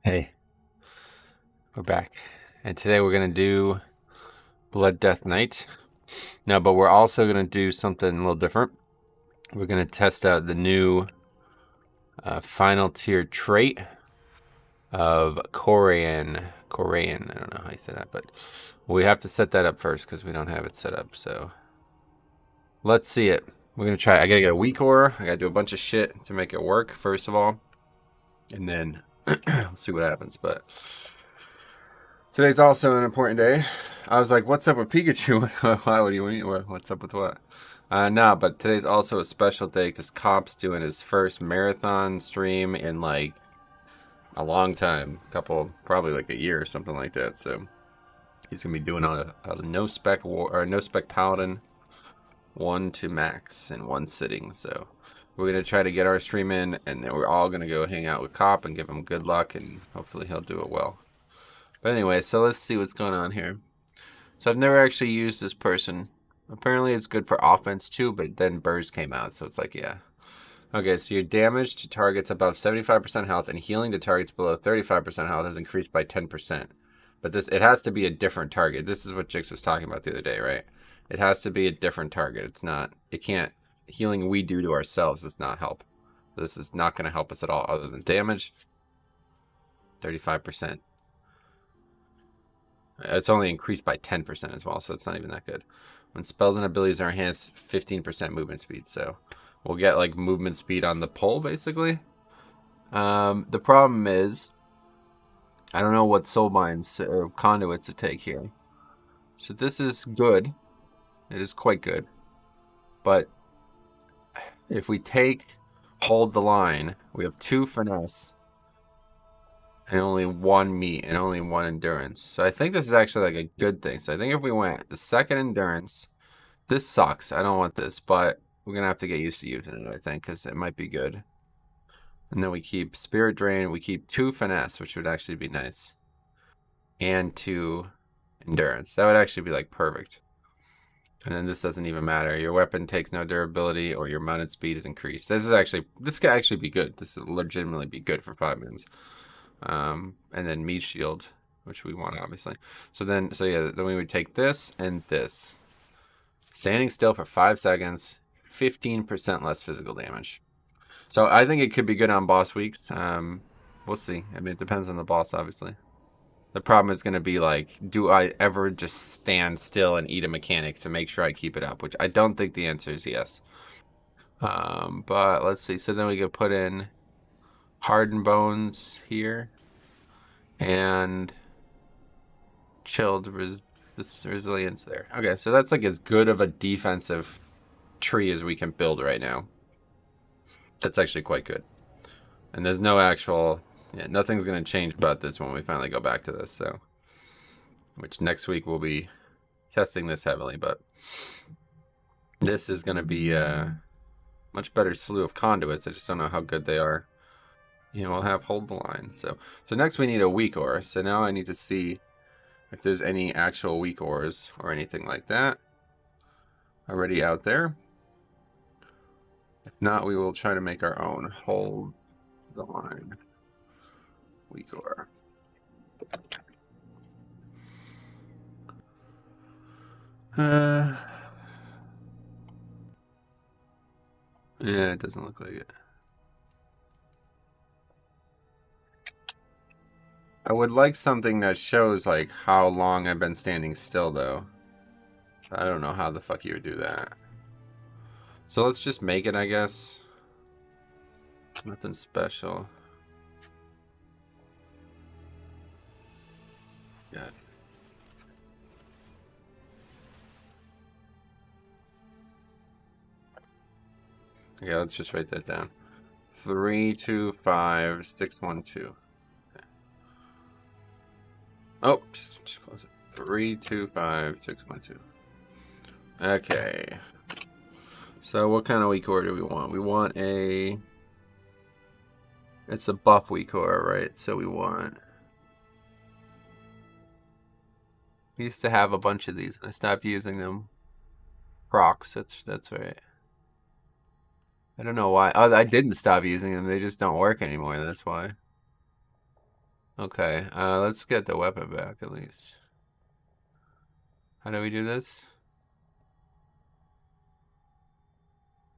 Hey, we're back. And today we're going to do Blood Death Night. No, but we're also going to do something a little different. We're going to test out the new final tier trait of Korean. Korean, I don't know how you say that, but we have to set that up first because we don't have it set up. So let's see it. We're going to try. I got to get a weak aura. I got to do a bunch of shit to make it work, first of all. And then we'll see what happens. But today's also an important day. I was like, what's up with Pikachu? Why would you, what's up with what? Nah, but today's also a special day because Cop's doing his first marathon stream in like a long time. Probably like a year or something like that. So he's going to be doing a no spec war, or no spec paladin 1 to max in one sitting. So we're going to try to get our stream in, and then we're all going to go hang out with Cop and give him good luck, and hopefully he'll do it well. But anyway, so let's see what's going on here. So I've never actually used this person. Apparently it's good for offense too, but then burst came out, so it's like, yeah. Okay, so your damage to targets above 75% health and healing to targets below 35% health has increased by 10%. But it has to be a different target. This is what Jix was talking about the other day, right? It has to be a different target. It can't, healing we do to ourselves does not help. This is not going to help us at all other than damage. 35%. It's only increased by 10% as well, so it's not even that good. When spells and abilities are enhanced, 15% movement speed. So we'll get like movement speed on the pole, basically. The problem is, I don't know what soulbinds or conduits to take here. So this is good. It is quite good. But if we take hold the line, we have 2 finesse and only 1 meat and only 1 endurance. So I think this is actually like a good thing. So I think if we went the second endurance, this sucks. I don't want this, but we're going to have to get used to using it, I think, because it might be good. And then we keep Spirit Drain. We keep 2 finesse, which would actually be nice. And 2 endurance. That would actually be like perfect. And then this doesn't even matter. Your weapon takes no durability or your mounted speed is increased. This could actually be good. This would legitimately be good for 5 minutes. And then meat shield, which we want obviously. Then we would take this and this. Standing still for 5 seconds, 15% less physical damage. So I think it could be good on boss weeks. We'll see. I mean, it depends on the boss, obviously. The problem is going to be like, do I ever just stand still and eat a mechanic to make sure I keep it up? Which I don't think the answer is yes. But let's see. So then we could put in hardened bones here and chilled resilience there. Okay, so that's like as good of a defensive tree as we can build right now. That's actually quite good. And there's no actual, nothing's going to change about this when we finally go back to this. So, which next week we'll be testing this heavily, but this is going to be a much better slew of conduits. I just don't know how good they are. We'll have hold the line. So next we need a weak ore. So now I need to see if there's any actual weak ores or anything like that already out there. If not, we will try to make our own. Hold the line. Weak ore. Yeah, it doesn't look like it. I would like something that shows like how long I've been standing still though. I don't know how the fuck you would do that. So let's just make it, I guess. Nothing special. Yeah. Okay, let's just write that down. 325612. Okay. Oh, just close it. 325612. Okay. So what kind of weak ore do we want? We want it's a buff weak ore, right? So we used to have a bunch of these and I stopped using them. Procs, that's right. I don't know why. Oh, I didn't stop using them. They just don't work anymore. That's why. Okay, let's get the weapon back at least. How do we do this?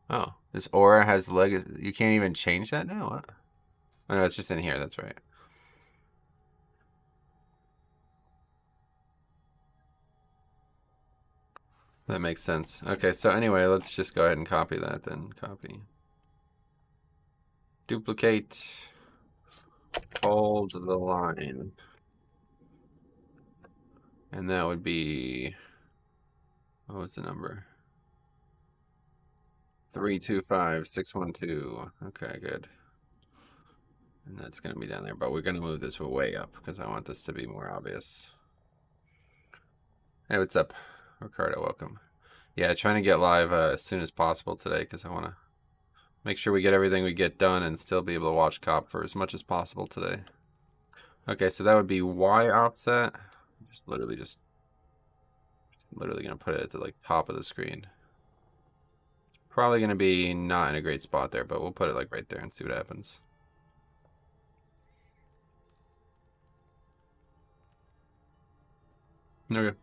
Oh, this aura has leg. You can't even change that now? What? Oh, no, it's just in here. That's right. That makes sense. Okay, so anyway, let's just go ahead and copy that then. Copy. Duplicate. Hold the line. And that would be, what was the number? 325612. Okay, good. And that's going to be down there, but we're going to move this way up because I want this to be more obvious. Hey, what's up? Ricardo, welcome. Yeah, trying to get live as soon as possible today because I want to make sure we get everything we get done and still be able to watch COP for as much as possible today. Okay, so that would be Y offset. Just literally going to put it at the like top of the screen. Probably going to be not in a great spot there, but we'll put it like right there and see what happens. Okay.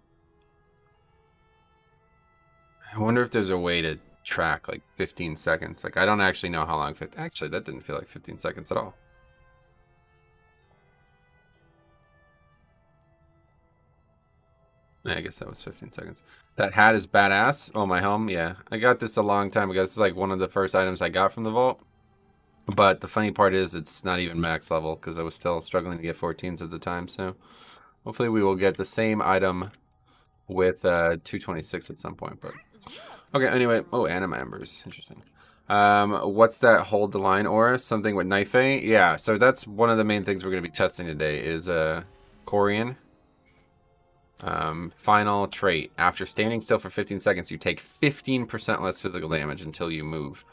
I wonder if there's a way to track like 15 seconds. Like I don't actually know how long. Actually, that didn't feel like 15 seconds at all. Yeah, I guess that was 15 seconds. That hat is badass. Oh, my helm. Yeah, I got this a long time ago. This is like one of the first items I got from the vault. But the funny part is it's not even max level because I was still struggling to get 14s at the time. So hopefully we will get the same item with 226 at some point. But okay, anyway. Oh, anima embers. Interesting. What's that hold the line aura? Something with knife A? Yeah, so that's one of the main things we're going to be testing today is Corian. Final trait. After standing still for 15 seconds, you take 15% less physical damage until you move.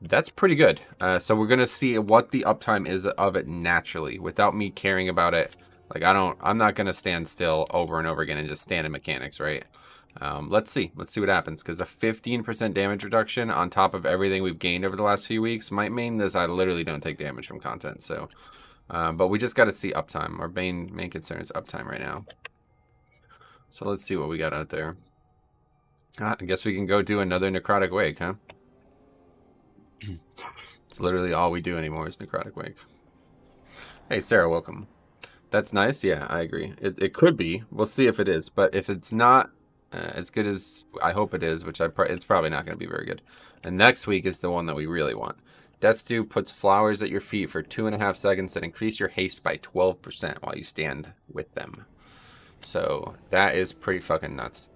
That's pretty good. So we're gonna see what the uptime is of it naturally, without me caring about it. Like I'm not gonna stand still over and over again and just stand in mechanics, right? Let's see what happens, because a 15% damage reduction on top of everything we've gained over the last few weeks might mean that I literally don't take damage from content. So, but we just got to see uptime. Our main concern is uptime right now. So let's see what we got out there. I guess we can go do another necrotic wake, huh? It's literally all we do anymore is necrotic wake. Hey, Sarah, welcome. That's nice. Yeah, I agree. It could be. We'll see if it is. But if it's not as good as I hope it is, which it's probably not going to be very good. And next week is the one that we really want. Death's Dew puts flowers at your feet for 2.5 seconds that increase your haste by 12% while you stand with them. So that is pretty fucking nuts.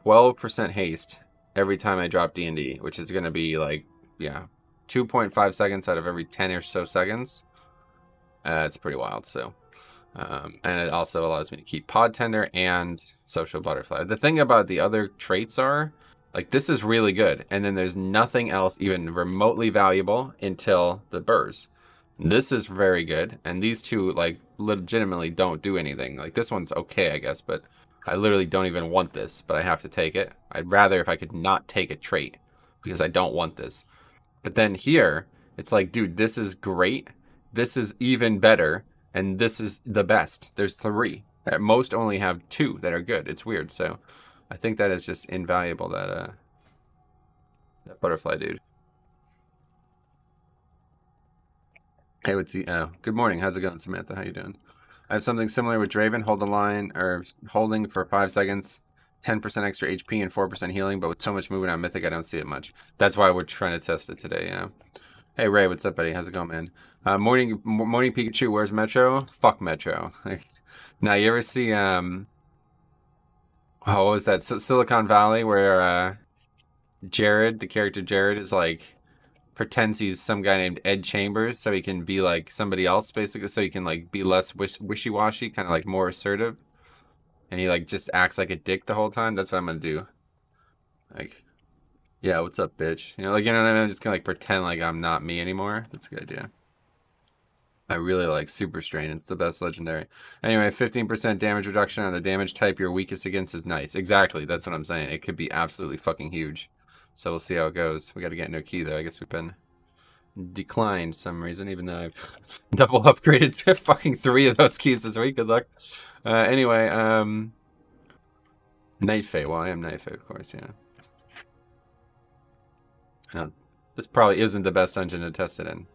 12% haste every time I drop D&D, which is going to be like, yeah, 2.5 seconds out of every 10 or so seconds. It's pretty wild. So, and it also allows me to keep Pod Tender and Social Butterfly. The thing about the other traits are, like, this is really good. And then there's nothing else even remotely valuable until the burrs. This is very good, and these two, like, legitimately don't do anything. Like, this one's okay, I guess, but I literally don't even want this, but I have to take it. I'd rather if I could not take a trait, because I don't want this. But then here, it's like, dude, this is great, this is even better, and this is the best. There's 3. At most only have 2 that are good. It's weird, so I think that is just invaluable, that butterfly dude. Hey, what's good morning. How's it going, Samantha? How you doing? I have something similar with Draven. Hold the line, or holding for 5 seconds, 10% extra HP and 4% healing, but with so much movement on Mythic, I don't see it much. That's why we're trying to test it today, yeah. Hey, Ray, what's up, buddy? How's it going, man? Morning Pikachu, where's Metro? Fuck Metro. Now, you ever see, what was that? Silicon Valley, where Jared, the character Jared, is like, pretends he's some guy named Ed Chambers so he can be like somebody else, basically, so he can like be less wishy-washy, kind of like more assertive, and he like just acts like a dick the whole time. That's what I'm gonna do. Like, yeah, what's up, bitch? You know, like, you know what I mean? I'm just gonna like pretend like I'm not me anymore. That's a good idea. I really like Super Strain. It's the best legendary. Anyway, 15% damage reduction on the damage type you're weakest against is nice. Exactly, that's what I'm saying. It could be absolutely fucking huge. So we'll see how it goes. We got to get no key though. I guess we've been declined some reason, even though I've double upgraded to fucking 3 of those keys this week. Good luck. Anyway, Night Fae. Well, I am Night Fae, of course, yeah. This probably isn't the best dungeon to test it in.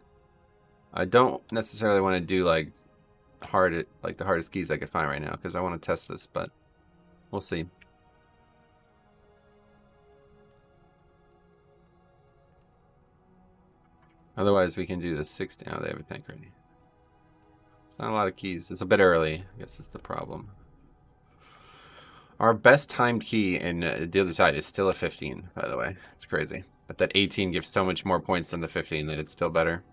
I don't necessarily want to do like the hardest keys I could find right now because I want to test this, but we'll see. Otherwise, we can do the 60. Oh, they have a tank ready. It's not a lot of keys. It's a bit early. I guess that's the problem. Our best timed key in the other side is still a 15, by the way. It's crazy. But that 18 gives so much more points than the 15 that it's still better.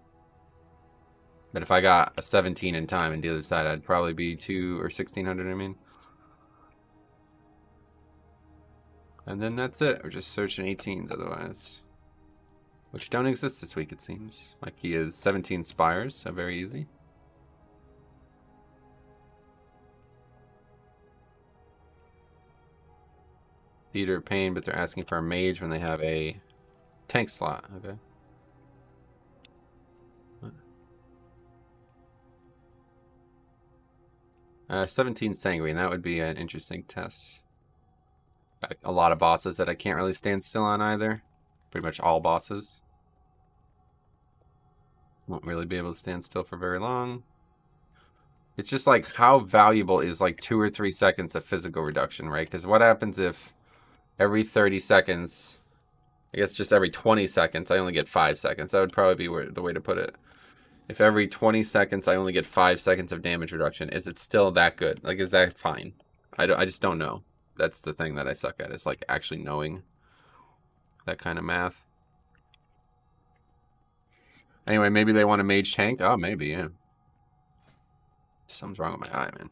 But if I got a 17 in time in the other side, I'd probably be 2 or 1600, I mean. And then that's it. We're just searching 18s otherwise. Which don't exist this week, it seems. My key is 17 spires, so very easy. Theater of Pain, but they're asking for a mage when they have a tank slot. Okay. 17 Sanguine, that would be an interesting test. Got a lot of bosses that I can't really stand still on either. Pretty much all bosses. Won't really be able to stand still for very long. It's just like, how valuable is like 2 or 3 seconds of physical reduction, right? Because what happens if every 30 seconds, I guess just every 20 seconds, I only get 5 seconds. That would probably be the way to put it. If every 20 seconds I only get 5 seconds of damage reduction, is it still that good? Like, is that fine? I just don't know. That's the thing that I suck at, is like actually knowing that kind of math. Anyway, maybe they want a mage tank. Oh, maybe, yeah. Something's wrong with my eye, man.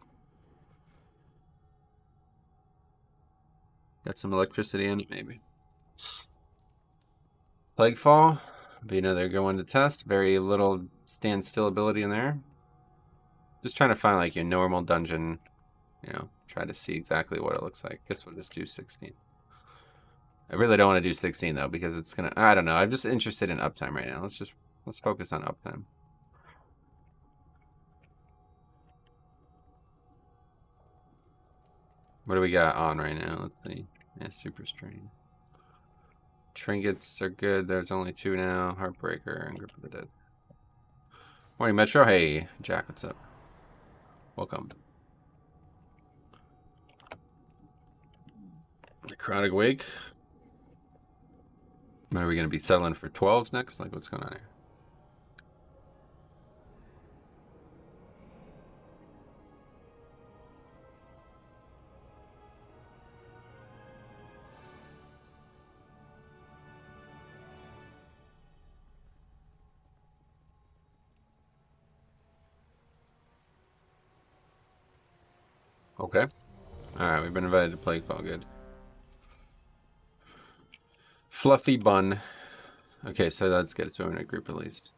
Got some electricity in it, maybe. Plaguefall. Be another good one to test. Very little standstill ability in there. Just trying to find like your normal dungeon, you know, try to see exactly what it looks like. Guess we'll just do 16. I really don't want to do 16 though, because it's gonna, I don't know. I'm just interested in uptime right now. Let's focus on uptime. What do we got on right now? Let's see. Yeah, Super Strain. Trinkets are good. There's only 2 now. Heartbreaker and Grip of the Dead. Morning, Metro. Hey, Jack, what's up? Welcome. Necrotic Wake. What, are we going to be settling for 12s next? Like, what's going on here? Okay. Alright, we've been invited to play. All good. Fluffy Bun. Okay, so let's get its own in a group at least.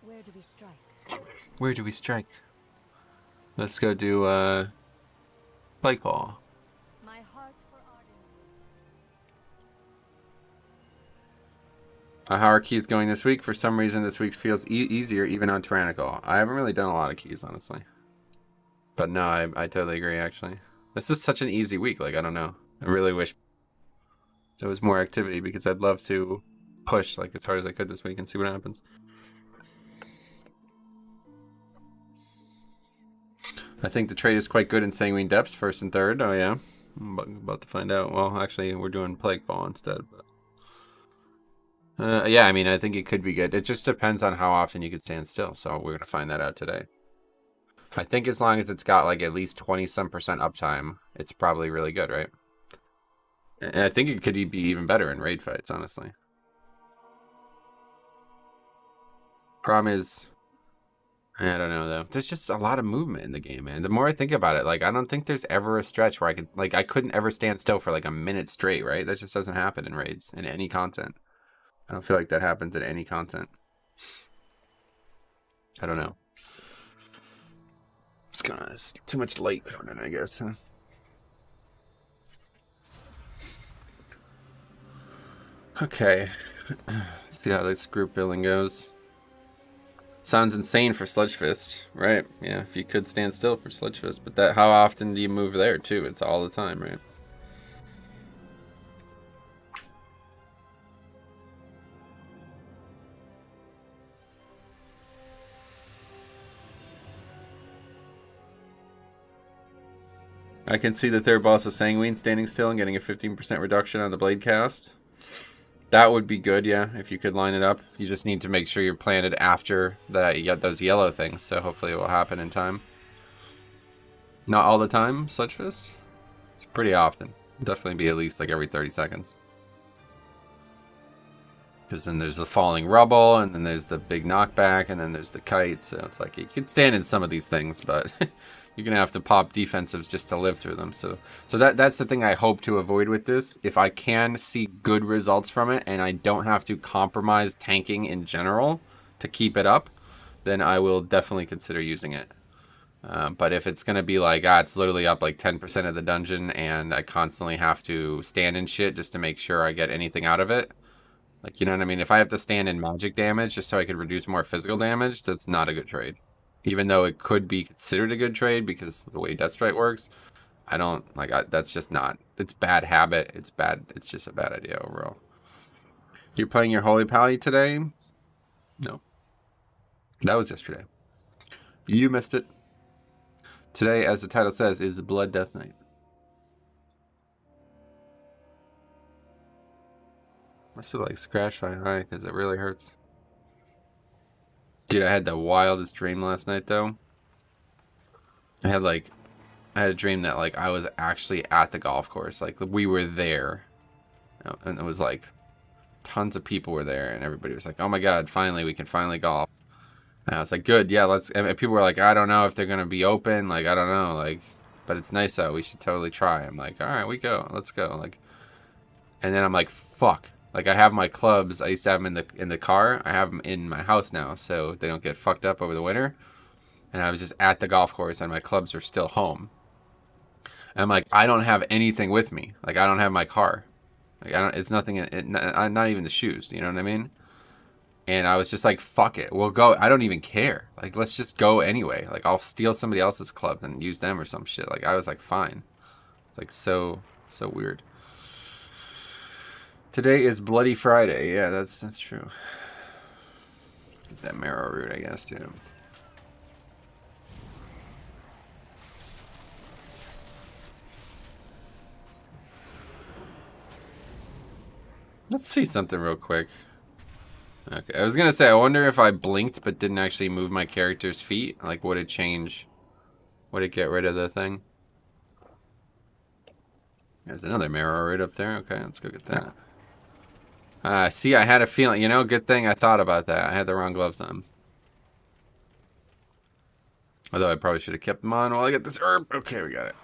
Where do we strike? Where do we strike? Let's go do Plaguefall. My heart for Arden. How are keys going this week? For some reason, this week feels easier even on Tyrannical. I haven't really done a lot of keys, honestly. But no, I totally agree, actually. This is such an easy week. Like, I don't know. I really wish there was more activity because I'd love to push like as hard as I could this week and see what happens. I think the trade is quite good in Sanguine Depths, 1st and 3rd. Oh, yeah. I'm about to find out. Well, actually, we're doing Plaguefall instead. But yeah, I mean, I think it could be good. It just depends on how often you could stand still. So we're going to find that out today. I think as long as it's got like at least 20-some% uptime, it's probably really good, right? And I think it could be even better in raid fights, honestly. Problem is, I don't know though. There's just a lot of movement in the game, man. The more I think about it, like I don't think there's ever a stretch where I couldn't ever stand still for like a minute straight, right? That just doesn't happen in raids in any content. I don't feel like that happens in any content. I don't know. It's too much light coming in, I guess. Huh? Okay. See how this group building goes. Sounds insane for Sludge Fist, right? Yeah, if you could stand still for Sludge Fist, but that how often do you move there too? It's all the time, right? I can see the third boss of Sanguine standing still and getting a 15% reduction on the blade cast. That would be good, yeah, if you could line it up. You just need to make sure you're planted after that. You got those yellow things, so hopefully it will happen in time. Not all the time, Sludge Fist. It's pretty often. Definitely be at least like every 30 seconds. Because then there's the falling rubble, and then there's the big knockback, and then there's the kite. So it's like you can stand in some of these things, but you're gonna have to pop defensives just to live through them. So that's the thing I hope to avoid with this. If I can see good results from it, and I don't have to compromise tanking in general to keep it up, then I will definitely consider using it. But if it's gonna be like, it's literally up like 10% of the dungeon, and I constantly have to stand in shit just to make sure I get anything out of it. Like, you know what I mean? If I have to stand in magic damage just so I could reduce more physical damage, that's not a good trade. Even though it could be considered a good trade because the way Death Strike works, I don't, like, that's just not, it's bad habit. It's bad, it's just a bad idea overall. You're playing your Holy Pally today? No. That was yesterday. You missed it. Today, as the title says, is the Blood Death Night. Must have like scratched my eye because it really hurts. Dude, I had the wildest dream last night though. I had a dream that like I was actually at the golf course. Like we were there. And it was like tons of people were there and everybody was like, "Oh my god, finally we can finally golf." And I was like, "Good, yeah, let's." And people were like, "I don't know if they're gonna be open. Like I don't know. Like, but it's nice out. We should totally try." I'm like, "All right, we go. Let's go." Like, and then I'm like, "Fuck." Like I have my clubs. I used to have them in the car. I have them in my house now, so they don't get fucked up over the winter. And I was just at the golf course, and my clubs are still home. And I'm like, I don't have anything with me. Like I don't have my car. Like I don't. It's nothing. Not even the shoes. You know what I mean? And I was just like, fuck it, we'll go. I don't even care. Like let's just go anyway. Like I'll steal somebody else's club and use them or some shit. Like I was like, fine. It's like so weird. Today is Bloody Friday. Yeah, that's true. Let's get that marrow root, I guess, too. Let's see something real quick. Okay, I was gonna say, I wonder if I blinked but didn't actually move my character's feet. Like, would it change? Would it get rid of the thing? There's another marrow root up there. Okay, let's go get that. See, I had a feeling, you know, good thing I thought about that. I had the wrong gloves on. Although I probably should have kept them on while I get this herb. Okay, we got it.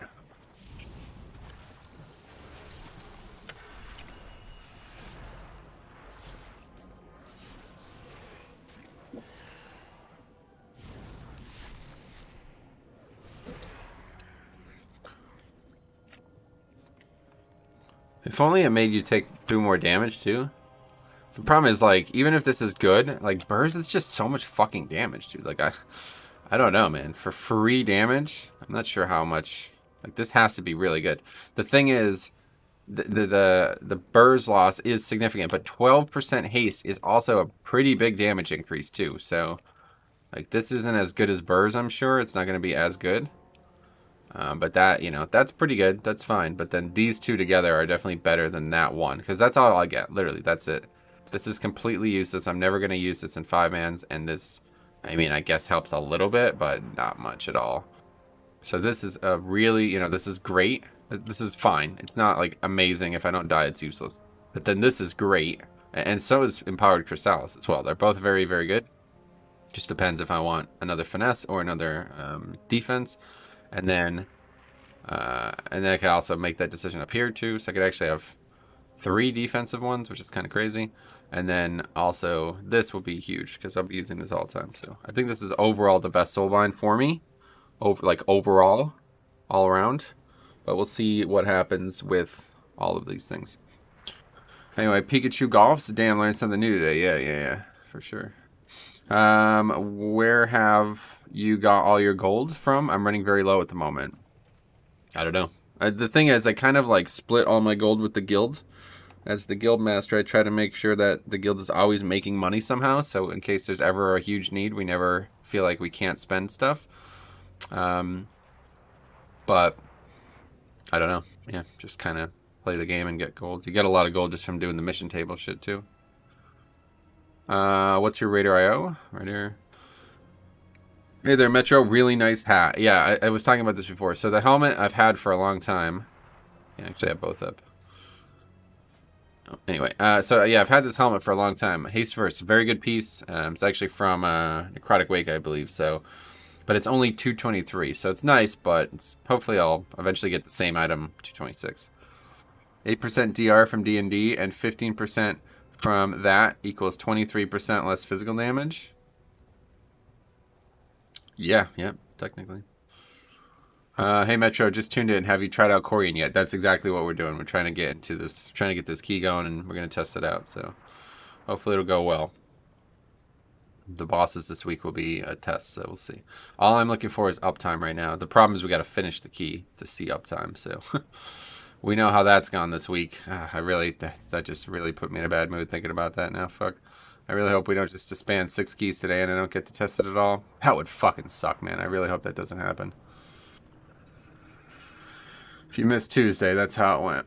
If only it made you do more damage too. The problem is, like, even if this is good, like, burrs is just so much fucking damage, dude. Like, I don't know, man. For free damage, I'm not sure how much. Like, this has to be really good. The thing is, the burrs loss is significant, but 12% haste is also a pretty big damage increase too. So, like, this isn't as good as burrs, I'm sure. It's not going to be as good. But that, you know, that's pretty good. That's fine. But then these two together are definitely better than that one. Because that's all I get. Literally, that's it. This is completely useless. I'm never going to use this in 5-mans. And this, I mean, I guess helps a little bit, but not much at all. So this is a really, you know, this is great. This is fine. It's not, like, amazing. If I don't die, it's useless. But then this is great. And so is Empowered Chrysalis as well. They're both very, very good. Just depends if I want another finesse or another defense. And then I can also make that decision up here too. So I could actually have 3 defensive ones, which is kind of crazy. And then also this will be huge because I'll be using this all the time. So I think this is overall the best soulbind for me, overall, all around. But we'll see what happens with all of these things. Anyway, Pikachu golfs. Damn, learned something new today. Yeah, for sure. Where have you got all your gold from? I'm running very low at the moment. I don't know. The thing is, I kind of like split all my gold with the guild. As the guild master, I try to make sure that the guild is always making money somehow. So in case there's ever a huge need, we never feel like we can't spend stuff. But I don't know. Yeah, just kind of play the game and get gold. You get a lot of gold just from doing the mission table shit too. What's your Raider IO? Right here. Hey there, Metro. Really nice hat. Yeah, I was talking about this before. So the helmet I've had for a long time. Yeah, actually I have both up. Anyway, so yeah, I've had this helmet for a long time. Haste Verse, very good piece. It's actually from Necrotic Wake, I believe. So, but it's only 223, so it's nice. But hopefully, I'll eventually get the same item, 226. 8% DR from D&D and 15% from that equals 23% less physical damage. Yeah, technically. Hey Metro, just tuned in. Have you tried out Corian yet? That's exactly what we're doing. We're trying to get into this, trying to get this key going, and we're gonna test it out. So hopefully it'll go well. The bosses this week will be a test, so we'll see. All I'm looking for is uptime right now. The problem is we got to finish the key to see uptime. So we know how that's gone this week. That just really put me in a bad mood thinking about that now. Fuck. I really hope we don't just disband 6 keys today and I don't get to test it at all. That would fucking suck, man. I really hope that doesn't happen. If you missed Tuesday, that's how it went.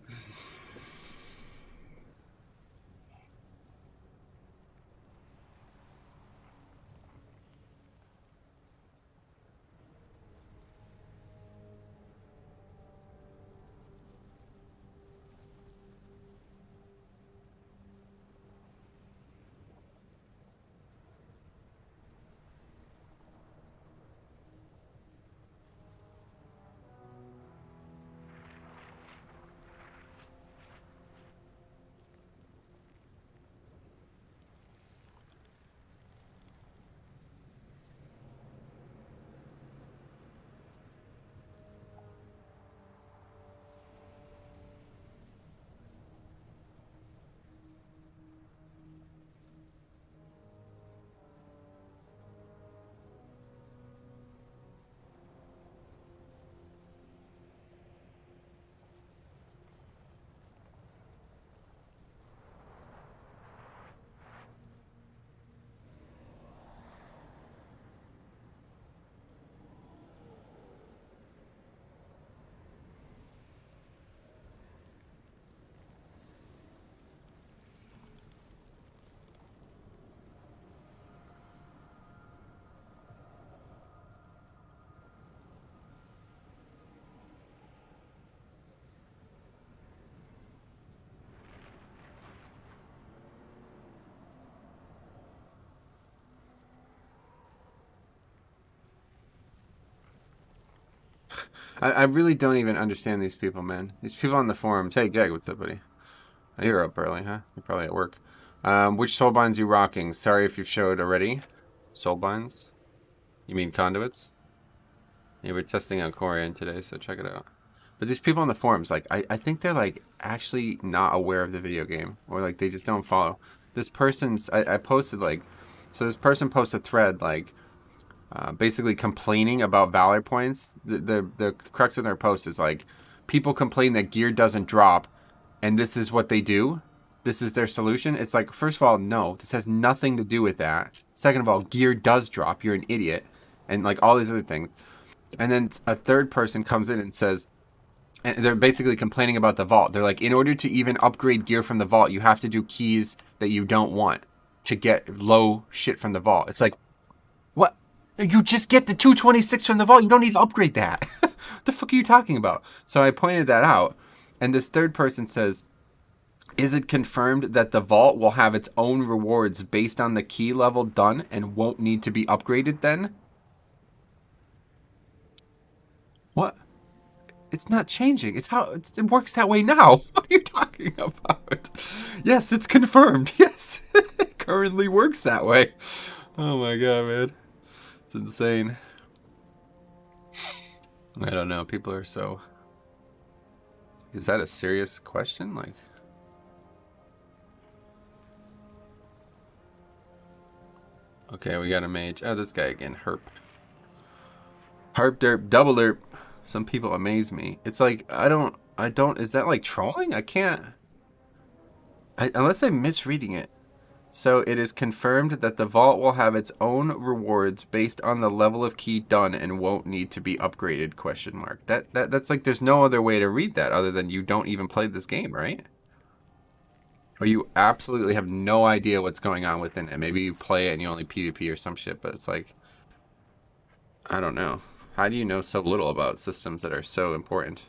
I really don't even understand these people, man. These people on the forums. Hey, Geg, what's up, buddy? Oh, you're up early, huh? You're probably at work. Which soulbinds you rocking? Sorry if you've showed already. Soulbinds? You mean conduits? Yeah, we're testing out Corian today, so check it out. But these people on the forums, like, I think they're, like, actually not aware of the video game. Or, like, they just don't follow. This person's... I posted, like... So this person posted a thread, like... basically complaining about Valor points. The crux of their post is like, people complain that gear doesn't drop, and this is what they do. This is their solution. It's like, first of all, no, this has nothing to do with that. Second of all, gear does drop. You're an idiot, and like all these other things. And then a third person comes in and says, and they're basically complaining about the vault. They're like, in order to even upgrade gear from the vault, you have to do keys that you don't want to get low shit from the vault. It's like, what? You just get the 226 from the vault. You don't need to upgrade that. What the fuck are you talking about? So I pointed that out. And this third person says, is it confirmed that the vault will have its own rewards based on the key level done and won't need to be upgraded then? What? It's not changing. It's how it works that way now. What are you talking about? Yes, it's confirmed. Yes, it currently works that way. Oh my god, man. It's insane. I don't know. People are so... Is that a serious question? Like... Okay, we got a mage. Oh, this guy again. Herp. Harp derp, double derp. Some people amaze me. It's like, I don't, is that like trolling? I can't, unless I'm misreading it. So it is confirmed that the vault will have its own rewards based on the level of key done and won't need to be upgraded, question mark. That's like, there's no other way to read that other than you don't even play this game, right? Or you absolutely have no idea what's going on within it. Maybe you play it and you only PvP or some shit, but it's like, I don't know. How do you know so little about systems that are so important?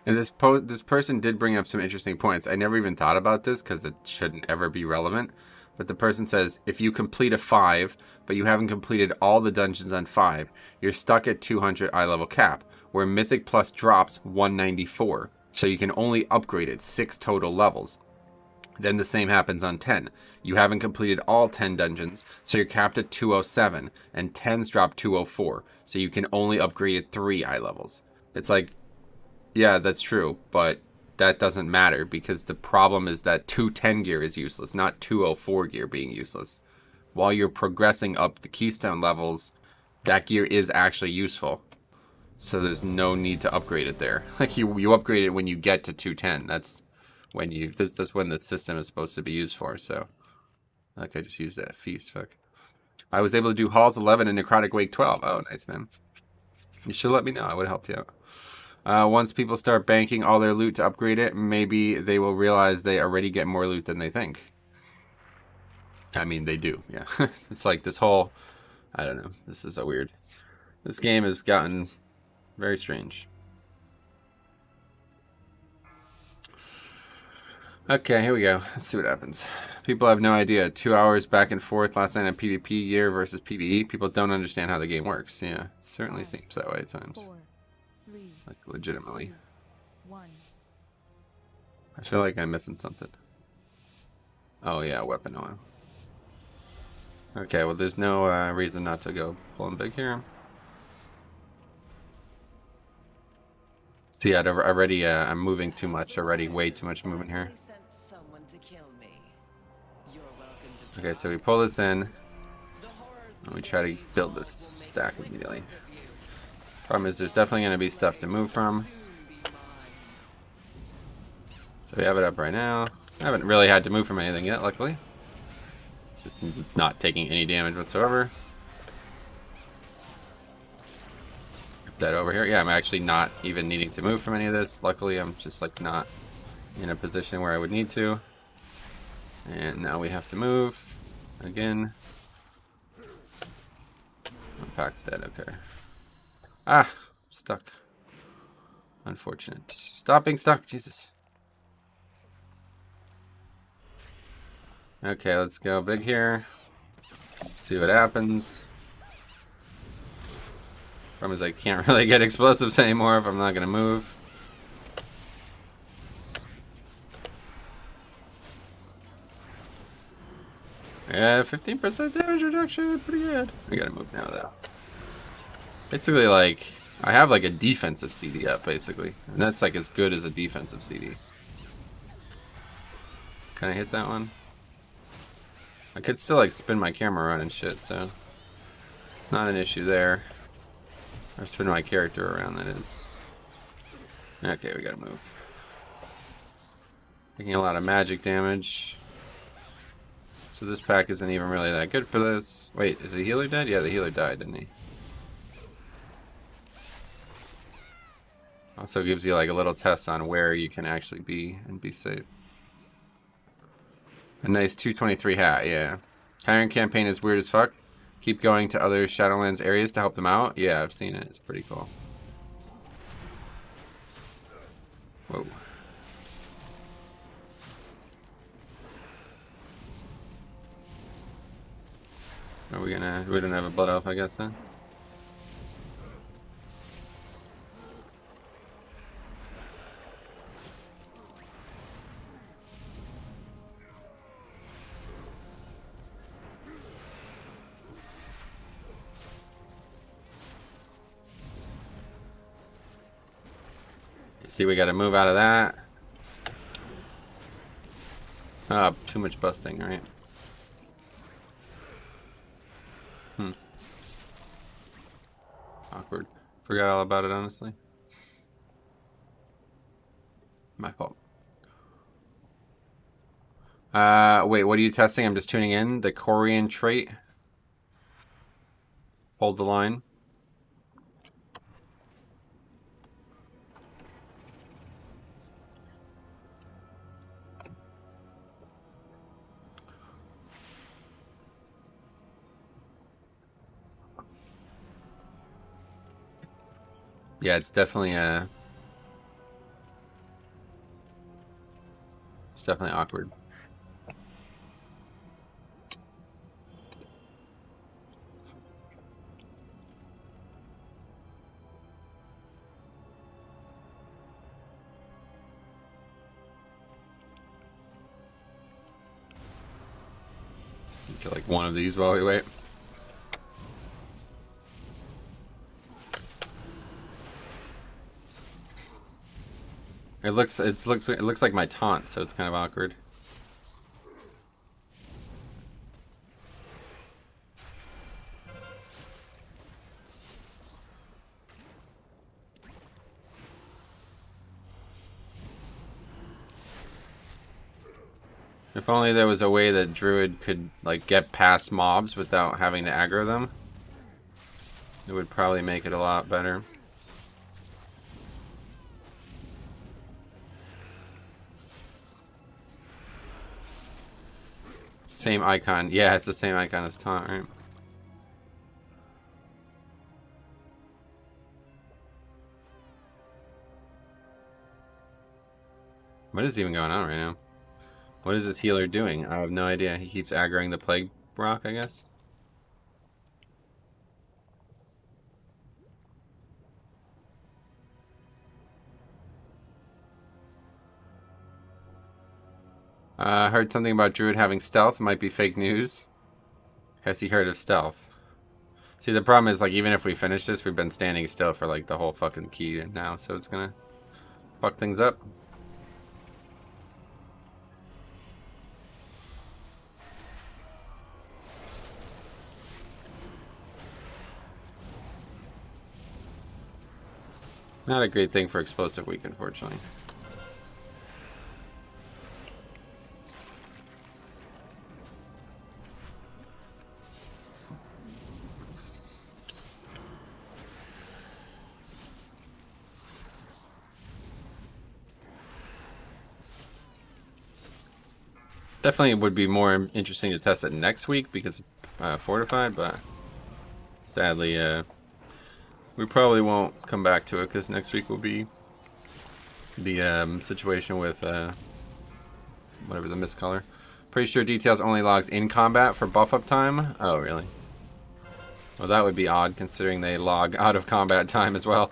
And this person did bring up some interesting points. I never even thought about this because it shouldn't ever be relevant. But the person says, if you complete a 5, but you haven't completed all the dungeons on 5, you're stuck at 200 eye level cap, where Mythic Plus drops 194. So you can only upgrade it 6 total levels. Then the same happens on 10. You haven't completed all 10 dungeons, so you're capped at 207, and 10s drop 204. So you can only upgrade it 3 eye levels. It's like, yeah, that's true, but that doesn't matter because the problem is that 210 gear is useless, not 204 gear being useless. While you're progressing up the keystone levels, that gear is actually useful. So there's no need to upgrade it there. Like you upgrade it when you get to 210. That's when that's when the system is supposed to be used for. So like I just used that feast, fuck. I was able to do Halls 11 and Necrotic Wake 12. Oh, nice, man. You should let me know. I would have helped you out. Once people start banking all their loot to upgrade it, maybe they will realize they already get more loot than they think. I mean, they do, yeah. It's like this whole, I don't know, this is so weird. This game has gotten very strange. Okay, here we go. Let's see what happens. People have no idea. 2 hours back and forth last night on PvP gear versus PvE. People don't understand how the game works. Yeah, it certainly seems that way at times. 4, 3, Like, legitimately. 2, 1. I feel like I'm missing something. Oh, yeah, weapon oil. Okay, well, there's no reason not to go pulling big here. See, already, I'm moving too much already. Way too much movement here. Okay, so we pull this in. And we try to build this stack immediately. Problem is, there's definitely going to be stuff to move from. So we have it up right now. I haven't really had to move from anything yet, luckily. Just not taking any damage whatsoever. Put that over here. Yeah, I'm actually not even needing to move from any of this. Luckily, I'm just like not in a position where I would need to. And now we have to move again. Pack's dead, okay. Ah, stuck. Unfortunate. Stop being stuck, Jesus. Okay, let's go big here. See what happens. Problem is I can't really get explosives anymore if I'm not gonna move. Yeah, 15% damage reduction, pretty good. We gotta move now though. Basically, like, I have like a defensive CD up, basically. And that's like as good as a defensive CD. Can I hit that one? I could still like spin my camera around and shit, so not an issue there. Or spin my character around, that is. Okay, we gotta move. Taking a lot of magic damage. So this pack isn't even really that good for this. Wait, is the healer dead? Yeah, the healer died, didn't he? Also gives you like a little test on where you can actually be and be safe. A nice 223 hat, yeah. Tyrant campaign is weird as fuck. Keep going to other Shadowlands areas to help them out. Yeah, I've seen it. It's pretty cool. Whoa. Are we gonna... We don't have a blood elf, I guess, then? See, we got to move out of that. Oh, too much busting, right? Awkward. Forgot all about it, honestly. My fault. Wait, what are you testing? I'm just tuning in. The Korean trait. Hold the line. Yeah, it's definitely awkward. Get like one of these while we wait. It looks like my taunt, so it's kind of awkward. If only there was a way that Druid could like get past mobs without having to aggro them. It would probably make it a lot better. Same icon. Yeah, it's the same icon as taunt, right? What is even going on right now? What is this healer doing? I have no idea. He keeps aggroing the plague rock, I guess. Heard something about Druid having stealth. Might be fake news. Has he heard of stealth? See, the problem is, like, even if we finish this, we've been standing still for, like, the whole fucking key now, so it's gonna fuck things up. Not a great thing for explosive week, unfortunately. Definitely would be more interesting to test it next week because fortified, but sadly, we probably won't come back to it because next week will be the situation with whatever the mist color. Pretty sure details only logs in combat for buff up time. Oh, really? Well, that would be odd considering they log out of combat time as well.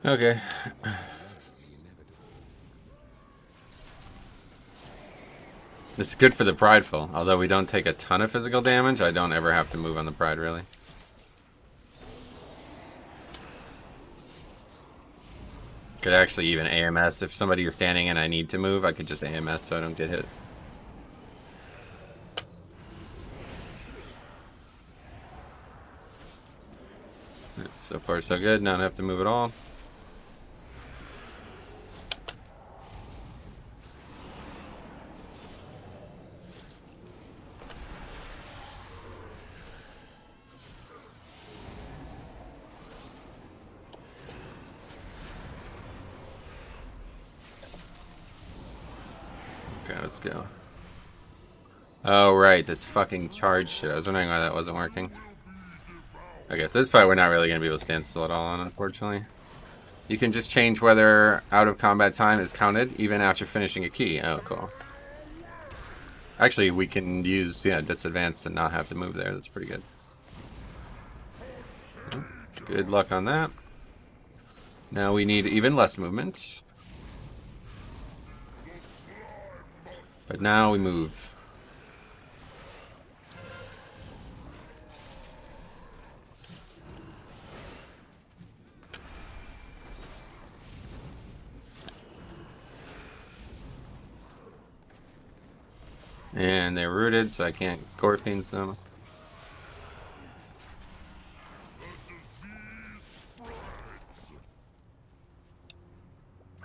Okay. It's good for the prideful. Although we don't take a ton of physical damage, I don't ever have to move on the pride, really. Could actually even AMS. If somebody is standing and I need to move, I could just AMS so I don't get hit. So far, so good. Now I don't have to move at all. Okay, let's go. Oh, right. This fucking charge shit. I was wondering why that wasn't working. I guess this fight we're not really going to be able to stand still at all on, unfortunately. You can just change whether out of combat time is counted even after finishing a key. Oh, cool. Actually, we can use, yeah, disadvance and not have to move there. That's pretty good. Good luck on that. Now we need even less movement. But now we move. And they're rooted, so I can't Gorpines them.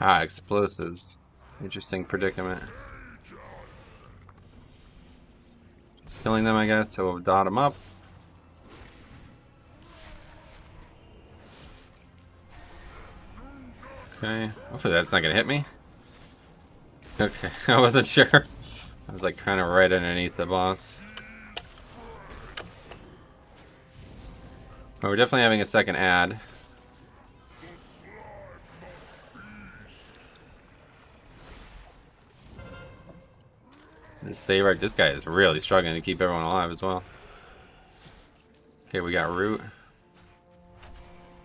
Ah, explosives. Interesting predicament. Just killing them, I guess, so we'll dot them up. Okay, hopefully that's not gonna hit me. Okay, I wasn't sure. I was like kind of right underneath the boss. But we're definitely having a second ad. Save right. This guy is really struggling to keep everyone alive as well. Okay, we got root.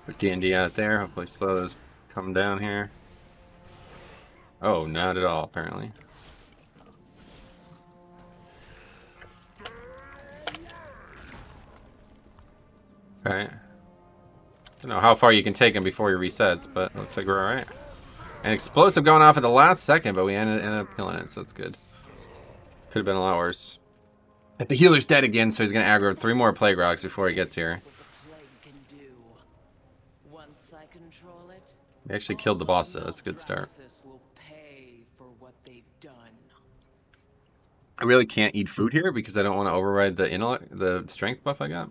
Put D&D out there. Hopefully slow those come down here. Oh, not at all, apparently. Okay. Don't know how far you can take him before he resets, but it looks like we're alright. An explosive going off at the last second, but we ended up killing it, so that's good. Could have been a lot worse. But the healer's dead again, so he's going to aggro 3 more Plague Rocks before he gets here. We actually killed the boss, though. That's a good start. I really can't eat food here because I don't want to override the strength buff I got.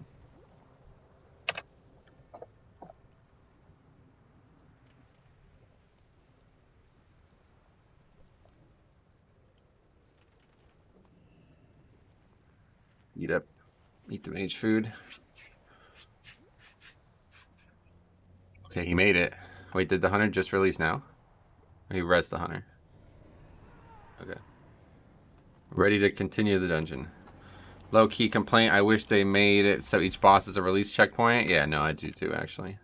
Eat the mage food. Okay, he made it. Wait, did the hunter just release now? Or he res the hunter. Okay. Ready to continue the dungeon. Low-key complaint, I wish they made it so each boss is a release checkpoint. Yeah, no, I do too, actually.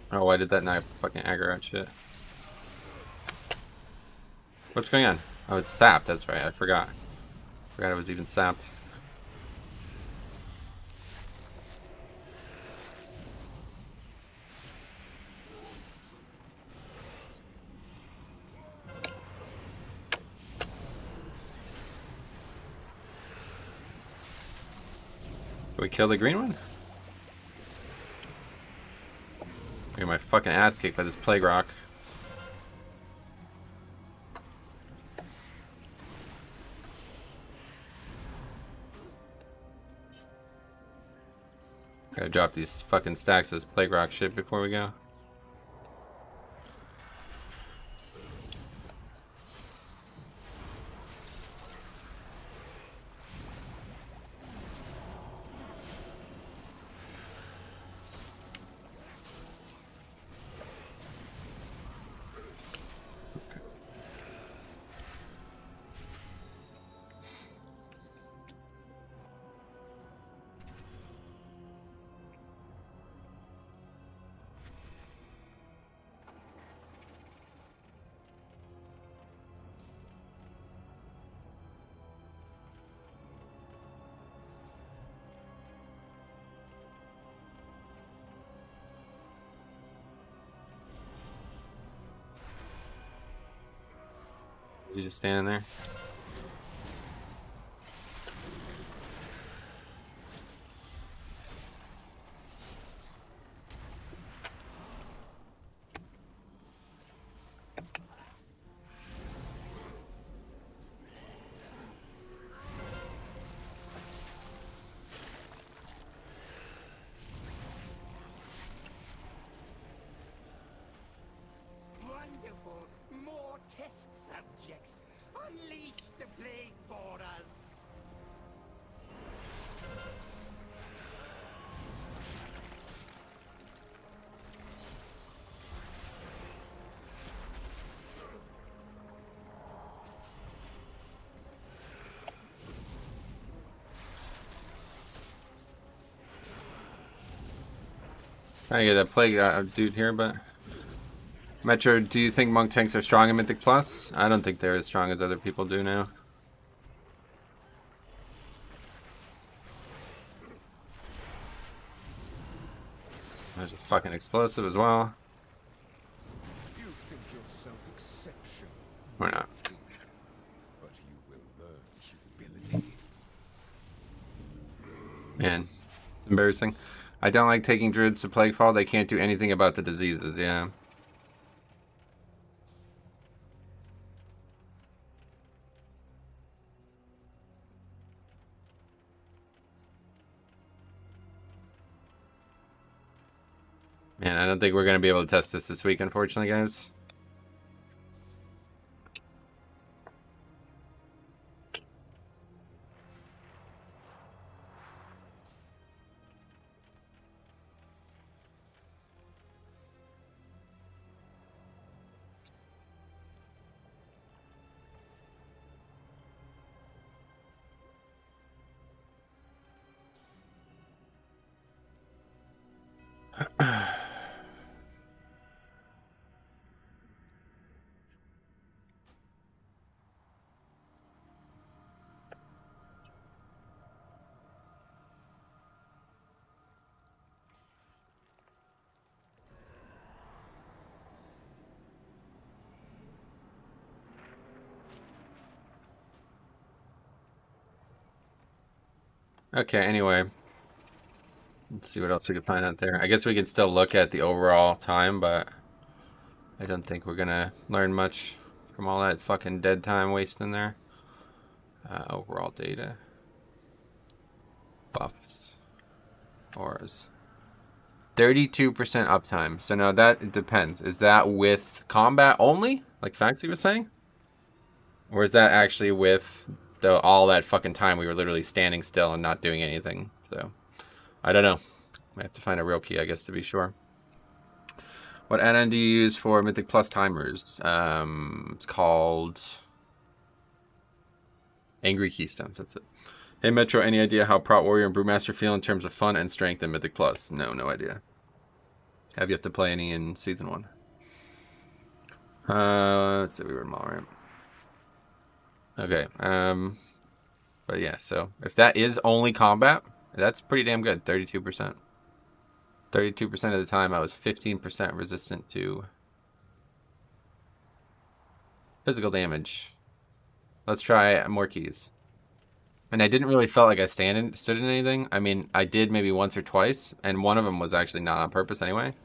Oh, why did that knife fucking aggro out shit? What's going on? Oh, it's sapped, that's right, I forgot. Forgot it was even sapped. Did we kill the green one? I got my fucking ass kicked by this Plague Rock. Gotta drop these fucking stacks of this Plague Rock shit before we go. Is he just standing there? Wonderful! More test subjects! Unleash the plague borders! Trying to get that plague dude here, but Metro, do you think monk tanks are strong in Mythic Plus? I don't think they're as strong as other people do now. There's a fucking explosive as well. You think yourself exceptional, Or not. but you will learn humility. Man, it's embarrassing. I don't like taking druids to Plaguefall. They can't do anything about the diseases, yeah. Man, I don't think we're going to be able to test this week, unfortunately, guys. Okay, anyway. Let's see what else we can find out there. I guess we can still look at the overall time, but I don't think we're going to learn much from all that fucking dead time wasting there. Overall data. Buffs. Auras. 32% uptime. So now that it depends. Is that with combat only? Like Faxi was saying? Or is that actually with all that fucking time we were literally standing still and not doing anything? So, I don't know. I have to find a real key, I guess, to be sure. What add-on do you use for Mythic Plus timers? It's called Angry Keystones. That's it. Hey, Metro, any idea how Prot Warrior and Brewmaster feel in terms of fun and strength in Mythic Plus? No idea. Have yet to play any in Season 1. Let's see, we were in Mall, right? Okay, but yeah, so if that is only combat, that's pretty damn good, 32%. 32% of the time I was 15% resistant to physical damage. Let's try more keys. And I didn't really felt like I stood in anything. I mean, I did maybe once or twice, and one of them was actually not on purpose anyway.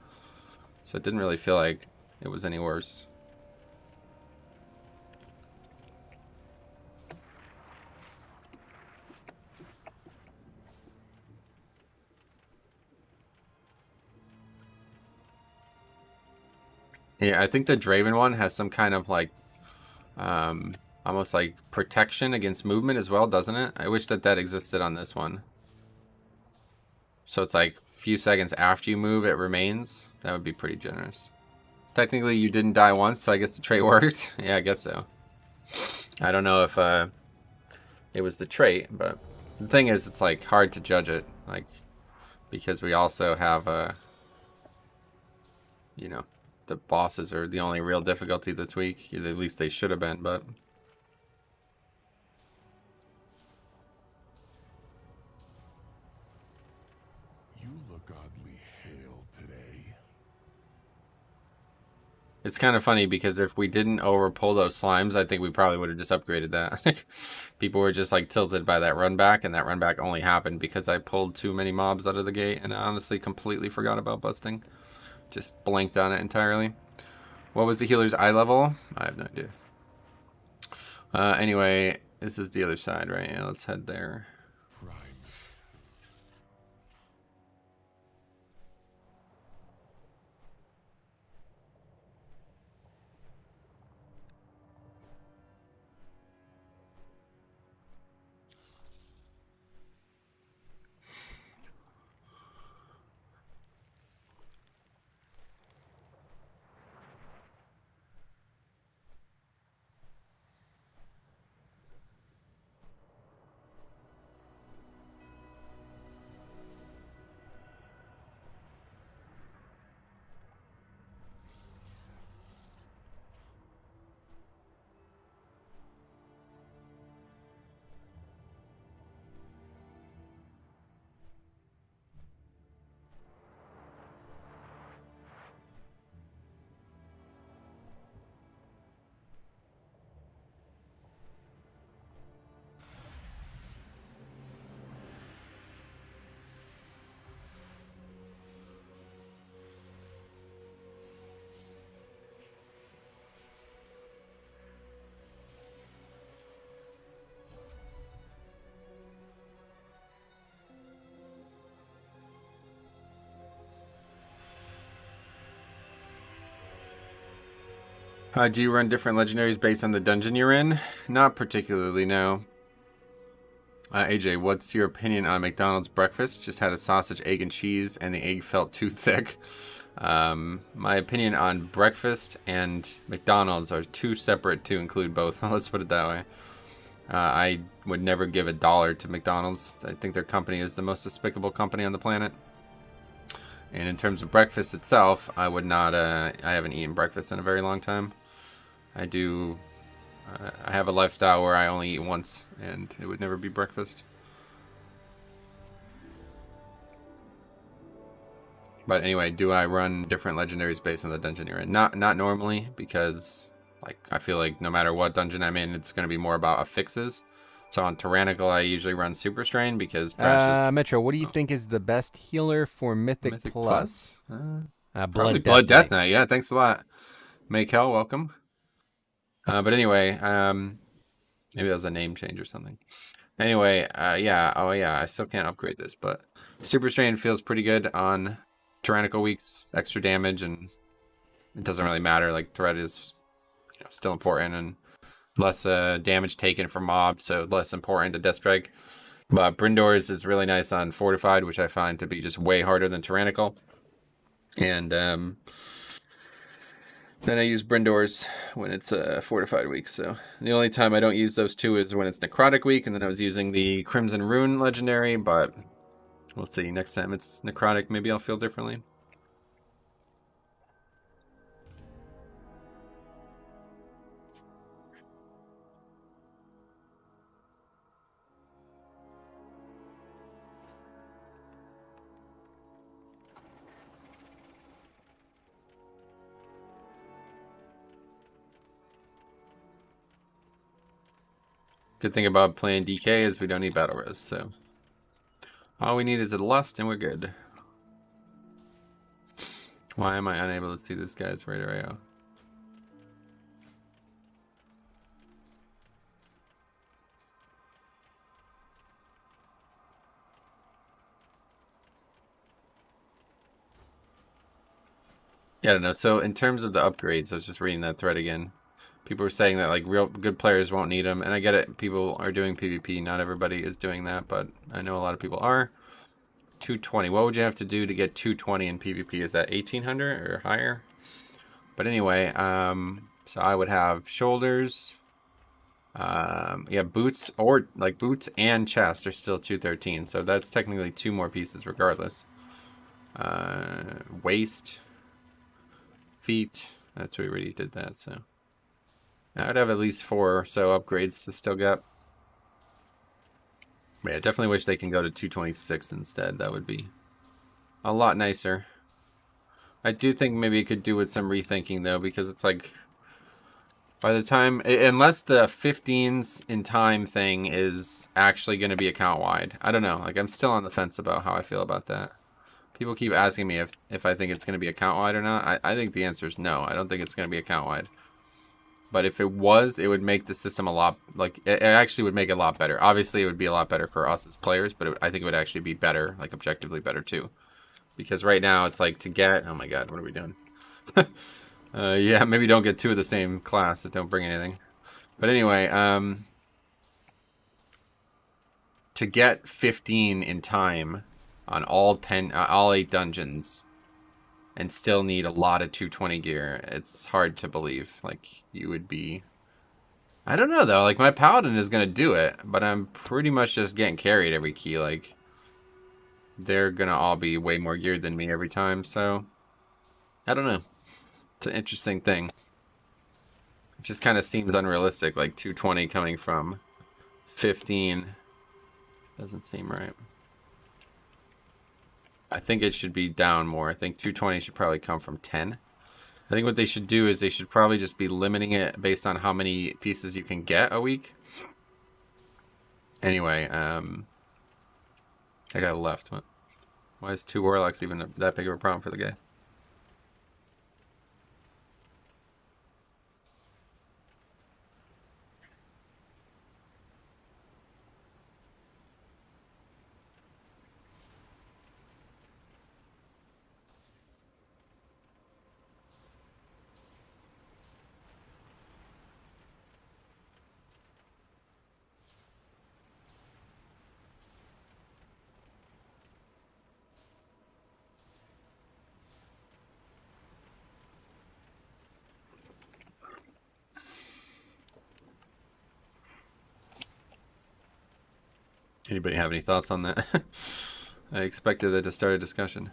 So it didn't really feel like it was any worse. Yeah, I think the Draven one has some kind of like, almost like protection against movement as well, doesn't it? I wish that existed on this one. So it's like a few seconds after you move, it remains. That would be pretty generous. Technically, you didn't die once, so I guess the trait worked. Yeah, I guess so. I don't know if it was the trait, but the thing is, it's like hard to judge it, like, because we also have you know, the bosses are the only real difficulty this week. At least they should have been, but You look oddly hale today. It's kind of funny because if we didn't overpull those slimes, I think we probably would have just upgraded that. I think people were just like tilted by that run back, and that run back only happened because I pulled too many mobs out of the gate, and I honestly completely forgot about busting. Just blanked on it entirely. What was the healer's eye level? I have no idea. Anyway, this is the other side, right? Yeah, let's head there. Prime. Do you run different legendaries based on the dungeon you're in? Not particularly, no. AJ, what's your opinion on McDonald's breakfast? Just had a sausage, egg, and cheese, and the egg felt too thick. My opinion on breakfast and McDonald's are too separate to include both. Let's put it that way. I would never give $1 to McDonald's. I think their company is the most despicable company on the planet. And in terms of breakfast itself, I would not. I haven't eaten breakfast in a very long time. I have a lifestyle where I only eat once, and it would never be breakfast. But anyway, do I run different legendaries based on the dungeon you're in? Not normally, because like I feel like no matter what dungeon I'm in, it's going to be more about affixes. So on Tyrannical, I usually run Super Strain because Thrash is... Metro, what do you think is the best healer for Mythic Plus? Probably Blood Death Knight. Yeah, thanks a lot. Maykel, welcome. But anyway, maybe that was a name change or something. Anyway, yeah, oh yeah, I still can't upgrade this, but Super Strain feels pretty good on Tyrannical weeks, extra damage, and it doesn't really matter. Like Threat is, still important and less damage taken from mobs, so less important to Death Strike. But Brindors is really nice on Fortified, which I find to be just way harder than Tyrannical. And then I use Brindors when it's Fortified week. So the only time I don't use those two is when it's Necrotic week, and then I was using the Crimson Rune legendary, but we'll see. Next time it's Necrotic, maybe I'll feel differently. Good thing about playing DK is we don't need battle res, so all we need is a lust and we're good. Why am I unable to see this guy's radar AO? Yeah, I don't know. So in terms of the upgrades, I was just reading that thread again. People were saying that like real good players won't need them, and I get it. People are doing PvP. Not everybody is doing that, but I know a lot of people are. 220. What would you have to do to get 220 in PvP? Is that 1800 or higher? But anyway, so I would have shoulders. Yeah, boots or like boots and chest are still 213. So that's technically 2 more pieces regardless. Waist, feet. That's we already did that. So I would have at least 4 or so upgrades to still get. But yeah, definitely wish they can go to 226 instead. That would be a lot nicer. I do think maybe it could do with some rethinking though, because it's like by the time, unless the 15s in time thing is actually going to be account wide, I don't know. Like I'm still on the fence about how I feel about that. People keep asking me if I think it's going to be account wide or not. I think the answer is no. I don't think it's going to be account wide. But if it was, it would make the system a lot, like, it actually would make it a lot better. Obviously, it would be a lot better for us as players, but I think it would actually be better, like, objectively better, too. Because right now, it's like, to get, oh my god, what are we doing? Yeah, maybe don't get 2 of the same class that don't bring anything. But anyway, to get 15 in time on all 8 dungeons and still need a lot of 220 gear, it's hard to believe. Like, you would be... I don't know, though. Like, my paladin is going to do it, but I'm pretty much just getting carried every key. Like, they're going to all be way more geared than me every time, so... I don't know. It's an interesting thing. It just kind of seems unrealistic, like 220 coming from 15. Doesn't seem right. I think it should be down more. I think 220 should probably come from 10. I think what they should do is they should probably just be limiting it based on how many pieces you can get a week. Anyway, I got left. Why is 2 warlocks even that big of a problem for the guy? Anybody have any thoughts on that? I expected it to start a discussion.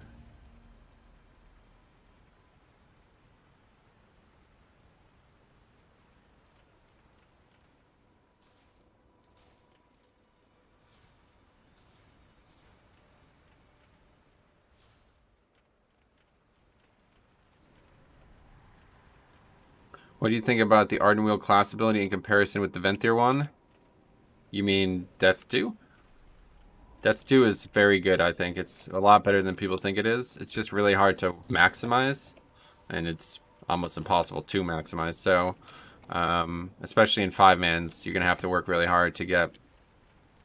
What do you think about the Arden Wheel class ability in comparison with the Venthyr one? You mean Death's Due? Death's Due is very good, I think. It's a lot better than people think it is. It's just really hard to maximize, and it's almost impossible to maximize. So, especially in 5-mans, you're going to have to work really hard to get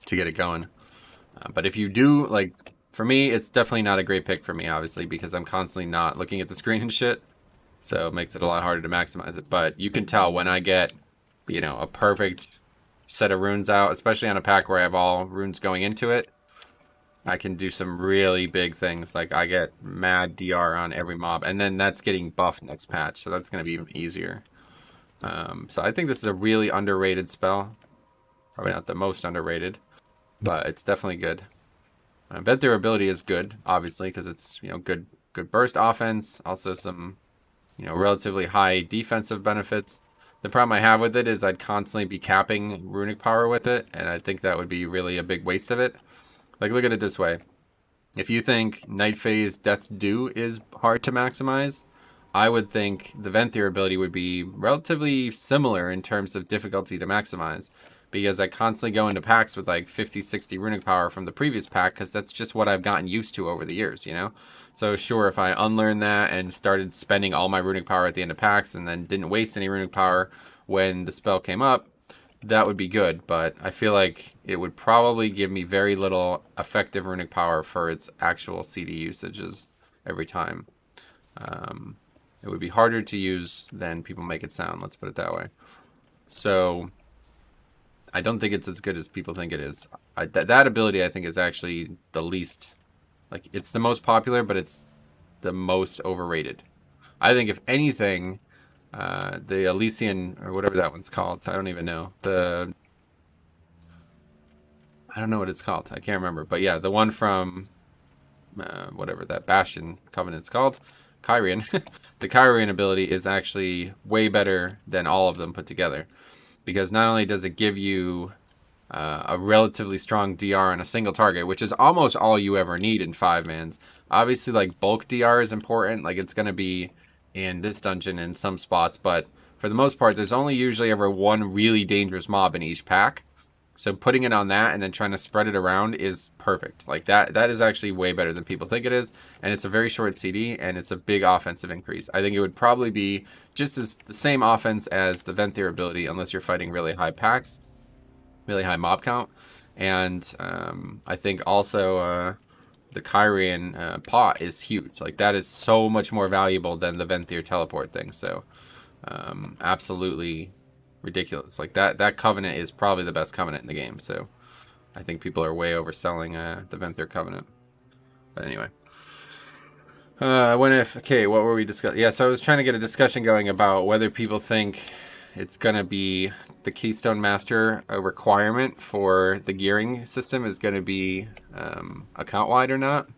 it going. But if you do, like, for me, it's definitely not a great pick for me, obviously, because I'm constantly not looking at the screen and shit. So it makes it a lot harder to maximize it. But you can tell when I get, you know, a perfect set of runes out, especially on a pack where I have all runes going into it, I can do some really big things. Like I get mad DR on every mob, and then that's getting buffed next patch, so that's going to be even easier. So I think this is a really underrated spell. Probably not the most underrated, but it's definitely good. Venthyr ability is good, obviously, because it's, you know, good burst offense. Also some, you know, relatively high defensive benefits. The problem I have with it is I'd constantly be capping runic power with it, and I think that would be really a big waste of it. Like, look at it this way. If you think Night Phase Death's Due is hard to maximize, I would think the Venthyr ability would be relatively similar in terms of difficulty to maximize, because I constantly go into packs with like 50, 60 runic power from the previous pack, because that's just what I've gotten used to over the years, you know? So sure, if I unlearned that and started spending all my runic power at the end of packs and then didn't waste any runic power when the spell came up, that would be good, but I feel like it would probably give me very little effective runic power for its actual CD usages every time. It would be harder to use than people make it sound, let's put it that way. So I don't think it's as good as people think it is. That ability, I think, is actually the least, like, it's the most popular, but it's the most overrated. I think, if anything, the Elysian, or whatever that one's called, I don't even know. I don't know what it's called. I can't remember. But yeah, the one from, whatever that Bastion Covenant's called, Kyrian. The Kyrian ability is actually way better than all of them put together. Because not only does it give you a relatively strong DR on a single target, which is almost all you ever need in 5-mans. Obviously, like, bulk DR is important. Like, it's going to be in this dungeon in some spots, but for the most part, there's only usually ever one really dangerous mob in each pack. So putting it on that and then trying to spread it around is perfect. Like, that is actually way better than people think it is. And it's a very short CD, and it's a big offensive increase. I think it would probably be just as the same offense as the Venthyr ability, unless you're fighting really high packs, really high mob count. And I think also the Kyrian pot is huge. Like, that is so much more valuable than the Venthyr teleport thing. So absolutely ridiculous. Like, that Covenant is probably the best Covenant in the game. So I think people are way overselling the Venthyr Covenant. But anyway. Okay, what were we discussing? Yeah, so I was trying to get a discussion going about whether people think it's going to be the Keystone Master a requirement for the gearing system is going to be account-wide or not.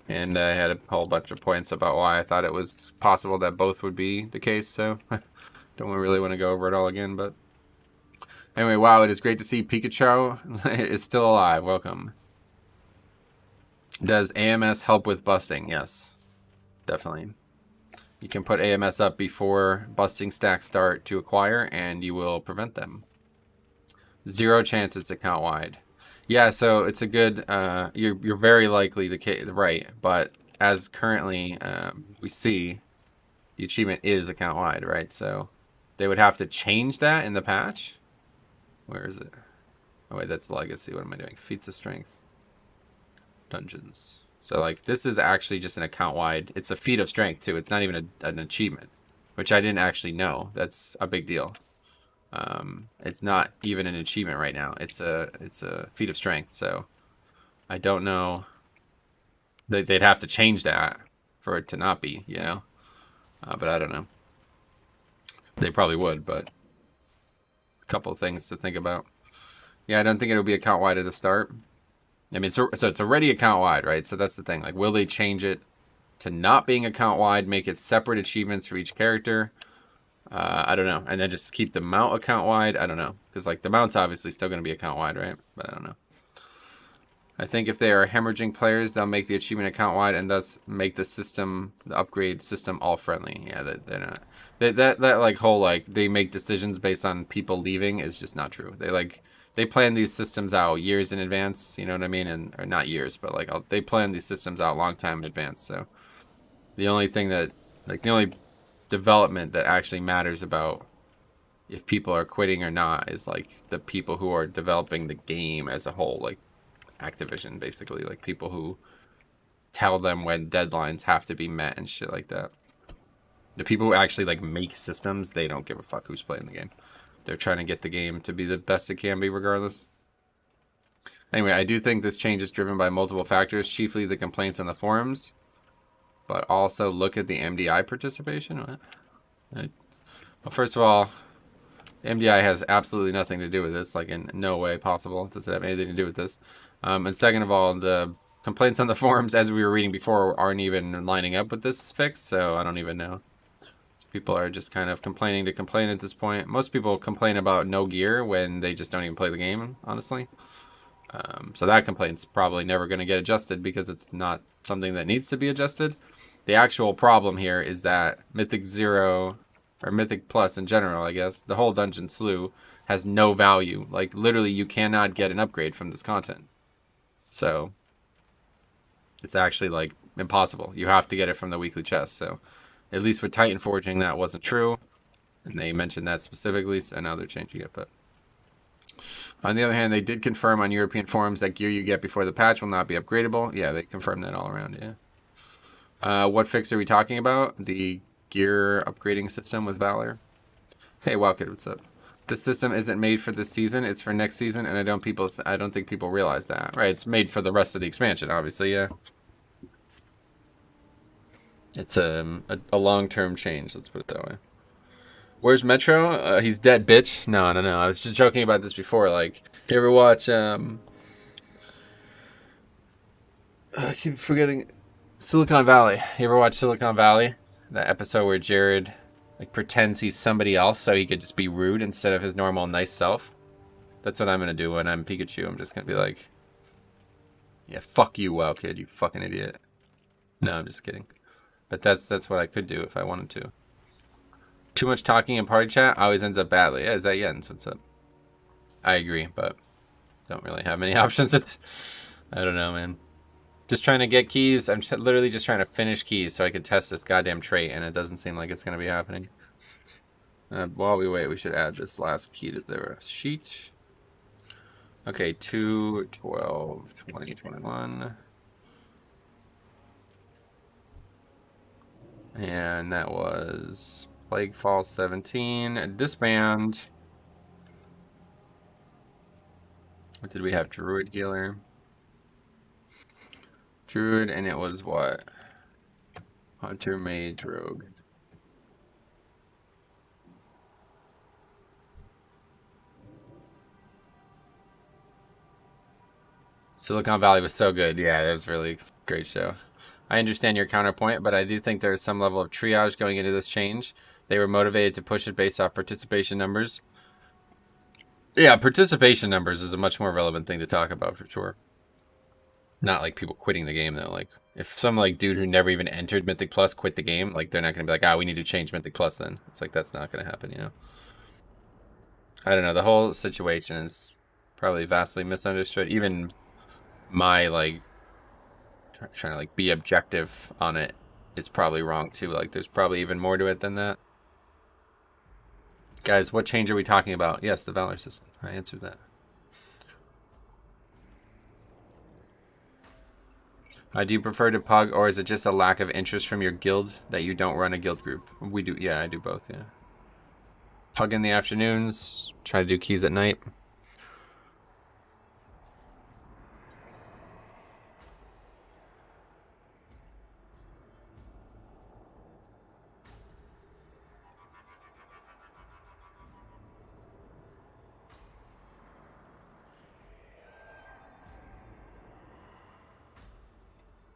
And I had a whole bunch of points about why I thought it was possible that both would be the case, so don't really want to go over it all again, but anyway, wow, it is great to see Pikachu is still alive. Welcome. Does AMS help with busting? Yes, definitely. You can put AMS up before busting stacks start to acquire, and you will prevent them. 0 chance it's account wide. Yeah, so it's a good. You're very likely right, but as currently we see, the achievement is account wide, right? So they would have to change that in the patch. Where is it? Oh wait, that's legacy. What am I doing? Feats of strength. Dungeons. So like this is actually just an account wide. It's a feat of strength too. It's not even an achievement, which I didn't actually know. That's a big deal. It's not even an achievement right now. It's a feat of strength. So I don't know. They'd have to change that for it to not be, you know. But I don't know. They probably would, but a couple of things to think about. Yeah, I don't think it'll be account wide at the start. I mean, so it's already account wide, right? So that's the thing. Like, will they change it to not being account wide, make it separate achievements for each character? I don't know. And then just keep the mount account wide? I don't know. Because, like, the mount's obviously still going to be account wide, right? But I don't know. I think if they are hemorrhaging players, they'll make the achievement account wide and thus make the system, the upgrade system, all friendly. Yeah, they're not. That like whole like they make decisions based on people leaving is just not true. They plan these systems out years in advance. You know what I mean? And or not years, but like they plan these systems out a long time in advance. So the only thing that the only development that actually matters about if people are quitting or not is like the people who are developing the game as a whole, like Activision, basically, like people who tell them when deadlines have to be met and shit like that. The people who actually like make systems, they don't give a fuck who's playing the game. They're trying to get the game to be the best it can be regardless. Anyway, I do think this change is driven by multiple factors, chiefly the complaints on the forums, but also look at the MDI participation. Well, first of all, MDI has absolutely nothing to do with this, like in no way possible does it have anything to do with this. And second of all, the complaints on the forums, as we were reading before, aren't even lining up with this fix, so I don't even know. People are just kind of complaining to complain at this point. Most people complain about no gear when they just don't even play the game, honestly. So that complaint's probably never going to get adjusted because it's not something that needs to be adjusted. The actual problem here is that Mythic 0, or Mythic Plus in general, I guess, the whole Dungeon Slew has no value. Like, literally, you cannot get an upgrade from this content. So, it's actually, like, impossible. You have to get it from the weekly chest. So, at least with Titan Forging, that wasn't true. And they mentioned that specifically, so now they're changing it. But on the other hand, they did confirm on European forums that gear you get before the patch will not be upgradable. Yeah, they confirmed that all around, yeah. What fix are we talking about? The gear upgrading system with Valor. Hey, Wildkid, what's up? The system isn't made for this season; it's for next season, and I don't think people realize that. Right? It's made for the rest of the expansion, obviously. Yeah. It's a long-term change. Let's put it that way. Where's Metro? He's dead, bitch. No. I was just joking about this before. Like, you ever watch? I keep forgetting. Silicon Valley. You ever watch Silicon Valley? That episode where Jared like pretends he's somebody else so he could just be rude instead of his normal nice self. That's what I'm gonna do when I'm Pikachu. I'm just gonna be like, yeah, fuck you, WoW kid, you fucking idiot. No, I'm just kidding. But that's what I could do if I wanted to. Too much talking in party chat always ends up badly. Yeah, is that Jens? What's up? I agree, but don't really have many options. I don't know, man. Just trying to get keys. I'm literally just trying to finish keys so I can test this goddamn trait, and it doesn't seem like it's going to be happening. While we wait, we should add this last key to the sheet. Okay, 2, 12, 20, 21. And that was Plague Fall 17. Disband. What did we have? Druid Healer. Druid, and it was what? Hunter, Mage, Rogue. Silicon Valley was so good. Yeah, it was a really great show. I understand your counterpoint, but I do think there is some level of triage going into this change. They were motivated to push it based off participation numbers. Yeah, participation numbers is a much more relevant thing to talk about for sure. Not like people quitting the game though. Like if some like dude who never even entered Mythic Plus quit the game, like they're not gonna be like, ah, we need to change Mythic Plus then. It's like that's not gonna happen, you know. I don't know. The whole situation is probably vastly misunderstood. Even my like trying to like be objective on it is probably wrong too. Like there's probably even more to it than that. Guys, what change are we talking about? Yes, the Valor system. I answered that. Do you prefer to pug, or is it just a lack of interest from your guild that you don't run a guild group? We do. Yeah, I do both, yeah. Pug in the afternoons. Try to do keys at night.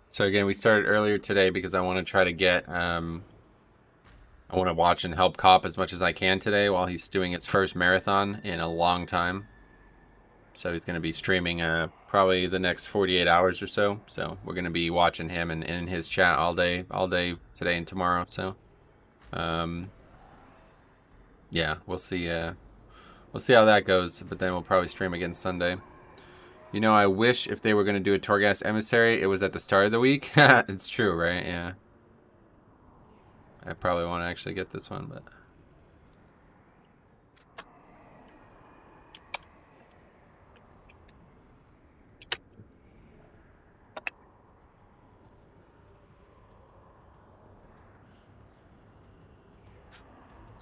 So again, we started earlier today because I want to try to get, I want to watch and help Cop as much as I can today while he's doing his first marathon in a long time. So he's going to be streaming probably the next 48 hours or so. So we're going to be watching him and in his chat all day today and tomorrow. So, yeah, we'll see how that goes. But then we'll probably stream again Sunday. You know, I wish if they were going to do a Torghast Emissary, it was at the start of the week. It's true, right? Yeah. I probably want to actually get this one, but...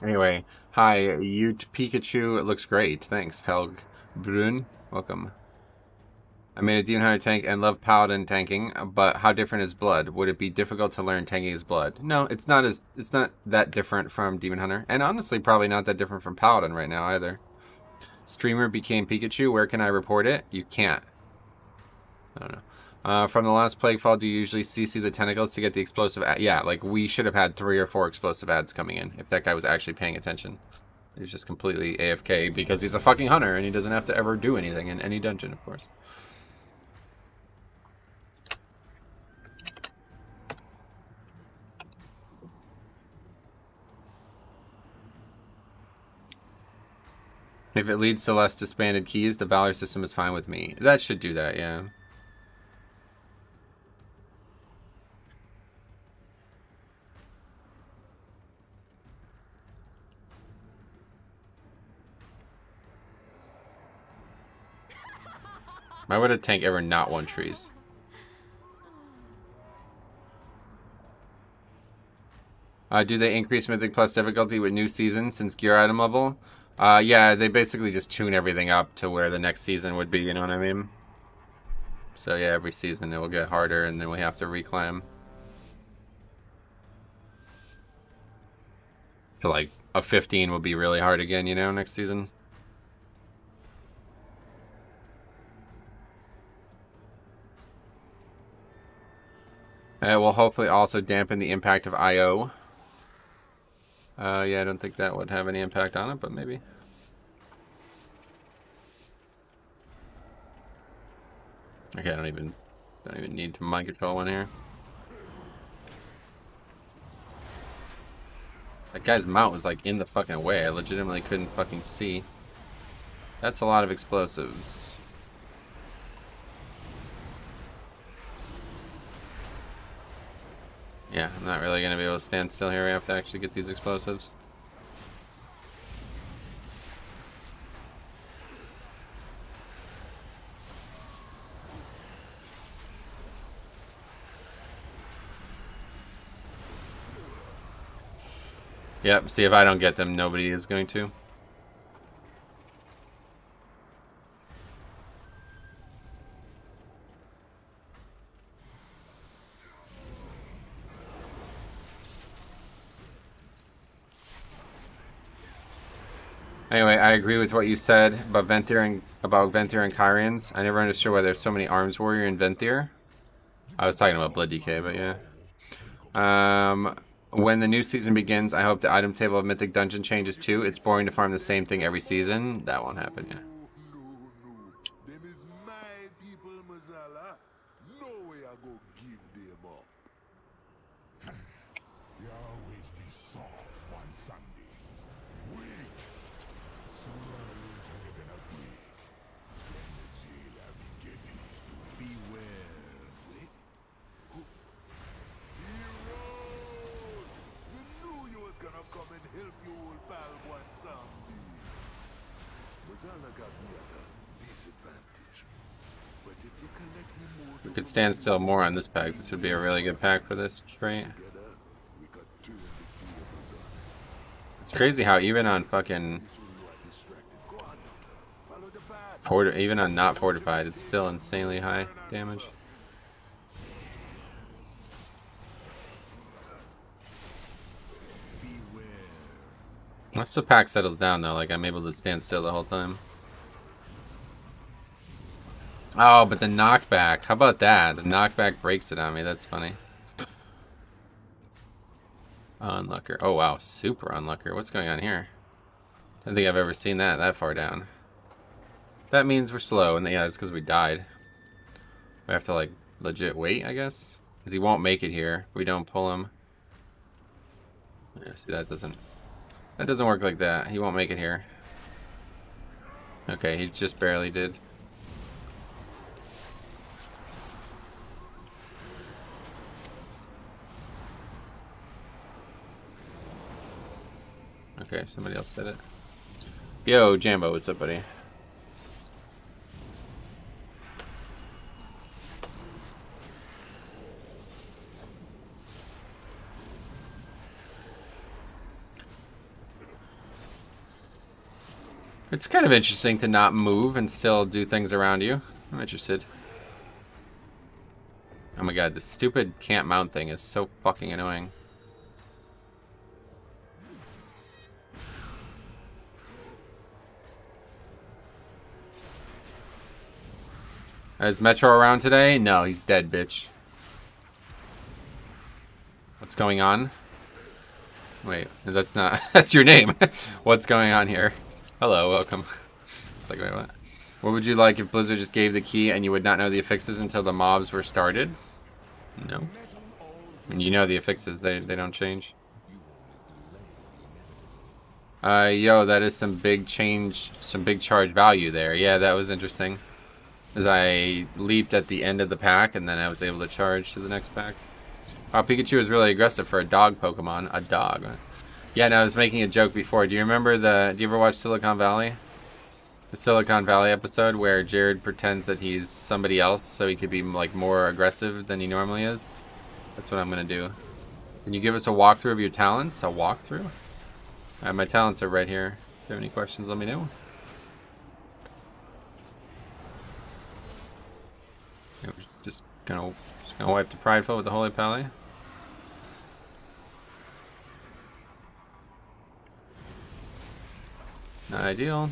Anyway, hi, Ute Pikachu. It looks great. Thanks, Helg Brun. Welcome. I made a Demon Hunter tank and love Paladin tanking, but how different is Blood? Would it be difficult to learn tanking as Blood? No, it's not that different from Demon Hunter, and honestly, probably not that different from Paladin right now either. Streamer became Pikachu. Where can I report it? You can't. I don't know. From the last Plaguefall, do you usually CC the tentacles to get the explosive ad? Yeah, like we should have had 3 or 4 explosive ads coming in if that guy was actually paying attention. He's just completely AFK because he's a fucking hunter and he doesn't have to ever do anything in any dungeon, of course. If it leads to less disbanded keys, the Valor system is fine with me. That should do that, yeah. Why would a tank ever not want trees? Do they increase Mythic Plus difficulty with new season since gear item level? Yeah, they basically just tune everything up to where the next season would be, you know what I mean? So yeah, every season it will get harder and then we have to reclimb. So like a 15 will be really hard again, you know, next season. It will hopefully also dampen the impact of IO. Yeah, I don't think that would have any impact on it, but maybe. Okay, I don't even need to mind control one here. That guy's mount was like in the fucking way. I legitimately couldn't fucking see. That's a lot of explosives. Yeah, I'm not really gonna be able to stand still here. We have to actually get these explosives. Yep, see if I don't get them, nobody is going to. Anyway, I agree with what you said about Ventir and Kyrians. I never understood why there's so many arms warrior in Ventir. I was talking about Blood DK, but yeah. When the new season begins, I hope the item table of Mythic Dungeon changes too. It's boring to farm the same thing every season. That won't happen, yeah. Them is my people, Mazala. No way I go give them up. You always be soft on Sunday. Weak. Sooner or later you're gonna break. Then the jail I've been getting is to beware. Heroes! You knew you was gonna come and help your old pal one Sunday. Mazala got me at a disadvantage. But if you collect me more We could stand still more on this pack. This would be a really good pack for this trait. together, we could turn the tables on. It's crazy how even on fucking So you are distracted. Go on now. Follow the path. even on not fortified, it's still insanely high damage. Once the pack settles down though, like I'm able to stand still the whole time. Oh, but the knockback. How about that? The knockback breaks it on me. That's funny. Unlucker. Oh wow, super unlucker. What's going on here? I don't think I've ever seen that far down. That means we're slow, and yeah, it's because we died. We have to like legit wait, I guess, because he won't make it here if we don't pull him. Yeah, see that doesn't work like that. He won't make it here. Okay, he just barely did. Okay, somebody else did it. Yo, Jambo, what's up, buddy? It's kind of interesting to not move and still do things around you. I'm interested. Oh my god, this stupid can't mount thing is so fucking annoying. Is Metro around today? No, he's dead, bitch. What's going on? Wait, that's not... that's your name. What's going on here? Hello, welcome. It's like, wait, what? What would you like if Blizzard just gave the key and you would not know the affixes until the mobs were started? No. I mean, you know the affixes, they don't change. Yo, that is some big change, some big charge value there. Yeah, that was interesting. As I leaped at the end of the pack, and then I was able to charge to the next pack. Wow, Pikachu is really aggressive for a dog Pokemon. A dog. Yeah, no, I was making a joke before. Do you remember do you ever watch Silicon Valley? The Silicon Valley episode where Jared pretends that he's somebody else so he could be like more aggressive than he normally is? That's what I'm gonna do. Can you give us a walkthrough of your talents? A walkthrough? My talents are right here. If you have any questions, let me know. Yeah, we're just gonna wipe the prideful with the Holy Pally. Not ideal.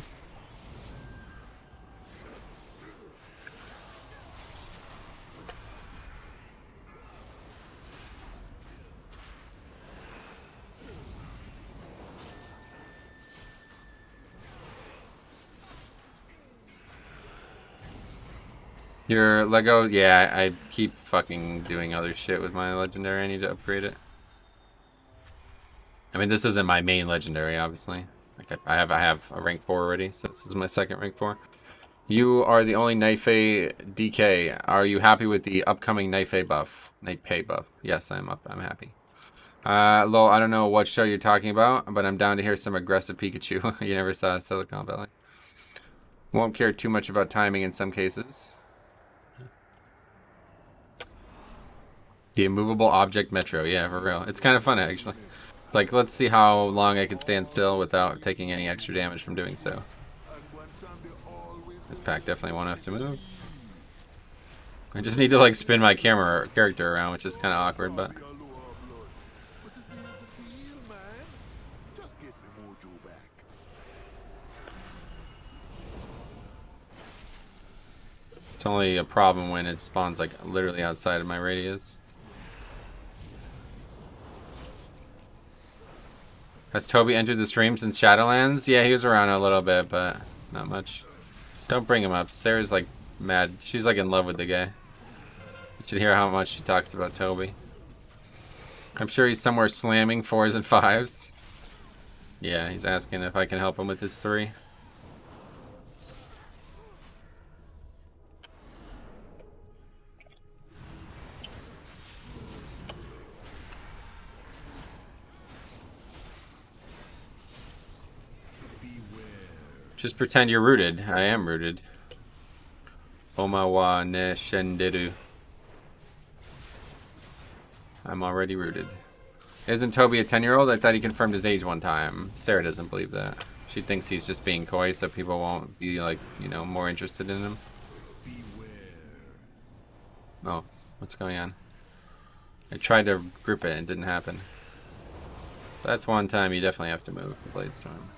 Your Lego, yeah, I keep fucking doing other shit with my legendary. I need to upgrade it. I mean, this isn't my main legendary, obviously. Like I have a rank 4 already, so this is my second rank 4. You are the only Night Fae DK. Are you happy with the upcoming Night Fae buff? Night Fae buff. Yes, I'm happy. Lol, I don't know what show you're talking about, but I'm down to hear some aggressive Pikachu. You never saw Silicon Valley. Won't care too much about timing in some cases. The immovable object metro. Yeah, for real. It's kind of fun, actually. Like, let's see how long I can stand still without taking any extra damage from doing so. This pack definitely won't have to move. I just need to, like, spin my character around, which is kind of awkward, but... It's only a problem when it spawns, like, literally outside of my radius. Has Toby entered the stream since Shadowlands? Yeah, he was around a little bit, but not much. Don't bring him up. Sarah's like mad. She's like in love with the guy. You should hear how much she talks about Toby. I'm sure he's somewhere slamming 4s and 5s. Yeah, he's asking if I can help him with his 3. Just pretend you're rooted. I am rooted. Omawa ne shenderu. I'm already rooted. Isn't Toby a 10-year-old? I thought he confirmed his age one time. Sarah doesn't believe that. She thinks he's just being coy so people won't be, like, you know, more interested in him. Oh, what's going on? I tried to grip it and it didn't happen. That's one time you definitely have to move the Blade Storm.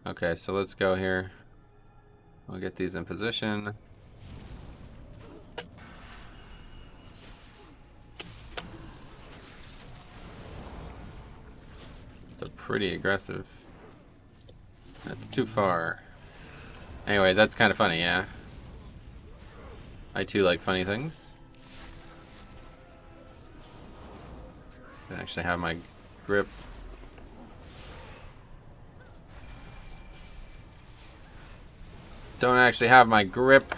Okay, so let's go here. We'll get these in position. It's a pretty aggressive. That's too far. Anyway, that's kind of funny, yeah. I too like funny things. I actually have my grip. Don't actually have my grip.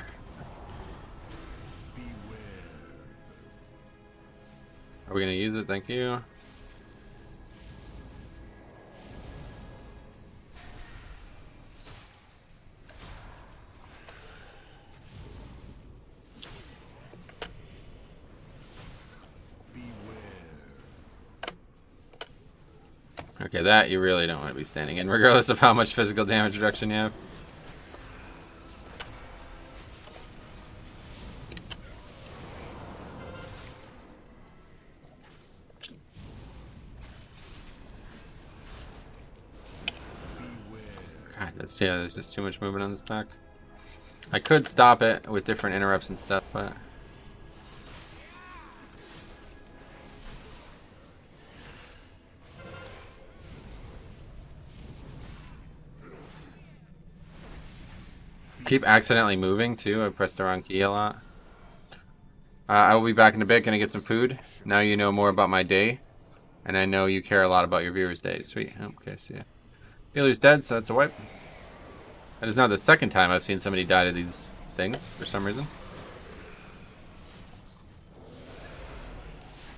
Are we gonna use it? Thank you. Okay, that you really don't want to be standing in, regardless of how much physical damage reduction you have. God, yeah, there's just too much movement on this pack. I could stop it with different interrupts and stuff, but... Keep accidentally moving too. I pressed the wrong key a lot. I will be back in a bit. Gonna get some food. Now you know more about my day, and I know you care a lot about your viewers' days. Sweet. Okay, see ya. Healer's dead, so that's a wipe. That is now the second time I've seen somebody die to these things for some reason.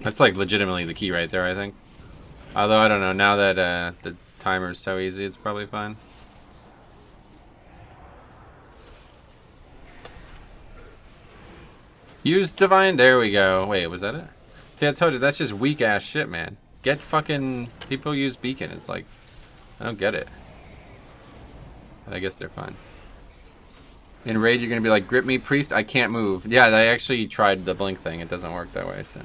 That's like legitimately the key right there, I think. Although I don't know. Now that the timer's so easy, it's probably fine. Use divine. There we go. Wait, was that it? See, I told you, that's just weak ass shit, man. Get fucking... People use beacon. It's like... I don't get it. But I guess they're fine. In raid, you're going to be like, grip me, priest, I can't move. Yeah, I actually tried the blink thing. It doesn't work that way, so...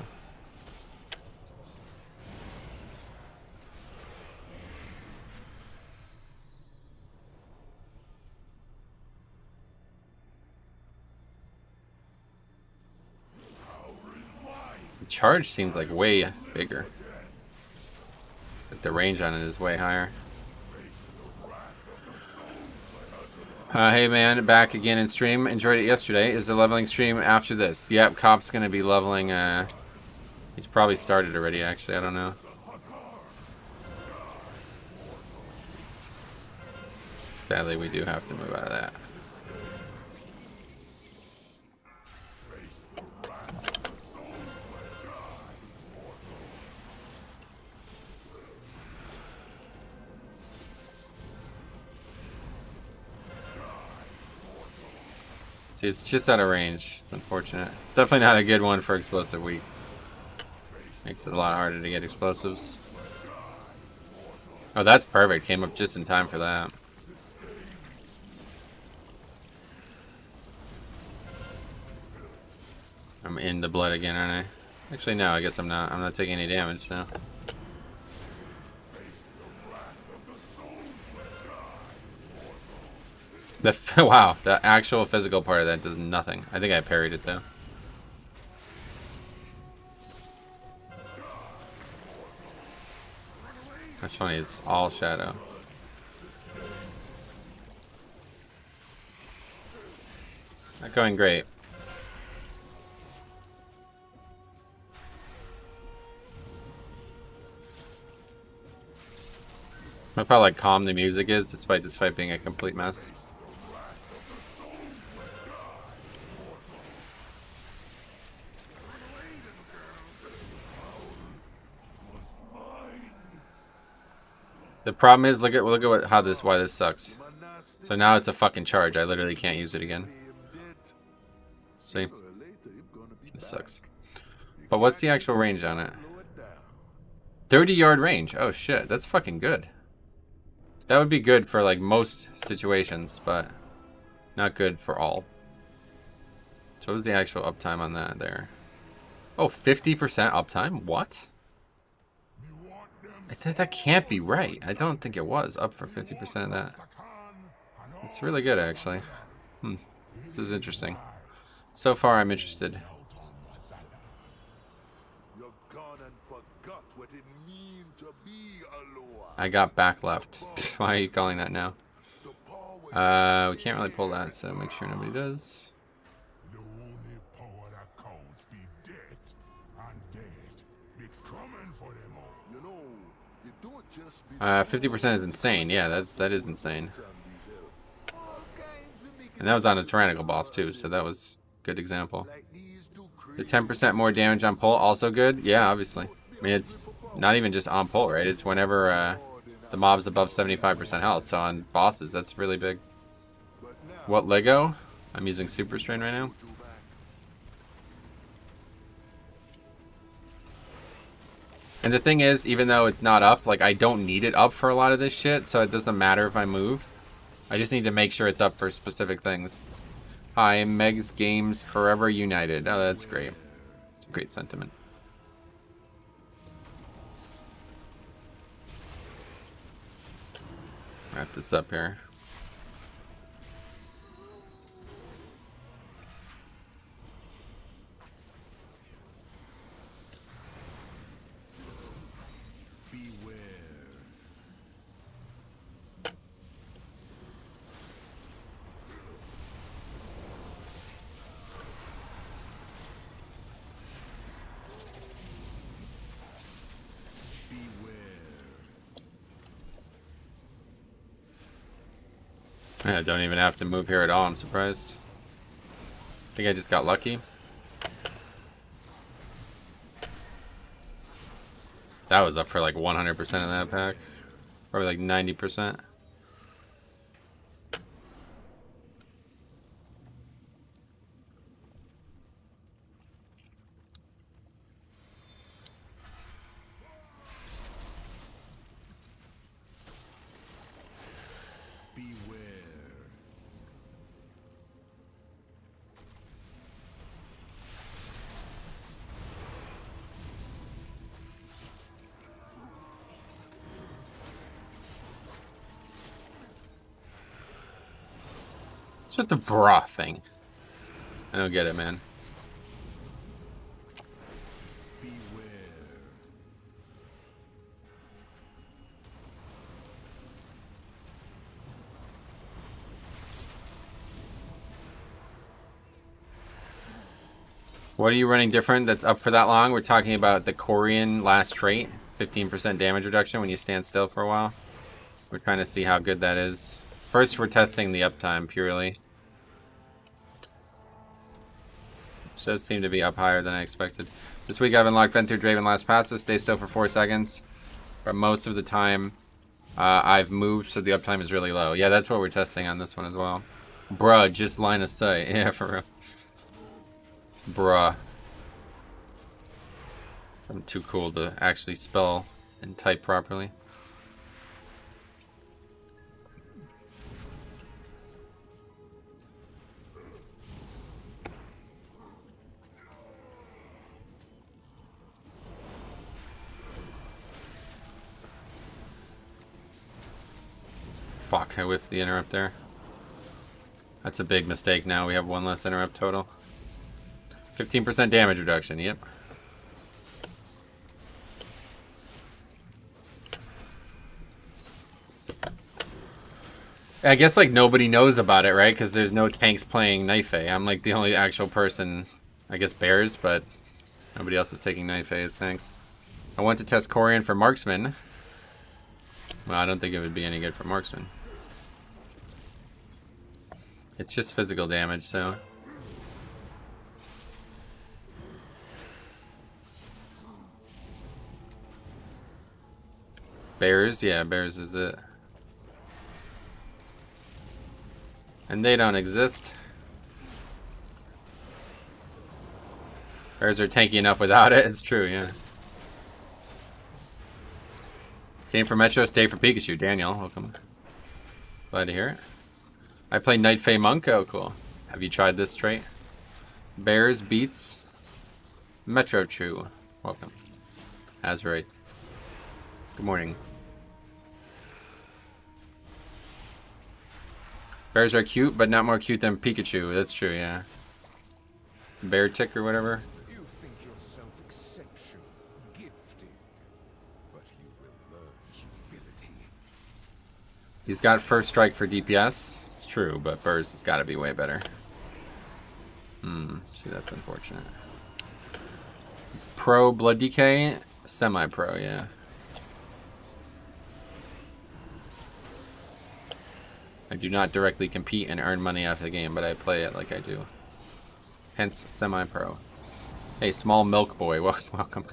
Charge seemed like way bigger. It's like the range on it is way higher. Hey man, back again in stream. Enjoyed it yesterday. Is the leveling stream after this? Yep, Cop's gonna be leveling. He's probably started already. Actually, I don't know. Sadly, we do have to move out of that. See, it's just out of range. It's unfortunate. Definitely not a good one for explosive week. Makes it a lot harder to get explosives. Oh, that's perfect. Came up just in time for that. I'm in the blood again, aren't I? Actually, no. I guess I'm not. I'm not taking any damage now. Wow, the actual physical part of that does nothing. I think I parried it though. That's funny. It's all shadow. Not going great. Look how like calm the music is, despite this fight being a complete mess. The problem is, look at what why this sucks. So now it's a fucking charge. I literally can't use it again. See, this sucks. But what's the actual range on it? 30-yard range. Oh shit, that's fucking good. That would be good for like most situations, but not good for all. So what was the actual uptime on that there? Oh, 50% uptime? What? That can't be right. I don't think it was up for 50% of that. It's really good, actually. This is interesting. So far, I'm interested. I got back left. Why are you calling that now? We can't really pull that, so make sure nobody does. 50% is insane. Yeah, that is insane. And that was on a tyrannical boss too, so that was a good example. The 10% more damage on pull, also good. Yeah, obviously. I mean, it's not even just on pull, right? It's whenever the mob's above 75% health. So on bosses, that's really big. What Lego? I'm using Super Strain right now. And the thing is, even though it's not up, like I don't need it up for a lot of this shit, so it doesn't matter if I move. I just need to make sure it's up for specific things. Hi, Meg's Games Forever United. Oh, that's great. It's a great sentiment. Wrap this up here. I don't even have to move here at all. I'm surprised. I think I just got lucky. That was up for like 100% of that pack. Probably like 90%. What's with the bra thing? I don't get it, man. What are you running different that's up for that long? We're talking about the Korean last trait. 15% damage reduction when you stand still for a while. We're trying to see how good that is. First, we're testing the uptime purely. Which does seem to be up higher than I expected. This week I've unlocked Vent through Draven last pass, so stay still for 4 seconds. But most of the time, I've moved, so the uptime is really low. Yeah, that's what we're testing on this one as well. Bruh, just line of sight. Yeah, for real. Bruh. I'm too cool to actually spell and type properly. Fuck, I whiffed the interrupt there. That's a big mistake now. We have 1 less interrupt total. 15% damage reduction, yep. I guess like nobody knows about it, right? Because there's no tanks playing Knife A. I'm like the only actual person, I guess Bears, but nobody else is taking Knife A as tanks. I want to test Corian for Marksman. Well, I don't think it would be any good for Marksman. It's just physical damage, so. Bears? Yeah, Bears is it. And they don't exist. Bears are tanky enough without it, it's true, yeah. Came for Metro, stay for Pikachu. Daniel, welcome. Glad to hear it. I play Night Fae Monk. Oh, cool. Have you tried this trait? Bears beats Metro Chew. Welcome. Azurite. Good morning. Bears are cute, but not more cute than Pikachu. That's true, yeah. Bear tick or whatever. You think yourself exceptional, gifted, but you will learn humility. He's got first strike for DPS. It's true, but Burrs has got to be way better. See, that's unfortunate. Pro Blood Decay? Semi-pro, yeah. I do not directly compete and earn money off the game, but I play it like I do. Hence, semi-pro. Hey, Small Milk Boy, welcome.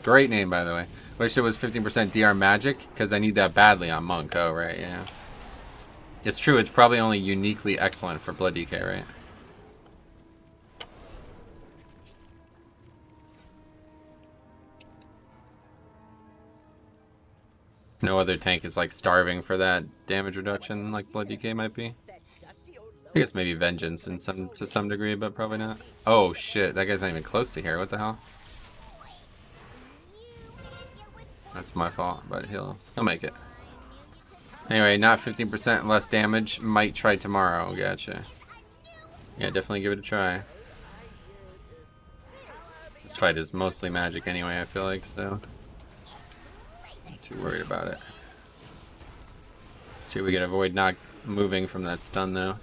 Great name, by the way. Wish it was 15% DR Magic, because I need that badly on Monk. Oh, right, yeah. It's true, it's probably only uniquely excellent for Blood DK, right? No other tank is like starving for that damage reduction like Blood DK might be. I guess maybe Vengeance in to some degree, but probably not. Oh shit, that guy's not even close to here. What the hell? That's my fault, but he'll make it. Anyway, not 15% less damage. Might try tomorrow. Gotcha. Yeah, definitely give it a try. This fight is mostly magic anyway, I feel like, so not too worried about it. See if we can avoid not moving from that stun though.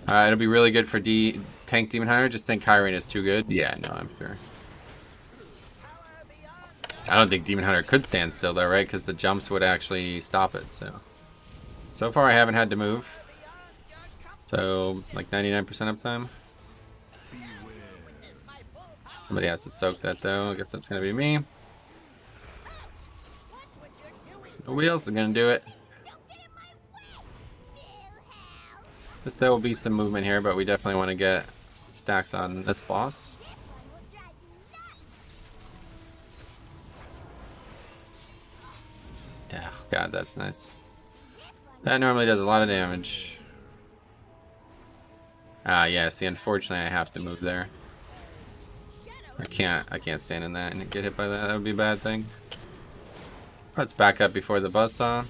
It'll be really good for tank Demon Hunter. Just think Kyrene is too good. Yeah, no, I'm sure. I don't think Demon Hunter could stand still though, right? Because the jumps would actually stop it. So far I haven't had to move. So like 99% uptime. Somebody has to soak that though. I guess that's gonna be me. Nobody else is gonna do it. There will be some movement here, but we definitely want to get stacks on this boss. Oh, God, that's nice. That normally does a lot of damage. Yeah, see, unfortunately I have to move there. I can't stand in that and get hit by that. That would be a bad thing. Let's back up before the buzzsaw.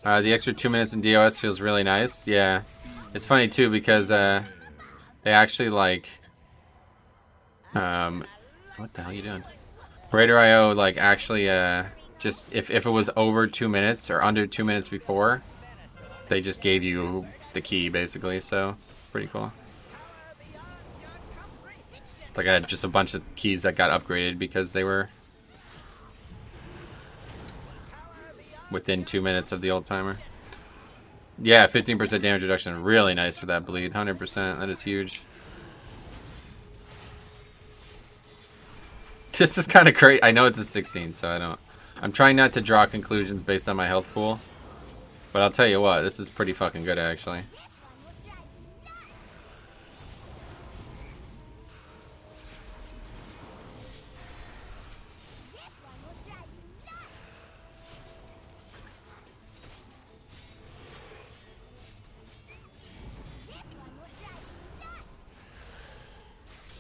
The extra 2 minutes in DOS feels really nice. Yeah, it's funny too because they actually like what the hell are you doing? Raider.io like actually Just if it was over 2 minutes or under 2 minutes before, they just gave you the key basically. So pretty cool. It's like I had just a bunch of keys that got upgraded because they were within 2 minutes of the old timer. Yeah, 15% damage reduction. Really nice for that bleed. 100%. That is huge. This is kind of crazy. I know it's a 16, so I don't. I'm trying not to draw conclusions based on my health pool. But I'll tell you what, this is pretty fucking good, actually.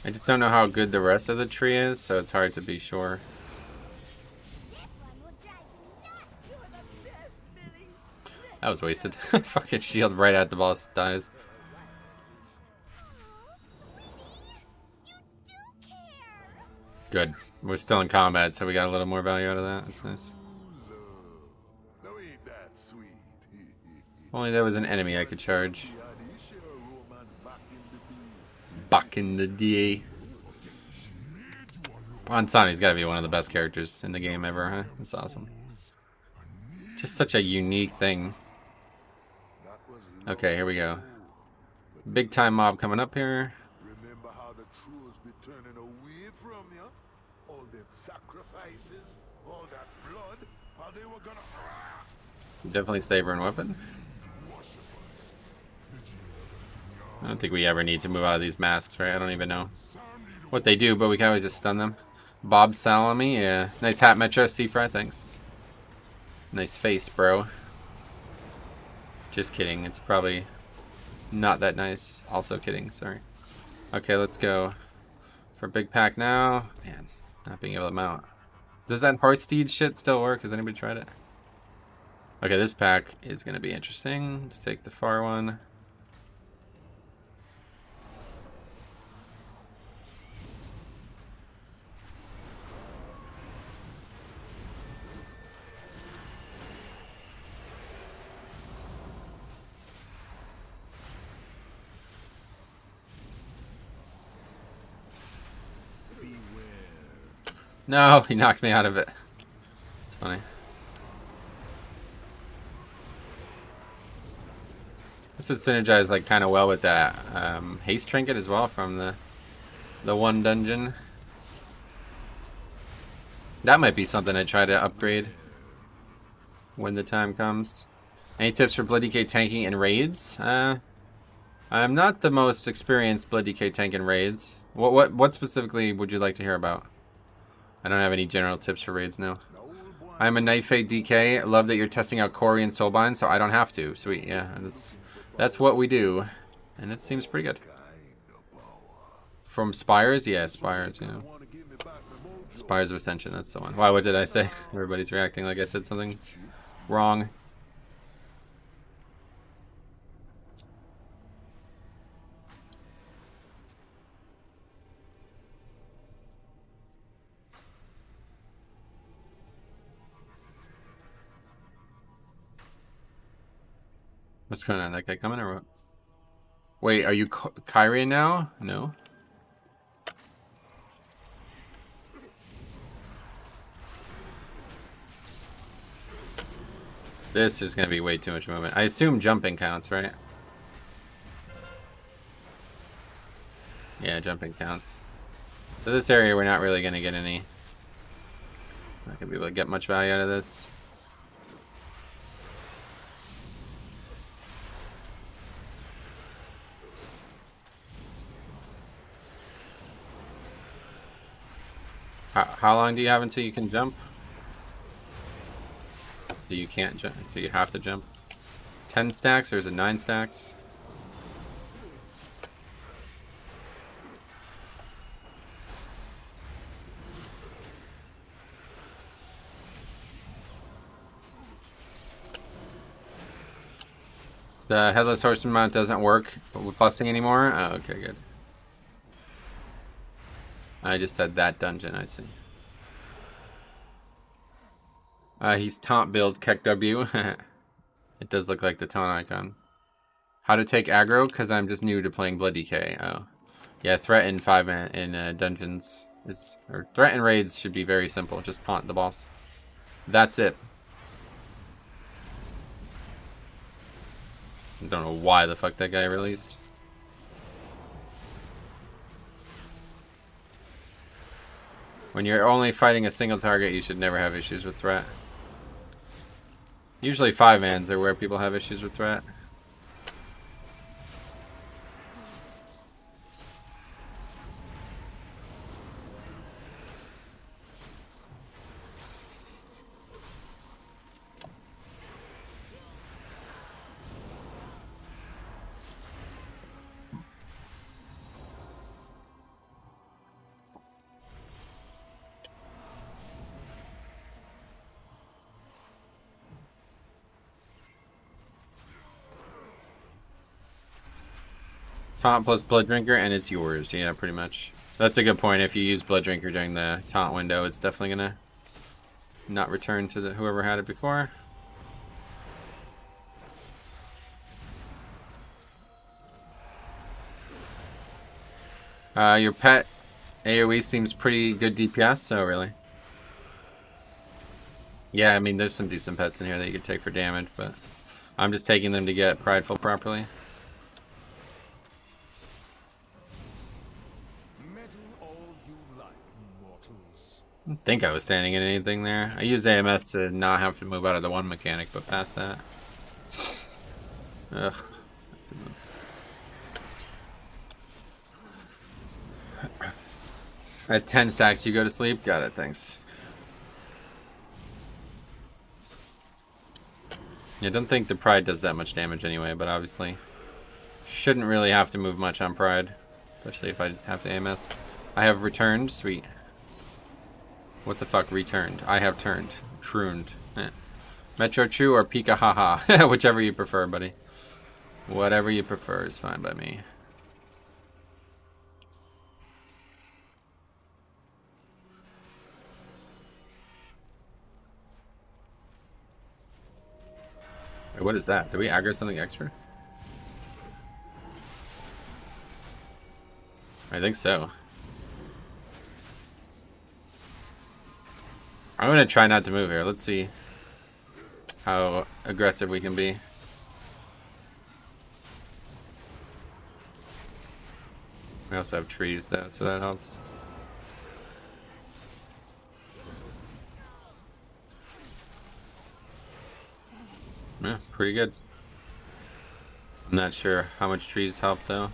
I just don't know how good the rest of the tree is, so it's hard to be sure. That was wasted. Fucking shield right at the boss dies. Good. We're still in combat, so we got a little more value out of that. That's nice. Now ain't that sweet? If only there was an enemy I could charge. Back in the day. Ansani's gotta be one of the best characters in the game ever, huh? That's awesome. Just such a unique thing. Okay, here we go. Big time mob coming up here. Remember how the trolls be turning away from you? All them sacrifices, all that blood, how they were gonna... Definitely saver and weapon. I don't think we ever need to move out of these masks, right? I don't even know what they do, but we can always just stun them. Bob Salami, yeah. Nice hat, Metro. Seafra, thanks. Nice face, bro. Just kidding. It's probably not that nice. Also kidding, sorry. Okay, let's go for big pack now. Man, not being able to mount. Does that horse steed shit still work? Has anybody tried it? Okay, this pack is going to be interesting. Let's take the far one. No, he knocked me out of it. It's funny. This would synergize like kind of well with that haste trinket as well from the one dungeon. That might be something I try to upgrade when the time comes. Any tips for Blood DK tanking in raids? I'm not the most experienced Blood DK tank in raids. What specifically would you like to hear about? I don't have any general tips for raids now. I'm a Night Fate DK. Love that you're testing out Corey and Soulbinds, so I don't have to. Sweet, yeah. That's what we do. And it seems pretty good. From Spires? Yeah, Spires, yeah. Spires of Ascension, that's the one. Wow, what did I say? Everybody's reacting like I said something wrong. What's going on? That guy coming or what? Wait, are you Kyrian now? No. This is going to be way too much movement. I assume jumping counts, right? Yeah, jumping counts. So this area we're not really going to get any... Not going to be able to get much value out of this. How long do you have until you can jump? Do you can't jump? Do you have to jump? 10 stacks or is it 9 stacks? The Headless Horseman mount doesn't work with busting anymore? Oh, okay, good. I just said that dungeon, I see. He's taunt build Keck W. It does look like the taunt icon. How to take aggro? Because I'm just new to playing Blood DK. Oh. Yeah, threat in 5-man in dungeons is, or threat in raids should be very simple. Just taunt the boss. That's it. I don't know why the fuck that guy released. When you're only fighting a single target, you should never have issues with threat. Usually 5-mans are where people have issues with threat. Taunt plus Blood Drinker, and it's yours. Yeah, pretty much. That's a good point. If you use Blood Drinker during the taunt window, it's definitely gonna not return to whoever had it before. Your pet AoE seems pretty good DPS, so really. Yeah, I mean, there's some decent pets in here that you could take for damage, but I'm just taking them to get Prideful properly. I don't think I was standing in anything there. I use AMS to not have to move out of the one mechanic, but past that. Ugh. At 10 stacks, you go to sleep? Got it, thanks. I don't think the Pride does that much damage anyway, but obviously shouldn't really have to move much on Pride, especially if I have to AMS. I have returned, sweet. What the fuck, returned? I have turned. Trooned. Metro True or Pika Haha. Whichever you prefer, buddy. Whatever you prefer is fine by me. Wait, what is that? Did we aggro something extra? I think so. I'm gonna try not to move here. Let's see how aggressive we can be. We also have trees though, so that helps. Yeah, pretty good. I'm not sure how much trees help though.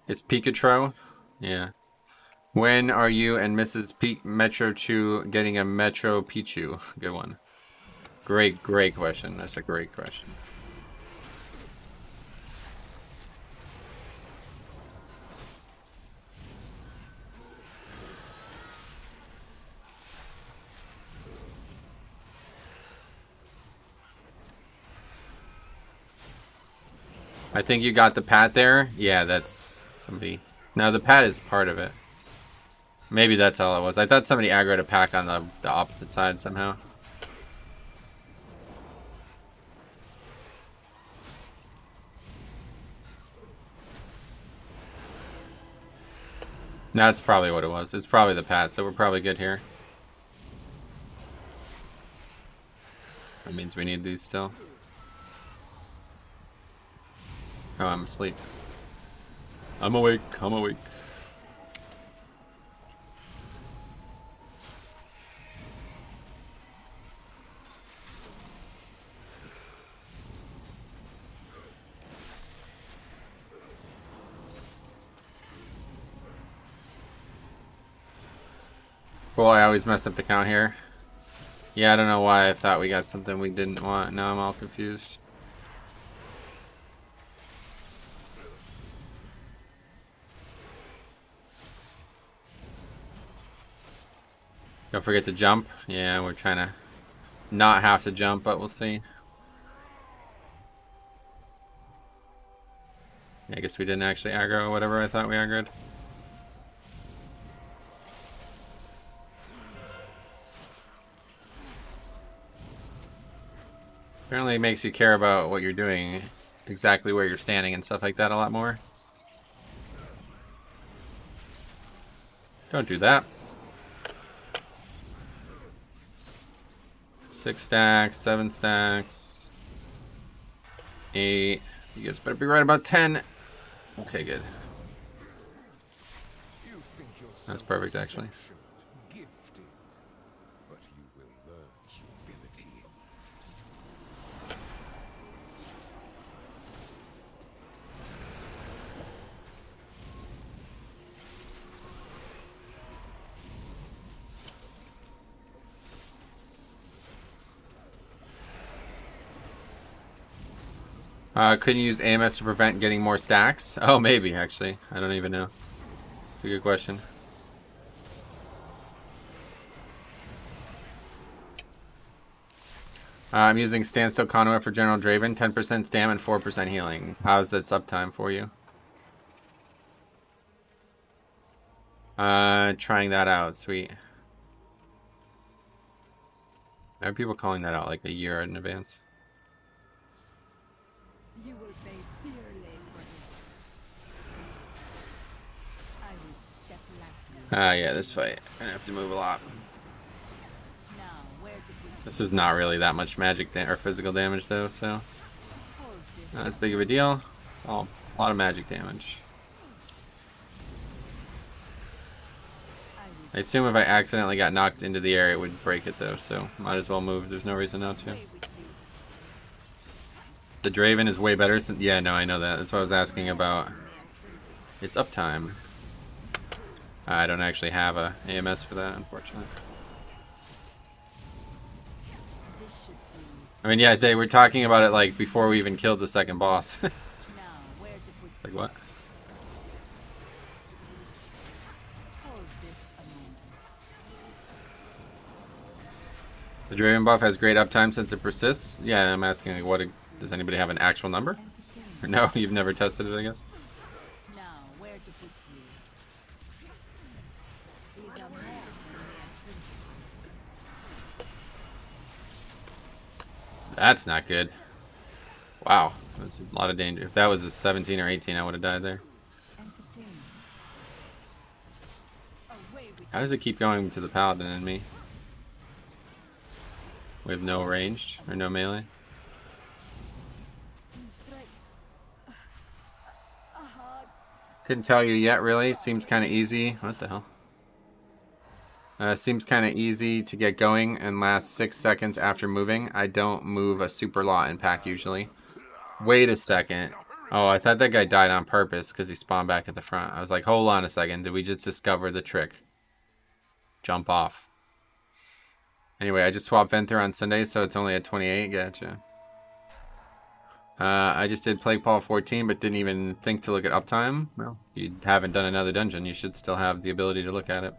It's Pikachu? Yeah. When are you and Mrs. Metro Chu getting a Metro Pichu? Good one. Great question. That's a great question. I think you got the pat there. Yeah, that's somebody. No, the pat is part of it. Maybe that's all it was. I thought somebody aggroed a pack on the opposite side somehow. No, that's probably what it was. It's probably the pat, so we're probably good here. That means we need these still. Oh, I'm asleep. I'm awake. I'm awake. Well, I always mess up the count here. Yeah, I don't know why I thought we got something we didn't want. Now I'm all confused. Don't forget to jump. Yeah, we're trying to not have to jump, but we'll see. guess we didn't actually aggro whatever I thought we aggroed. Apparently it makes you care about what you're doing, exactly where you're standing and stuff like that a lot more. Don't do that. 6 stacks, 7 stacks, 8. You guys better be right about 10. Okay, good. That's perfect, actually. Gifted, but you will learn humility. Couldn't you use AMS to prevent getting more stacks? Oh, maybe, actually. I don't even know. It's a good question. I'm using Standstill Conduit for General Draven. 10% stam and 4% healing. How's that uptime for you? Trying that out. Sweet. Are people calling that out like a year in advance? You will pay dearly for this. I will step lightly. Yeah, this fight. I'm gonna have to move a lot. Now, where did we This is not really that much magic or physical damage though, so hold this? not as big of a deal. It's all a lot of magic damage. I assume if I accidentally got knocked into the air, it would break it though, so might as well move. There's no reason not to. Away with you. The Draven is way better since, yeah, no, I know that. That's what I was asking about. Its uptime. I don't actually have a AMS for that, unfortunately. This should be. I mean, yeah, they were talking about it like before we even killed the second boss. Now, where did we Like what? hold this a moment? The Draven buff has great uptime since it persists. Yeah, I'm asking like, what? Does anybody have an actual number? Or no, you've never tested it, I guess. Now, where to put you? These are more than the That's not good. Wow, that's a lot of danger. If that was a 17 or 18, I would have died there. entertainment. Away with How does it keep going to the paladin and me? We have no ranged or no melee. you strike. Hard. Couldn't tell you yet, really. Seems kind of easy. What the hell? Seems kind of easy to get going and lasts 6 seconds after moving. I don't move a super lot in pack usually. Wait a second. Oh, I thought that guy died on purpose because he spawned back at the front. I was like, hold on a second. Did we just discover the trick? Jump off. Anyway, I just swapped Venther on Sunday, so it's only at 28. Gotcha. I just did Plague Paul 14, but didn't even think to look at uptime. Well, you haven't done another dungeon. You should still have the ability to look at it.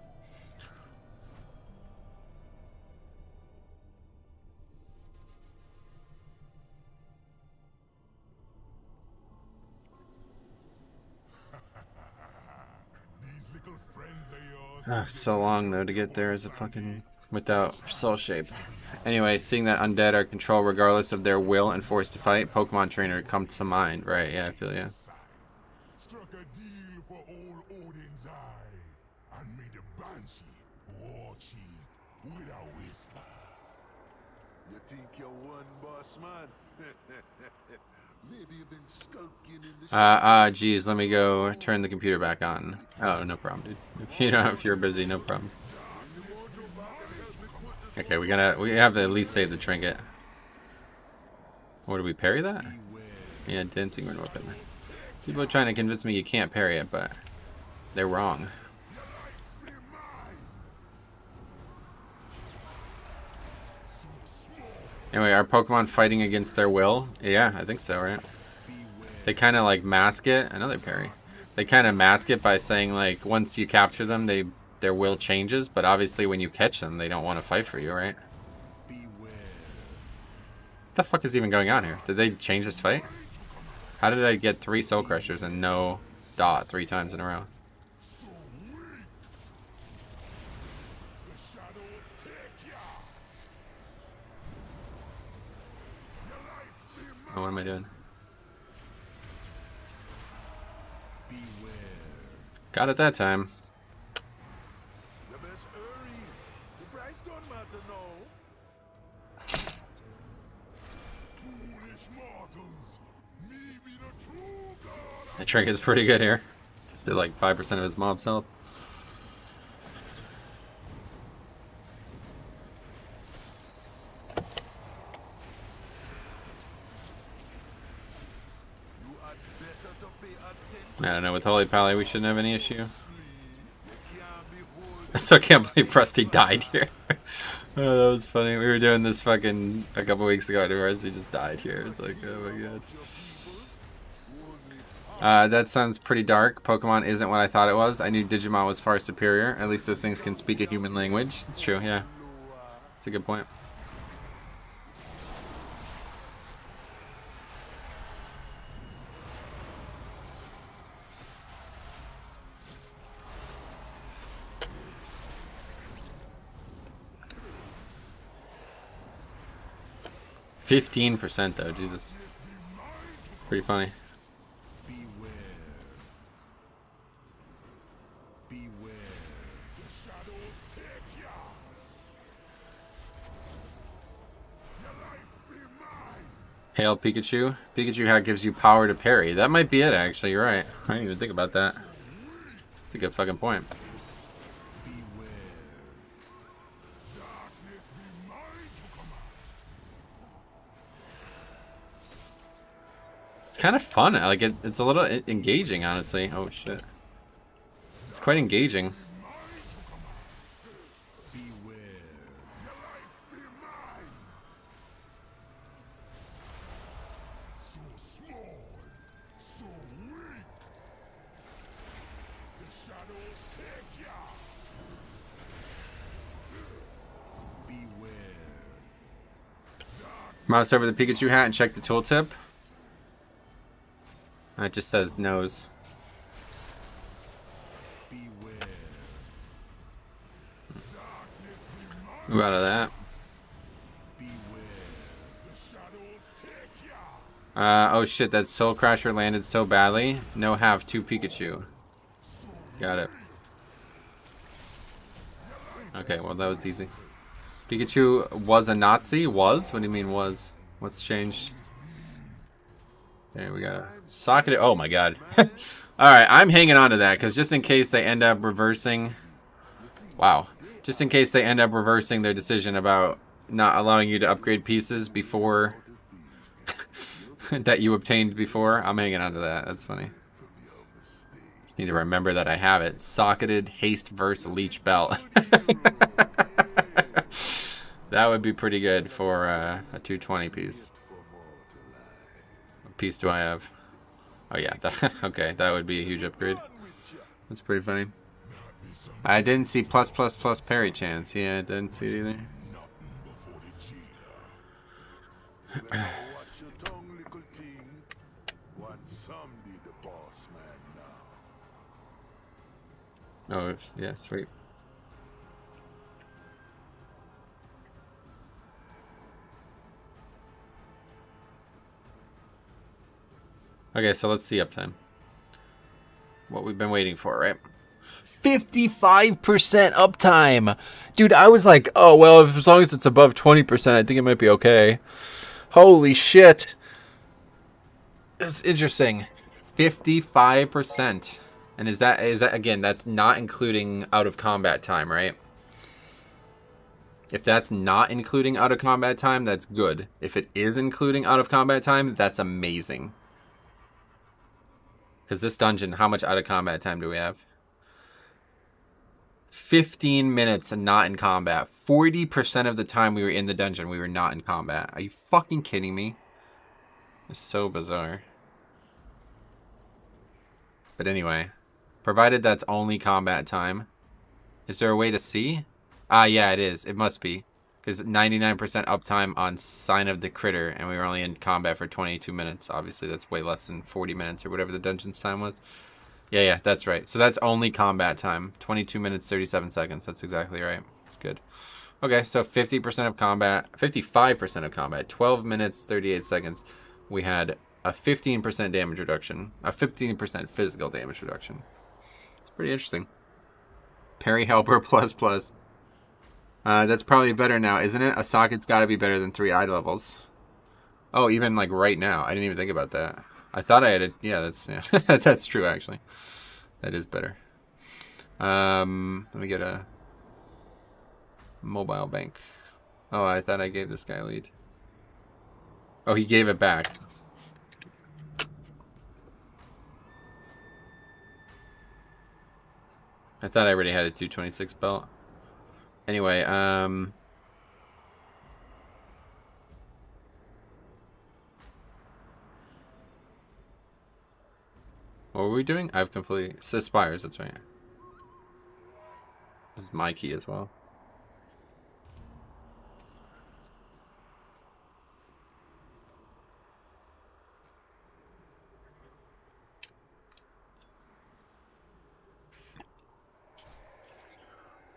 These little friends of yours. So long though to get there as a fucking without soul shape. Anyway, seeing that undead are controlled regardless of their will and forced to fight, Pokemon trainer comes to mind. Right? Yeah, I feel ya. Struck a deal for old Odin's eye, and made a banshee war chief with a whisper. You think you're one boss man? Maybe you've been skulking in the Geez, let me go turn the computer back on. Oh, no problem, dude. If you're busy, no problem. Okay, we have to at least save the trinket. Or do we parry that? Yeah, dancing rune weapon. People are trying to convince me you can't parry it, but they're wrong. Anyway, are Pokemon fighting against their will? Yeah, I think so, right? They kind of like mask it. Another parry. They kind of mask it by saying like once you capture them, their will changes. But obviously, when you catch them, they don't want to fight for you, right? What the fuck is even going on here? Did they change this fight? How did I get 3 Soul Crushers and no dot 3 times in a row? Oh, what am I doing? Got it that time. You best hurry. The price don't matter now. Foolish mortals. Me be the true god. The trick is pretty good here. Just did like 5% of his mob's health. You had better to pay attention. I don't know, with Holy Pally we shouldn't have any issue. You can't be holding I still can't believe Rusty died here. Oh, that was funny. We were doing this fucking a couple weeks ago and Rusty just died here. It's like, oh my god. That sounds pretty dark. Pokemon isn't what I thought it was. I knew Digimon was far superior. At least those things can speak a human language. It's true, yeah. It's a good point. %, though, Jesus. Pretty funny. beware. Beware. The shadows take ya. Your life be mine. Hail Pikachu. Pikachu hat gives you power to parry. That might be it, actually. You're right. I didn't even think about that. That's a good fucking point. Beware. Darkness be mine to command. It's kind of fun. I like it. It's a little engaging, honestly. Oh, shit. It's quite engaging. Beware. Your life be mine. So small, so weak. The shadows take ya. Beware. Mouse over the Pikachu hat and check the tooltip. It just says nose. Beware. Move out of that. Beware. The shadows take ya. Oh shit, that Soul Crusher landed so badly. No have 2 Pikachu. Got it. Okay, well that was easy. Pikachu was a Nazi? Was? What do you mean was? What's changed? Okay, we got a socket. Oh my god. Alright, I'm hanging on to that because just in case they end up reversing. Wow. Just in case they end up reversing their decision about not allowing you to upgrade pieces before that you obtained before. I'm hanging on to that. That's funny. Just need to remember that I have it. Socketed Haste Verse Leech Belt. That would be pretty good for a 220 piece. What piece do I have? Oh yeah, okay, that would be a huge upgrade. That's pretty funny. I didn't see plus parry chance. Yeah, I didn't see it either. Watch your tongue, little thing. Want somebody the boss man now. Oh, yeah, sweet. Okay, so let's see uptime. What we've been waiting for, right? 55% uptime! Dude, I was like, oh, well, as long as it's above 20%, I think it might be okay. Holy shit! That's interesting. 55%. And is that again, that's not including out of combat time, right? If that's not including out of combat time, that's good. If it is including out of combat time, that's amazing. Because this dungeon, how much out of combat time do we have? 15 minutes and not in combat. 40% of the time we were in the dungeon, we were not in combat. Are you fucking kidding me? It's so bizarre. But anyway, provided that's only combat time. Is there a way to see? Ah, yeah, it is. It must be. Because 99% uptime on Sign of the Critter, and we were only in combat for 22 minutes. Obviously, that's way less than 40 minutes or whatever the dungeon's time was. Yeah, that's right. So that's only combat time. 22 minutes, 37 seconds. That's exactly right. It's good. Okay, so 50% of combat, 55% of combat, 12 minutes, 38 seconds. We had a 15% damage reduction, a 15% physical damage reduction. It's pretty interesting. Parry Helper ++. That's probably better now, isn't it? A socket's got to be better than 3 eye levels. Oh, even like right now. I didn't even think about that. I thought I had it. Yeah, that's true actually. That is better. Let me get a mobile bank. Oh, I thought I gave this guy a lead. Oh, he gave it back. I thought I already had a 226 belt. Anyway, what were we doing? I've completely... Aspires, that's right. This is my key as well.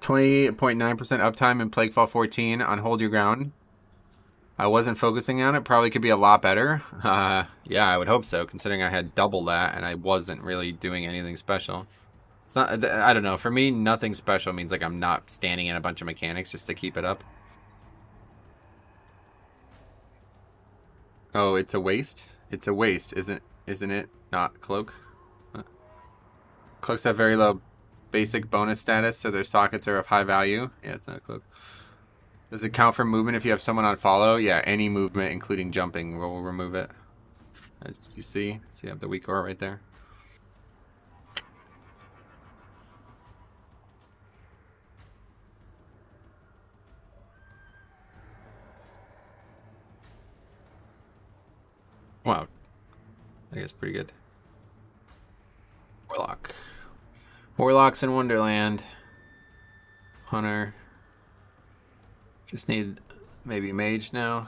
.9% uptime in Plaguefall 14 on Hold Your Ground. I wasn't focusing on it. Probably could be a lot better. Yeah, I would hope so, considering I had double that and I wasn't really doing anything special. It's not, I don't know. For me, nothing special means like I'm not standing in a bunch of mechanics just to keep it up. Oh, it's a waste? It's a waste, isn't it? Not cloak? Cloaks have very low basic bonus status, so their sockets are of high value. Yeah, it's not a cloak. Does it count for movement if you have someone on follow? Yeah, any movement, including jumping, will remove it. As you see. So you have the weak aura right there. Wow. I guess pretty good. Warlock. Warlocks in Wonderland. Hunter. Just need maybe mage now.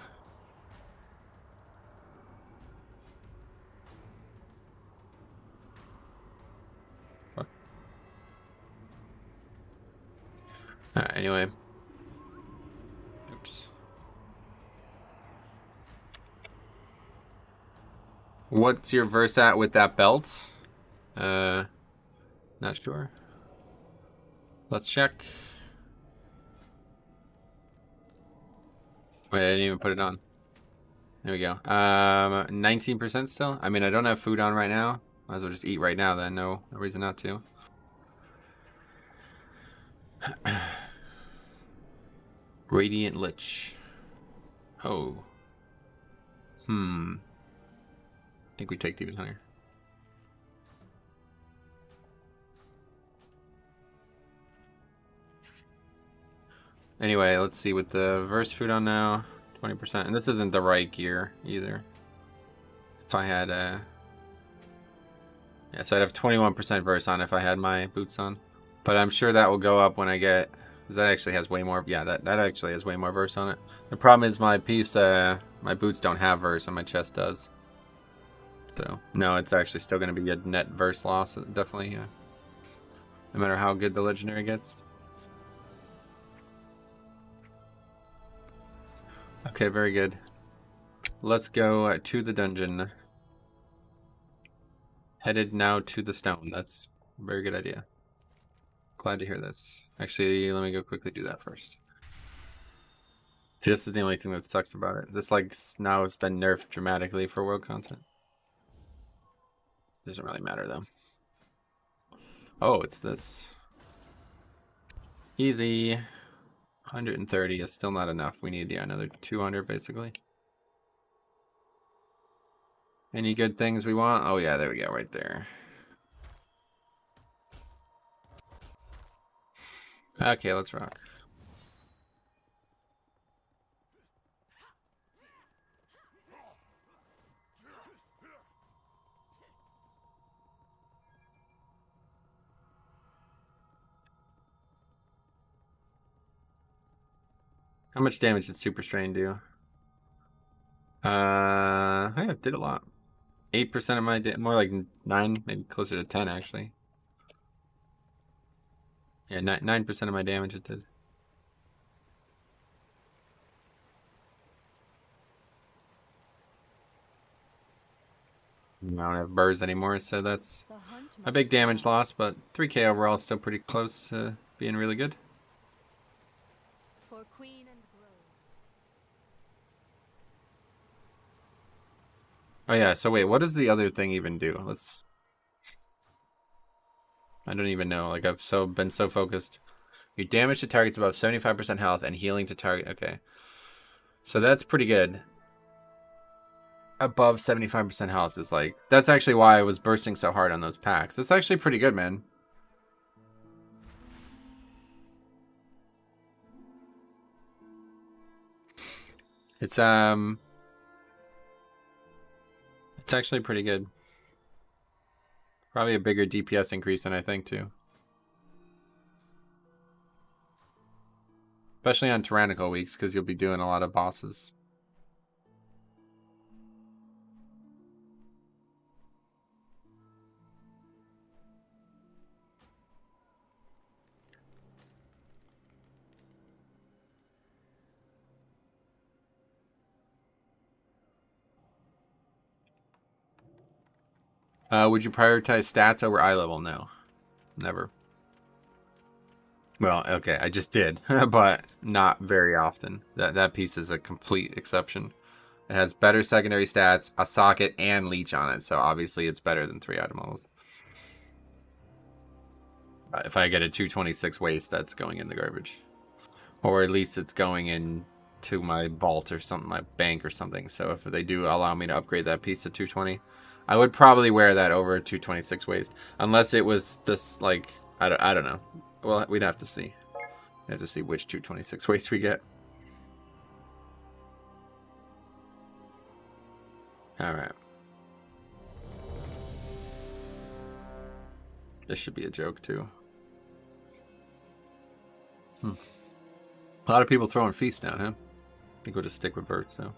Alright, anyway. Oops. What's your verse at with that belt? Not sure. Let's check. Wait, I didn't even put it on. There we go. 19% still? I mean, I don't have food on right now. Might as well just eat right now then. No reason not to. Radiant Lich. Oh. I think we take Demon Hunter. Anyway, let's see with the verse food on now. 20%. And this isn't the right gear either. If I had yeah, so I'd have 21% verse on if I had my boots on. But I'm sure that will go up when I get, because that actually has way more, yeah, that actually has way more verse on it. The problem is my piece, my boots don't have verse and my chest does. So, no, it's actually still going to be a net verse loss, definitely, yeah. No matter how good the legendary gets. Okay, very good. Let's go to the dungeon. Headed now to the stone. That's a very good idea. Glad to hear this. Actually, let me go quickly do that first. This is the only thing that sucks about it. This like now has been nerfed dramatically for world content. Doesn't really matter though. Oh, it's this. Easy. 130 is still not enough. We need, yeah, another 200 basically. Any good things we want? Oh yeah, there we go, right there. Okay, let's rock. How much damage did Super Strain do? Yeah, it did a lot. 8% of my more like 9, maybe closer to 10 actually. Yeah, 9% of my damage it did. I don't have burrs anymore, so that's The hunt a must big damage begin. loss, but 3k overall is still pretty close to being really good. For queen and grove. Oh yeah, so wait, what does the other thing even do? I don't even know. Like I've been so focused. You damage to targets above 75% health and healing to target. Okay. So that's pretty good. Above 75% health is like, that's actually why I was bursting so hard on those packs. That's actually pretty good, man. It's actually pretty good. Probably a bigger DPS increase than I think too. Especially on tyrannical weeks, because you'll be doing a lot of bosses. Would you prioritize stats over eye level? No. Never. Well, okay, I just did, but not very often. That piece is a complete exception. It has better secondary stats, a socket, and leech on it, so obviously it's better than 3 item levels. If I get a 226 waste, that's going in the garbage. Or at least it's going into my vault or something, my bank or something. So if they do allow me to upgrade that piece to 220, I would probably wear that over 226 waste. Unless it was this, like, I don't know. Well, we'd have to see. We have to see which 226 waste we get. Alright. This should be a joke, too. A lot of people throwing feast down, huh? I think we'll just stick with birds, though.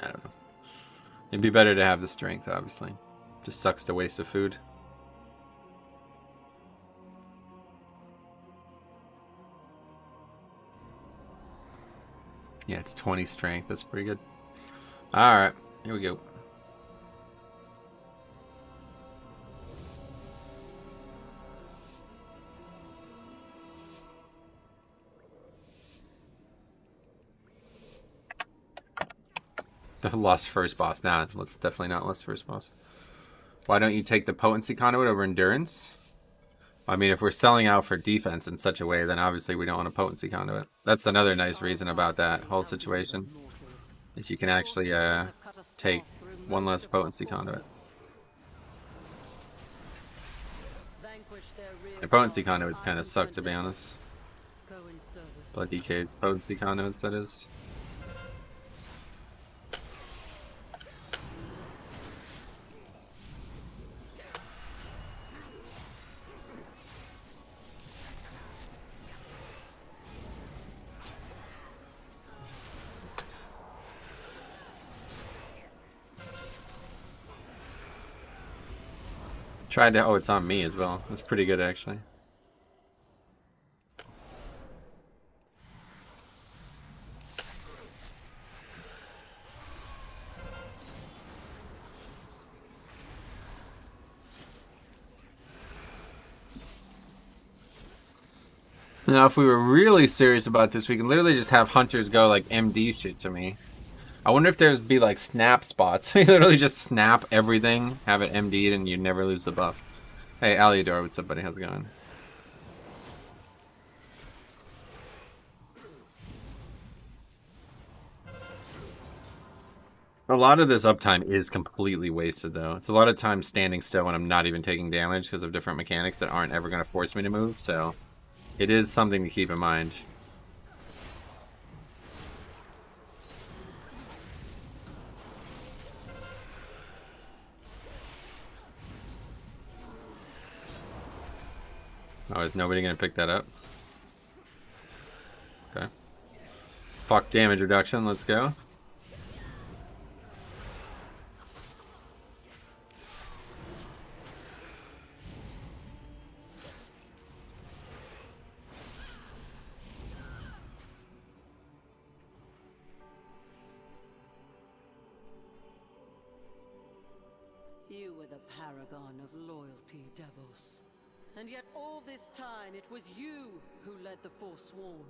I don't know. It'd be better to have the strength, obviously. Just sucks to waste the food. Yeah, it's 20 strength. That's pretty good. Alright, here we go. The lost first boss. Nah, let's definitely not lost first boss. Why don't you take the potency conduit over endurance? I mean, if we're selling out for defense in such a way, then obviously we don't want a potency conduit. That's another nice reason about that whole situation, is you can actually take one less potency conduit. The potency conduits kind of suck, to be honest. Blood DK's potency conduits, that is. Tried to. Oh, it's on me as well. That's pretty good, actually. Now, if we were really serious about this, we can literally just have hunters go like MD shit to me. I wonder if there'd be like snap spots. You literally just snap everything, have it MD'd, and you never lose the buff. Hey, Aliador, what's up, buddy? How's it going? A lot of this uptime is completely wasted, though. It's a lot of time standing still when I'm not even taking damage because of different mechanics that aren't ever going to force me to move, so it is something to keep in mind. Oh, is nobody going to pick that up? Okay. fuck damage reduction. Let's go. You were the paragon of loyalty, Devos. And yet all this time it was you who led the Forsworn.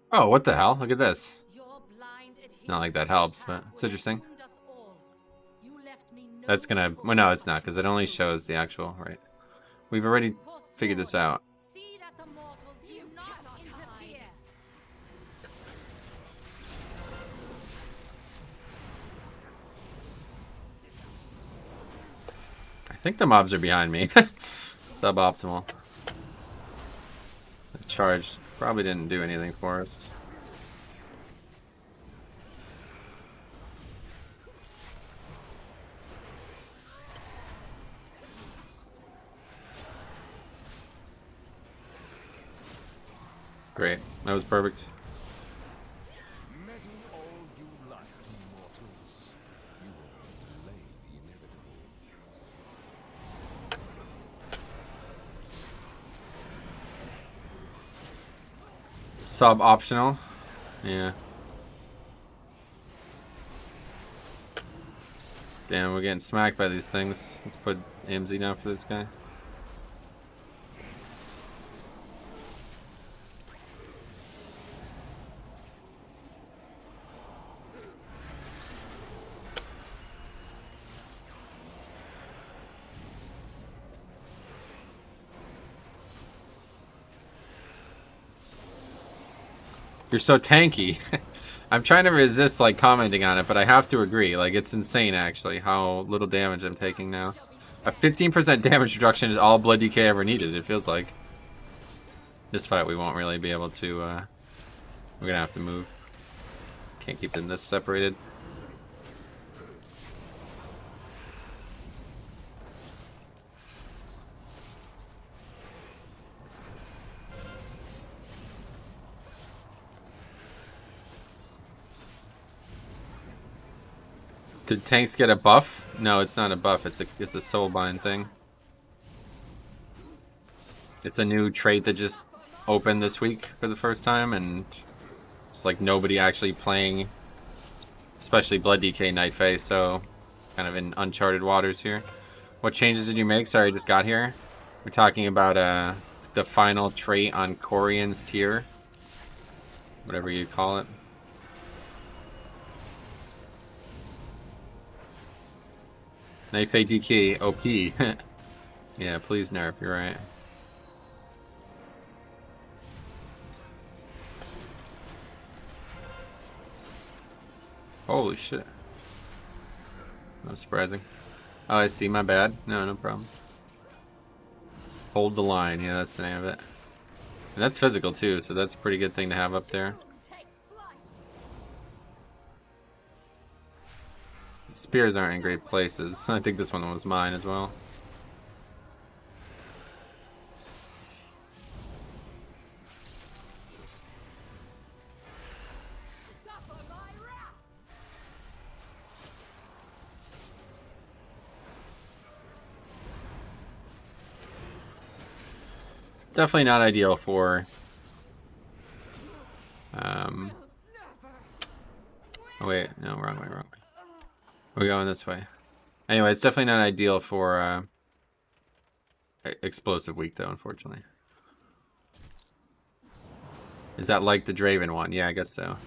Oh, what the hell? Look at this. Your blind It's not like that helps, but it's interesting. doomed us all. You left me no That's gonna... Well, no, it's not, because it only shows the actual... Right. We've already figured this out. See that the mortals do not interfere. I think the mobs are behind me. Suboptimal. The charge probably didn't do anything for us. Great. That was perfect. Meddle all you like, mortals. You will delay the inevitable. Sub optional. Yeah. Damn, we're getting smacked by these things. Let's put AMZ down for this guy. You're so tanky. I'm trying to resist like commenting on it, but I have to agree. Like, it's insane actually how little damage I'm taking now. A 15% damage reduction is all blood DK ever needed, it feels like. This fight we won't really be able to we're gonna have to move. Can't keep them this separated. Did tanks get a buff? No, it's not a buff. It's a soulbind thing. It's a new trait that just opened this week for the first time, and it's like nobody actually playing, especially Blood DK Night Phase, so kind of in uncharted waters here. What changes did you make? Sorry, I just got here. We're talking about the final trait on Corian's tier, whatever you call it. Night Phase DK OP. Yeah, please nerf. You're right. Holy shit. Not surprising. Oh, I see. My bad. No, no problem. Hold the line. Yeah, that's the name of it. And that's physical too, so that's a pretty good thing to have up there. Spears aren't in great places. I think this one was mine as well. It's definitely not ideal for oh wait, no, wrong way, wrong way. We're going this way. Anyway, it's definitely not ideal for explosive week though, unfortunately. Is that like the Draven one? Yeah, I guess so.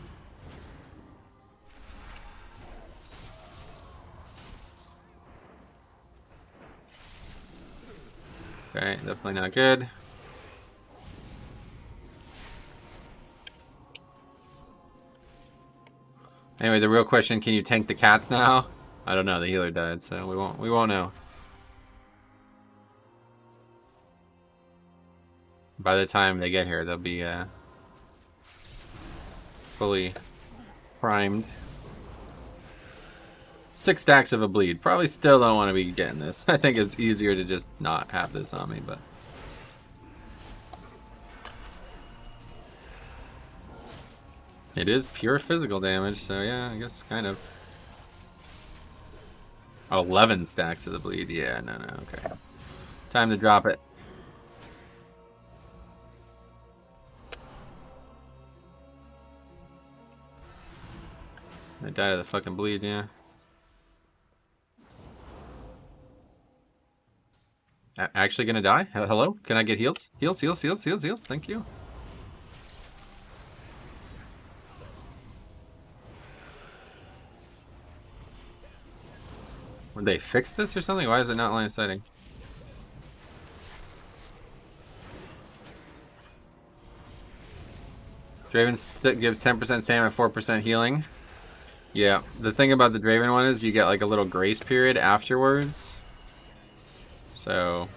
Okay, definitely not good. Anyway, the real question, can you tank the cats now? I don't know, the healer died, so we won't know. By the time they get here, they'll be fully primed. 6 stacks of a bleed. Probably still don't want to be getting this. I think it's easier to just not have this on me, but It is pure physical damage, so yeah, I guess kind of. 11 stacks of the bleed. Yeah, no, okay. Time to drop it. I died of the fucking bleed, yeah. Actually gonna die? Hello? Can I get heals? Heals. Thank you. Would they fix this or something? Why is it not line of sighting? Draven gives 10% stamina, 4% healing. Yeah, the thing about the Draven one is you get like a little grace period afterwards. So...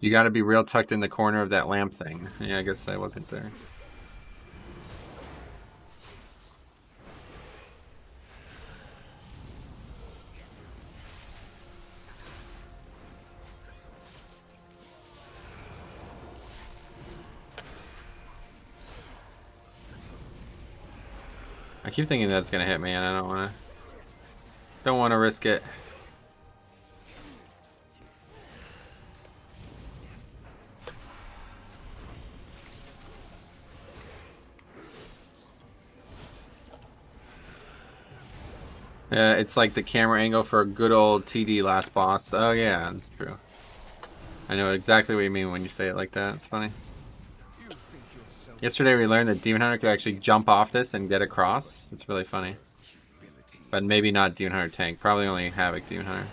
you gotta be real tucked in the corner of that lamp thing. Yeah, I guess I wasn't there. I keep thinking that's gonna hit me, and I don't wanna risk it. It's like the camera angle for a good old TD last boss. Oh yeah, that's true. I know exactly what you mean when you say it like that. It's funny. Yesterday we learned that Demon Hunter could actually jump off this and get across. It's really funny. But maybe not Demon Hunter tank. Probably only Havoc Demon Hunter.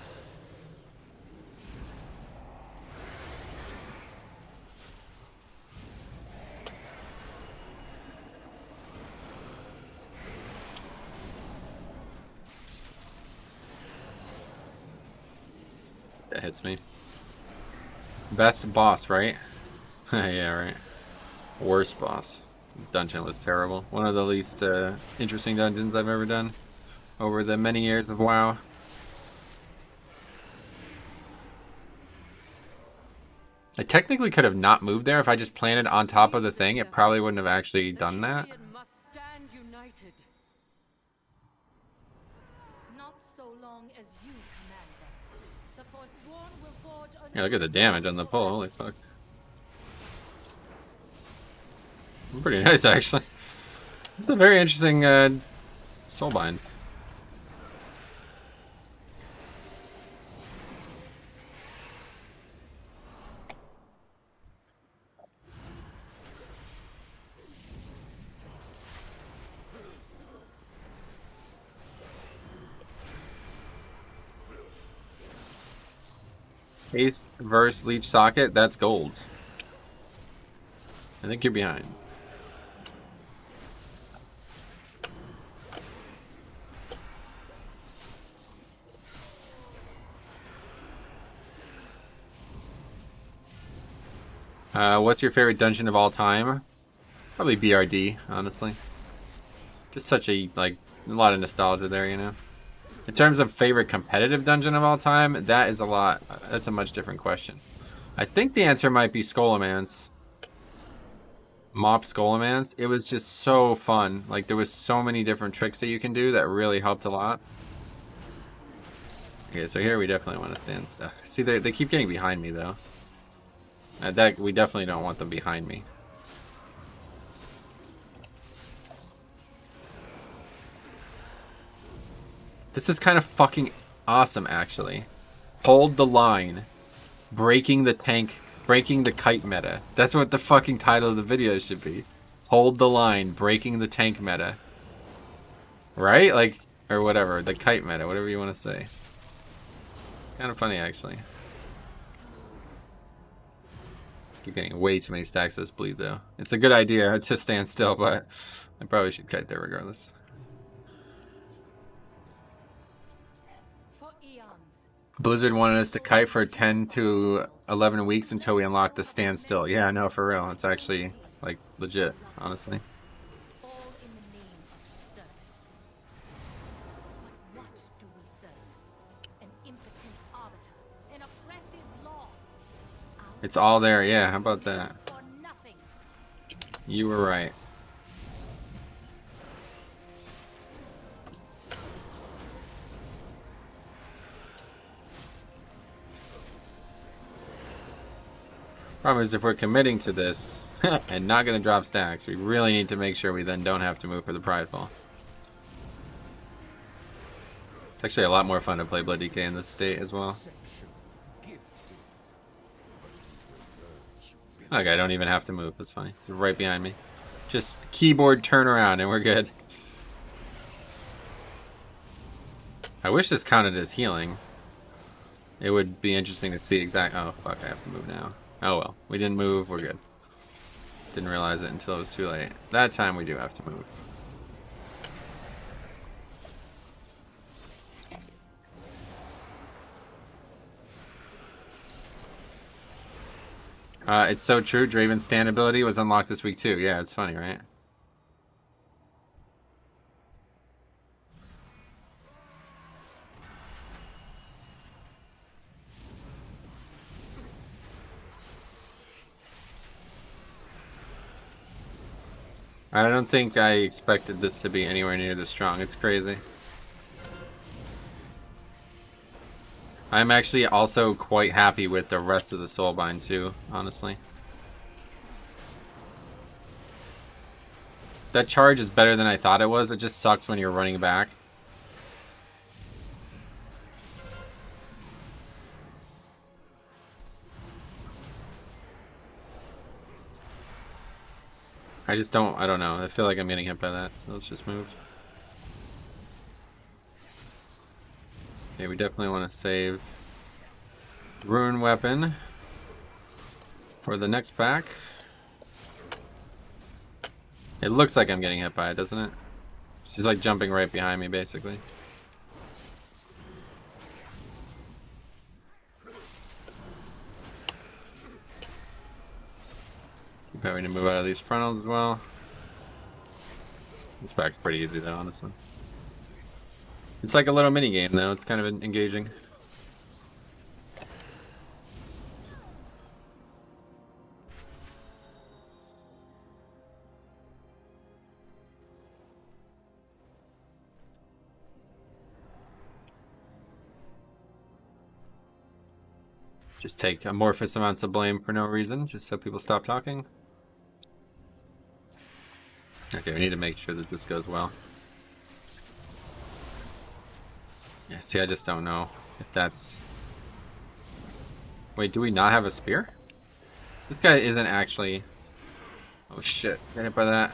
That hits me. Best boss, right? Yeah, right. Worst boss. Dungeon was terrible. One of the least interesting dungeons I've ever done over the many years of WoW. I technically could have not moved there if I just planted on top of the thing. It probably wouldn't have actually done that. Must stand united. Not so long as you command them. The Forsworn will forge a Yeah, look at the damage on the pull. Holy fuck. Pretty nice, actually. It's a very interesting soulbind. Haste versus Leech Socket, that's gold. I think you're behind. What's your favorite dungeon of all time? Probably BRD, honestly. Just such a, like, a lot of nostalgia there, you know? In terms of favorite competitive dungeon of all time, that is a lot. That's a much different question. I think the answer might be Skolemance. Mop Skolemance. It was just so fun. Like, there was so many different tricks that you can do that really helped a lot. Okay, so here we definitely want to stand still. See, they keep getting behind me, though. That we definitely don't want them behind me. This is kind of fucking awesome, actually. Hold the line. Breaking the tank. Breaking the kite meta. That's what the fucking title of the video should be. Hold the line. Breaking the tank meta. Right? Like, or whatever. The kite meta. Whatever you want to say. Kind of funny, actually. Keep getting way too many stacks of this bleed, though. It's a good idea to stand still, but I probably should kite there regardless. Blizzard wanted us to kite for 10 to 11 weeks until we unlock the standstill. Yeah, no, for real. It's actually, like, legit, honestly. all in the name of service. But what do we serve? It's all there. Yeah, how about that? For nothing. You were right. Problem is, if we're committing to this and not going to drop stacks, we really need to make sure we then don't have to move for the Prideful. It's actually a lot more fun to play Blood DK in this state as well. Okay, I don't even have to move. That's funny. He's right behind me. Just keyboard turnaround and we're good. I wish this counted as healing. It would be interesting to see exact. Oh, fuck, I have to move now. Oh well, we didn't move, we're good. Didn't realize it until it was too late. That time we do have to move. It's so true, Draven's stand ability was unlocked this week too. Yeah, it's funny, right? I don't think I expected this to be anywhere near this strong. It's crazy. I'm actually also quite happy with the rest of the soulbind too, honestly. That charge is better than I thought it was. It just sucks when you're running back. I don't know. I feel like I'm getting hit by that, so let's just move. Okay, we definitely want to save the Rune Weapon for the next pack. It looks like I'm getting hit by it, doesn't it? She's like jumping right behind me, basically. Keep having to move out of these frontals as well. This pack's pretty easy though, honestly. It's like a little mini game though, it's kind of engaging. Just take amorphous amounts of blame for no reason, just so people stop talking. Okay, we need to make sure that this goes well. Yeah, see, I just don't know if that's... Wait, do we not have a spear? This guy isn't actually... Oh shit, got hit by that.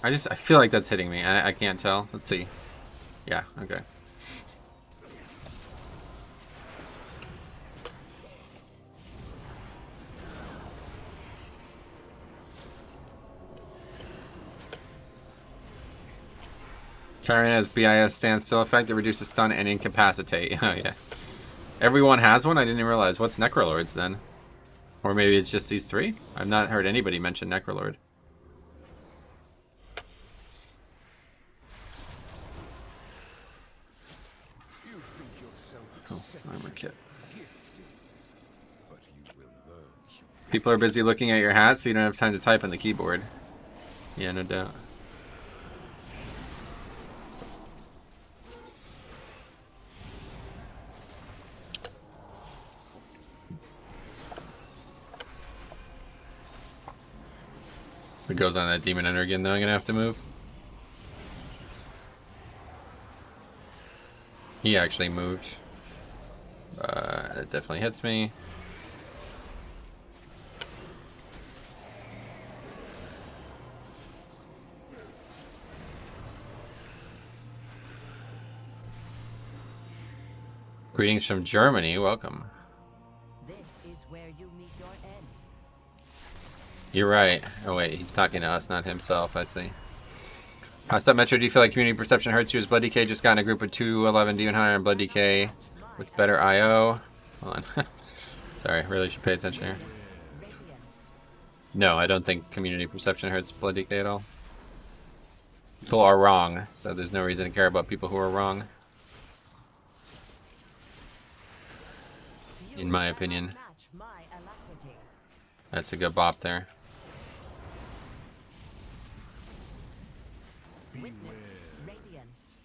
I feel like that's hitting me. I can't tell. Let's see. Yeah, okay. Carrying has BIS standstill effect. It reduces stun and incapacitate. Oh yeah. Everyone has one? I didn't even realize. What's Necrolord's then? Or maybe it's just these three? I've not heard anybody mention Necrolord. Oh, armor kit. People are busy looking at your hat, so you don't have time to type on the keyboard. Yeah, no doubt. If it goes on that Demon Hunter again, though, I'm gonna have to move. He actually moved. It definitely hits me. Greetings from Germany. Welcome. This is where you meet your end. You're right. Oh wait, he's talking to us, not himself. I see. How's that, Metro? Do you feel like community perception hurts you as Blood DK just got in a group of 211 Demon Hunter and Blood DK with better IO? Hold on. Sorry, really should pay attention here. No, I don't think community perception hurts Blood DK at all. People are wrong, so there's no reason to care about people who are wrong. in my opinion. Match my alacrity. That's a good bop there. Witness radiance.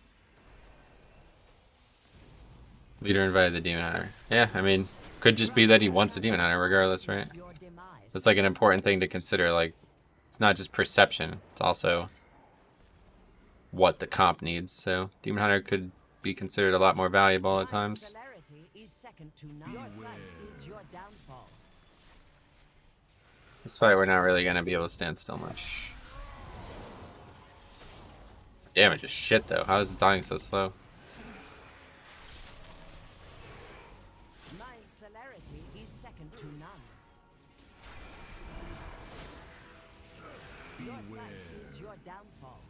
Leader invited the Demon Hunter. Yeah, I mean, could just be that he wants a Demon Hunter regardless, right? Your demise. That's like an important thing to consider. Like, it's not just perception, it's also what the comp needs. So Demon Hunter could be considered a lot more valuable at My times. celerity is second to none. Your sight is your downfall. This fight we're not really gonna be able to stand still much. Damage is shit though. How is it dying so slow? My celerity is second to none. Your sight is your downfall.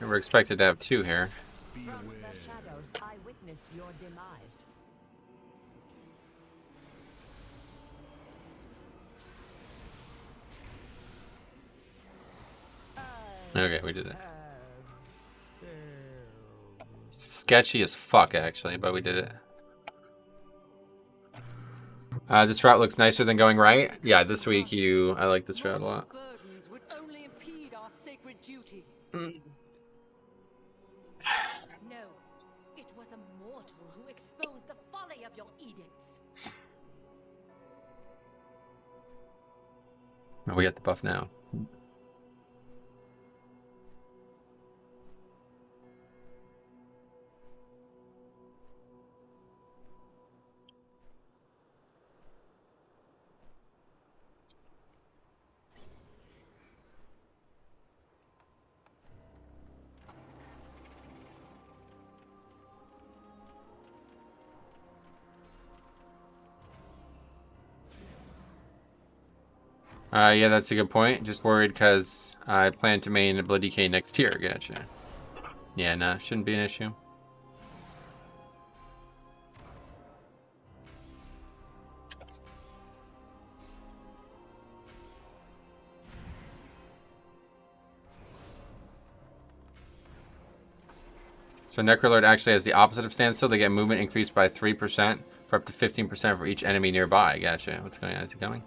We're expected to have 2 here. From the shadows, I witness your demise. Okay, we did it. Sketchy as fuck, actually, but we did it. This route looks nicer than going right. Yeah, this week I like this route a lot. Burdens would only impede our sacred duty. No. It was a mortal who exposed the folly of your edicts. Oh, we got the buff now. Yeah, that's a good point. Just worried because I plan to main Blood DK next tier. Gotcha. Yeah, nah, shouldn't be an issue. So Necrolord actually has the opposite of standstill. They get movement increased by 3% for up to 15% for each enemy nearby. Gotcha. What's going on? Is he coming?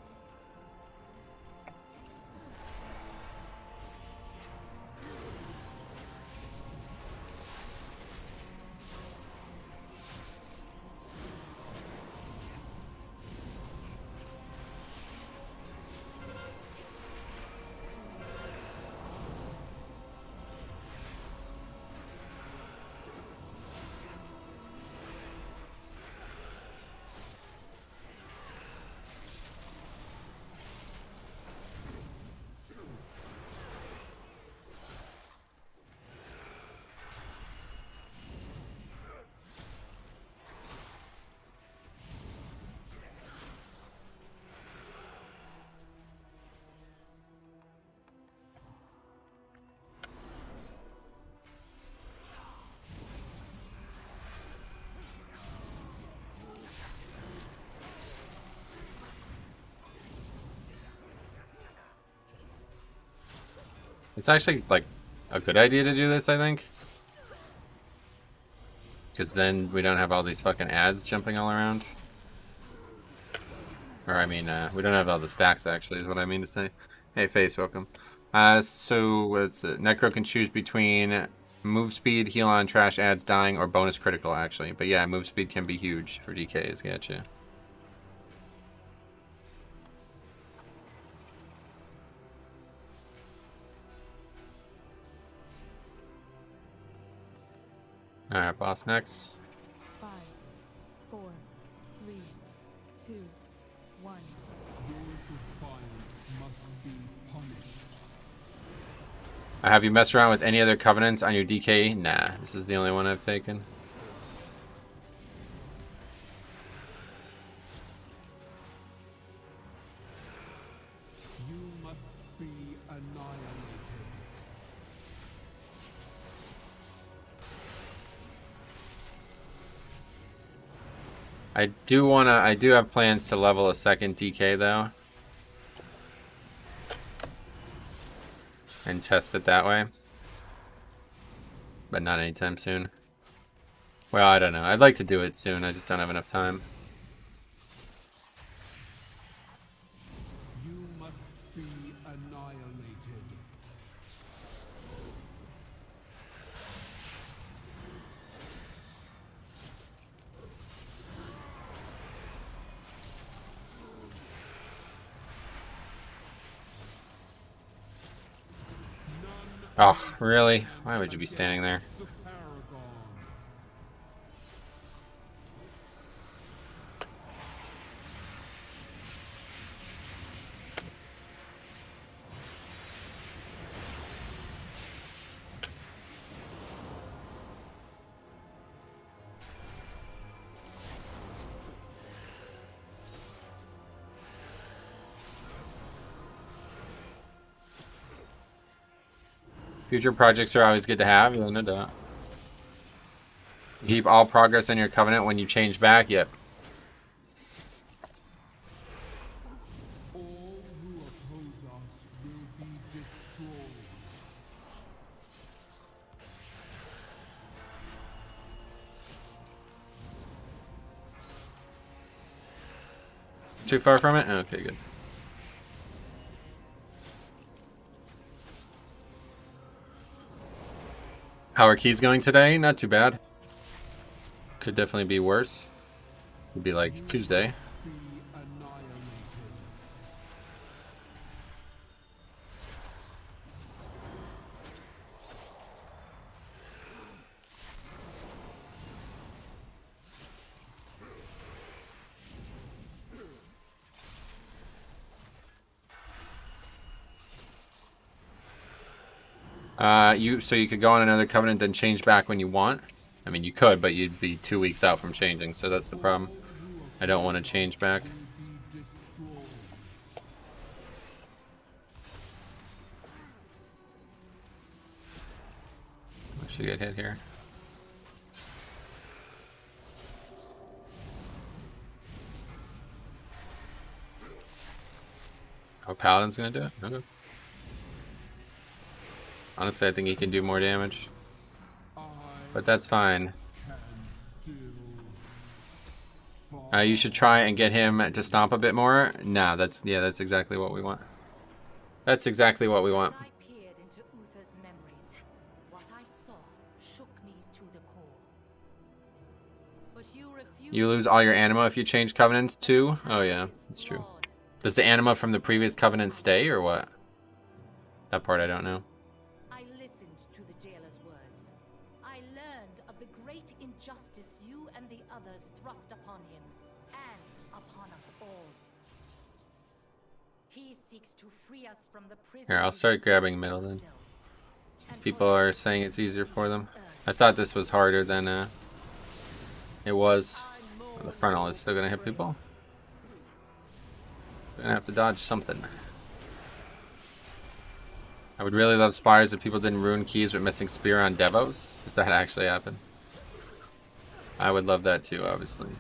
It's actually, like, a good idea to do this, I think. Because then we don't have all these fucking ads jumping all around. Or, I mean, we don't have all the stacks, actually, is what I mean to say. Hey, Face, welcome. So, what's it? Necro can choose between move speed, heal on trash ads dying, or bonus critical, actually. But yeah, move speed can be huge for DKs, gotcha. Alright, boss next. 5, 4, 3, 2, 1. Have you messed around with any other covenants on your DK? Nah, this is the only one I've taken. You must be annihilated. I do have plans to level a second DK though. And test it that way. But not anytime soon. Well, I don't know. I'd like to do it soon. I just don't have enough time. You must be annihilated. Oh, really? Why would you be standing there? The paragon. Future projects are always good to have. You know that. Keep all progress on your covenant when you change back. Yep. All who oppose us will be destroyed. Too far from it? Okay, good. How are keys going today? Not too bad. Could definitely be worse. Would be like Tuesday. Be annihilated. So you could go on another covenant, then change back when you want. I mean, you could, but you'd be 2 weeks out from changing, so that's the problem. I don't want to change back. Be destroyed. I should get hit here. Oh, Paladin's gonna do it? Okay. Honestly, I think he can do more damage. But that's fine. You should try and get him to stomp a bit more. Nah, that's exactly what we want. That's exactly what we want. As I peered into Uther's memories, what I saw shook me to the core. But you refused. You lose all your anima if you change covenants too? Oh yeah, that's true. Does the anima from the previous covenant stay or what? That part I don't know. I listened to the jailer's words. I learned of the great injustice you and the others thrust upon him, and upon us all. He seeks to free us from the prison. Here, I'll start grabbing middle then. People are saying it's easier for them. I thought this was harder than it was. The frontal is still gonna hit people. Gonna have to dodge something. I would really love spires if people didn't ruin keys with missing spear on Devos. Does that actually happen? I would love that too, obviously.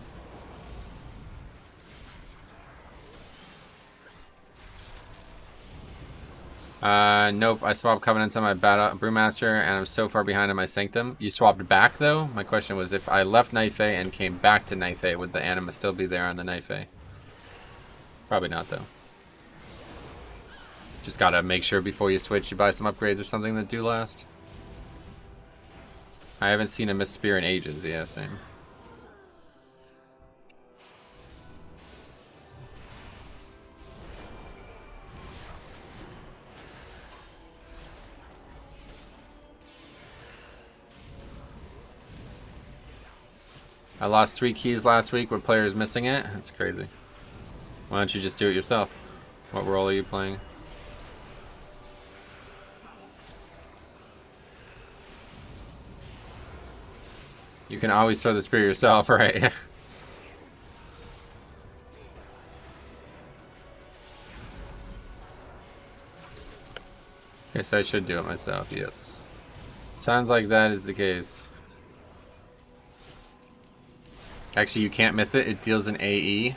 Nope, I swapped covenants on my brewmaster and I'm so far behind on my sanctum. You swapped back though? My question was if I left Knife A and came back to Knife A, would the anima still be there on the Knife A? Probably not though. Just gotta make sure before you switch you buy some upgrades or something that do last. I haven't seen a missed spear in ages, yeah, same. I lost 3 keys last week with players missing it. That's crazy. Why don't you just do it yourself? What role are you playing? You can always throw the spear yourself, right? Guess I should do it myself, yes. Sounds like that is the case. Actually, you can't miss it. It deals an AE.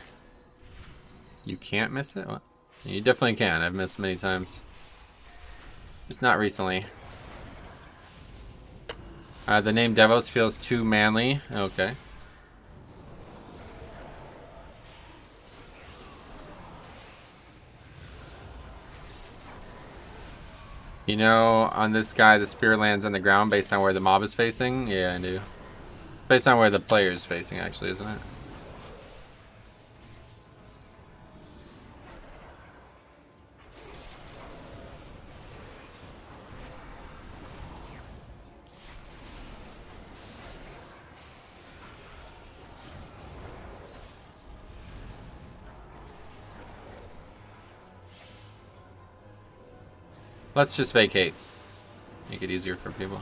You can't miss it? What? You definitely can. I've missed many times. Just not recently. The name Devos feels too manly. Okay. You know, on this guy, the spear lands on the ground based on where the mob is facing? Yeah, I do. Based on where the player is facing, actually, isn't it? Let's just vacate. Make it easier for people.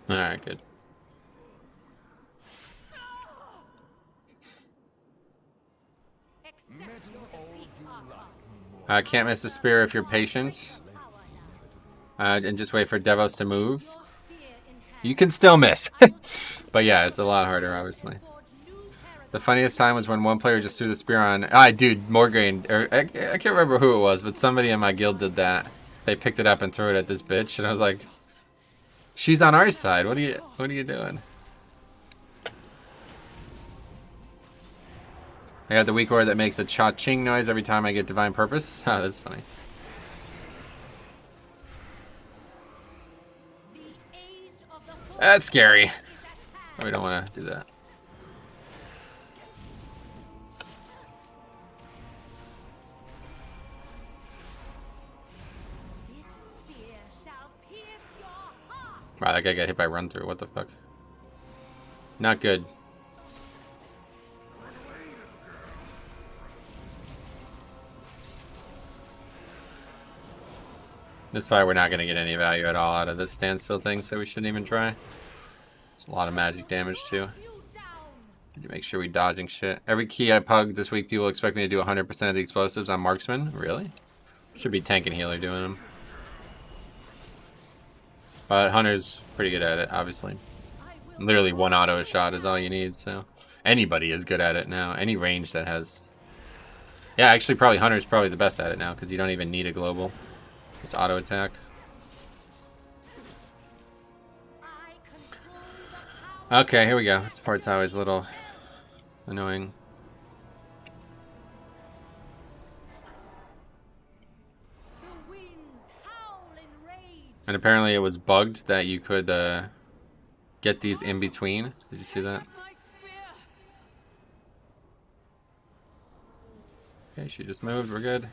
Alright, good. Can't miss the spear if you're patient. And just wait for Devos to move. You can still miss. But yeah, it's a lot harder, obviously. The funniest time was when one player just threw the spear on... dude, Morgraine. I can't remember who it was, but somebody in my guild did that. They picked it up and threw it at this bitch, and I was like... She's on our side. What are you doing? I got the weak aura that makes a cha-ching noise every time I get Divine Purpose. Oh, that's funny. That's scary. We don't want to do that. Wow, that guy got hit by run through. What the fuck? Not good. This fight, we're not going to get any value at all out of this standstill thing, so we shouldn't even try. It's a lot of magic damage, too. Need to make sure we dodging shit. Every key I pug this week, people expect me to do 100% of the explosives on marksman. Really? Should be tank and healer doing them. But Hunter's pretty good at it, obviously. Literally one auto shot is all you need, so... Anybody is good at it now. Any range that has... Yeah, actually, probably Hunter's probably the best at it now, because you don't even need a global. Just auto attack. Okay, here we go. This part's always a little annoying. And apparently it was bugged that you could get these in between. Did you see that? Okay, she just moved. We're good.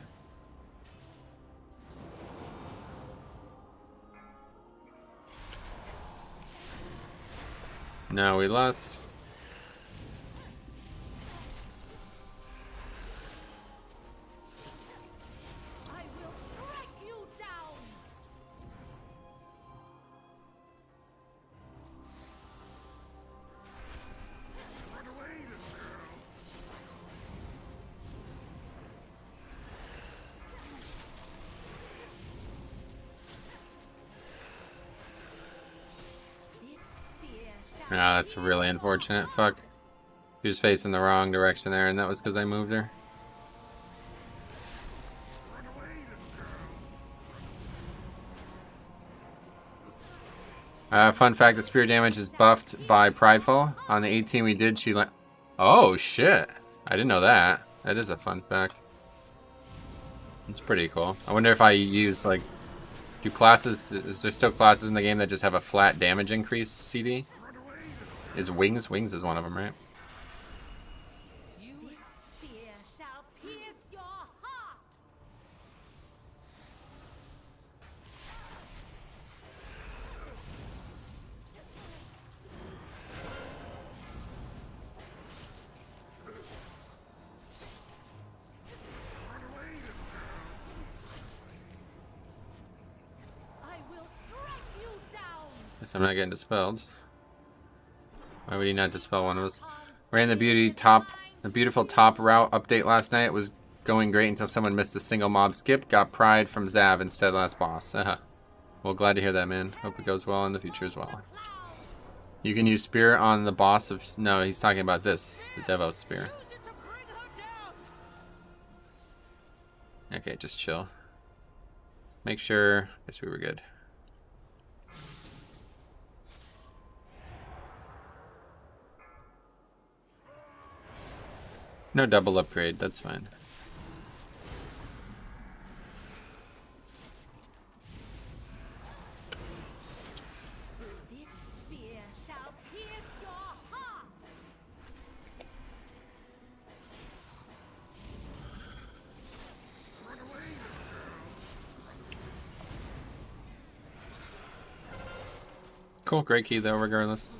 No, we lost. I will strike you down. Ah, that's really unfortunate. Fuck. She was facing the wrong direction there, and that was because I moved her. Fun fact, the spear damage is buffed by Prideful. On the 18 we did, she oh, shit. I didn't know that. That is a fun fact. It's pretty cool. I wonder if I use, like... Do classes... Is there still classes in the game that just have a flat damage increase CD? Is Wings? Wings is one of them, right? This spear shall pierce your heart. I will strike you down. Guess I'm not getting dispelled. Why would he not dispel one of us? Ran the beautiful top route update last night. It was going great until someone missed a single mob skip. Got pride from Zav instead last boss. Well, glad to hear that, man. Hope it goes well in the future as well. You can use spear on the boss of... No, he's talking about this. The Devos spear. Okay, just chill. Make sure. Guess we were good. No double upgrade, that's fine. This spear shall pierce your heart. Cool, great key though, regardless.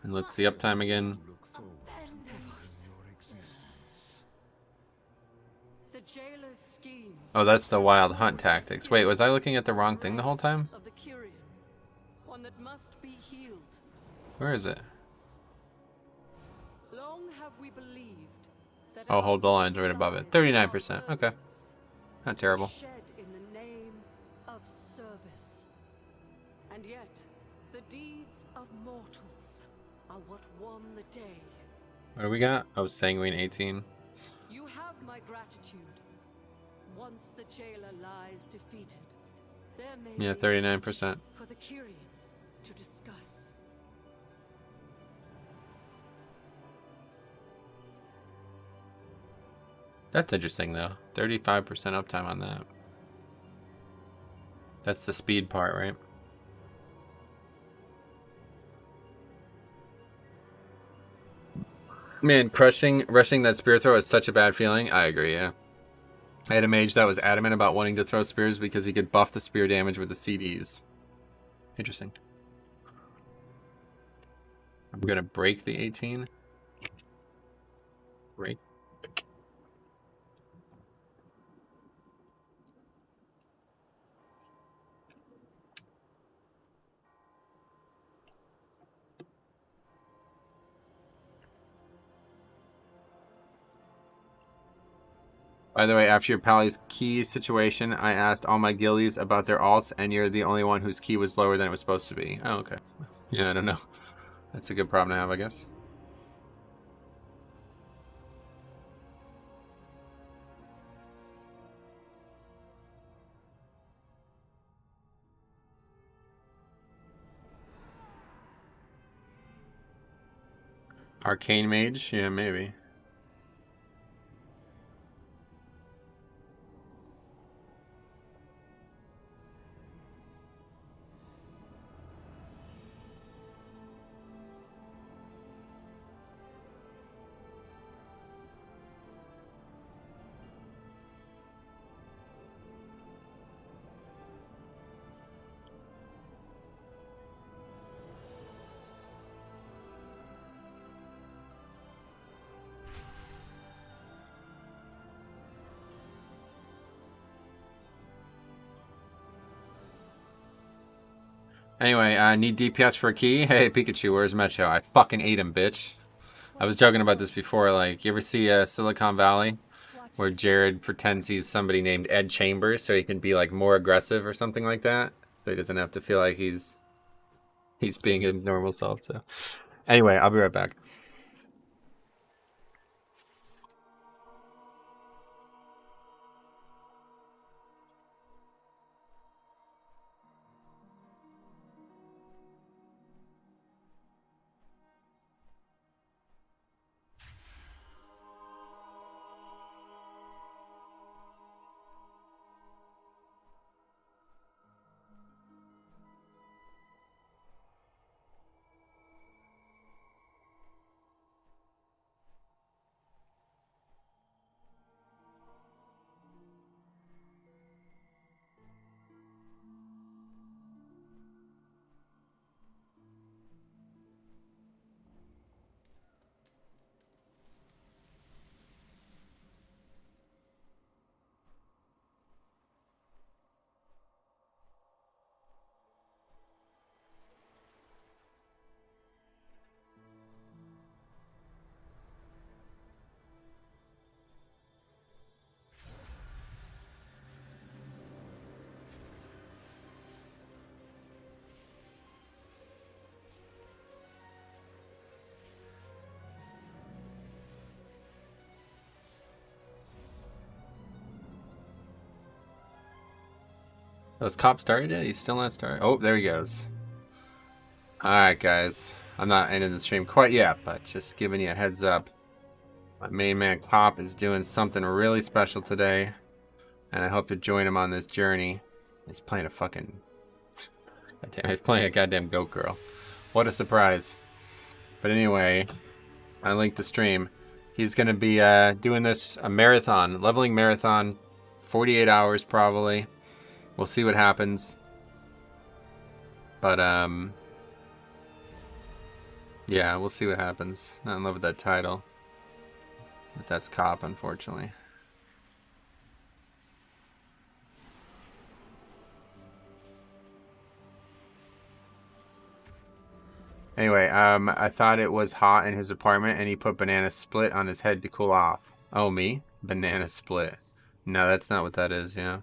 And let's see uptime again. The jailer's schemes. Oh, that's the wild hunt tactics. Wait, was I looking at the wrong thing the whole time? Of the Kyrian, one that must be healed. Where is it? Long have we believed that Oh, hold the lines right above it. 39%. Okay. Not terrible. Shed in the name of service. And yet, the deeds of mortals are what won the day. What do we got? Oh, Sanguine 18. You have my gratitude. Once the jailer lies defeated, there may Yeah, be 39%. for the Kyrian to discuss. That's interesting though. 35% uptime on that. That's the speed part, right? Man, rushing that spear throw is such a bad feeling. I agree, yeah. I had a mage that was adamant about wanting to throw spears because he could buff the spear damage with the CDs. Interesting. I'm gonna break the 18. Break. By the way, after your Pally's key situation, I asked all my guildies about their alts, and you're the only one whose key was lower than it was supposed to be. Oh, okay. Yeah, I don't know. That's a good problem to have, I guess. Arcane Mage? Yeah, maybe. Anyway, I need DPS for a key. Hey, Pikachu, where's Metro? I fucking ate him, bitch. I was joking about this before. Like, you ever see Silicon Valley? Where Jared pretends he's somebody named Ed Chambers so he can be, like, more aggressive or something like that? So he doesn't have to feel like he's being his normal self, so. Anyway, I'll be right back. So has Cop started yet? He's still not started. Oh, there he goes. Alright, guys. I'm not ending the stream quite yet, but just giving you a heads up. My main man Cop is doing something really special today, and I hope to join him on this journey. He's playing a fucking... Goddamn, he's playing a goddamn goat girl. What a surprise. But anyway, I linked the stream. He's going to be doing this, a marathon, leveling marathon, 48 hours probably. We'll see what happens. But, yeah, we'll see what happens. Not in love with that title. But that's Cop, unfortunately. Anyway, I thought it was hot in his apartment, and he put banana split on his head to cool off. Oh, me? Banana split. No, that's not what that is, yeah.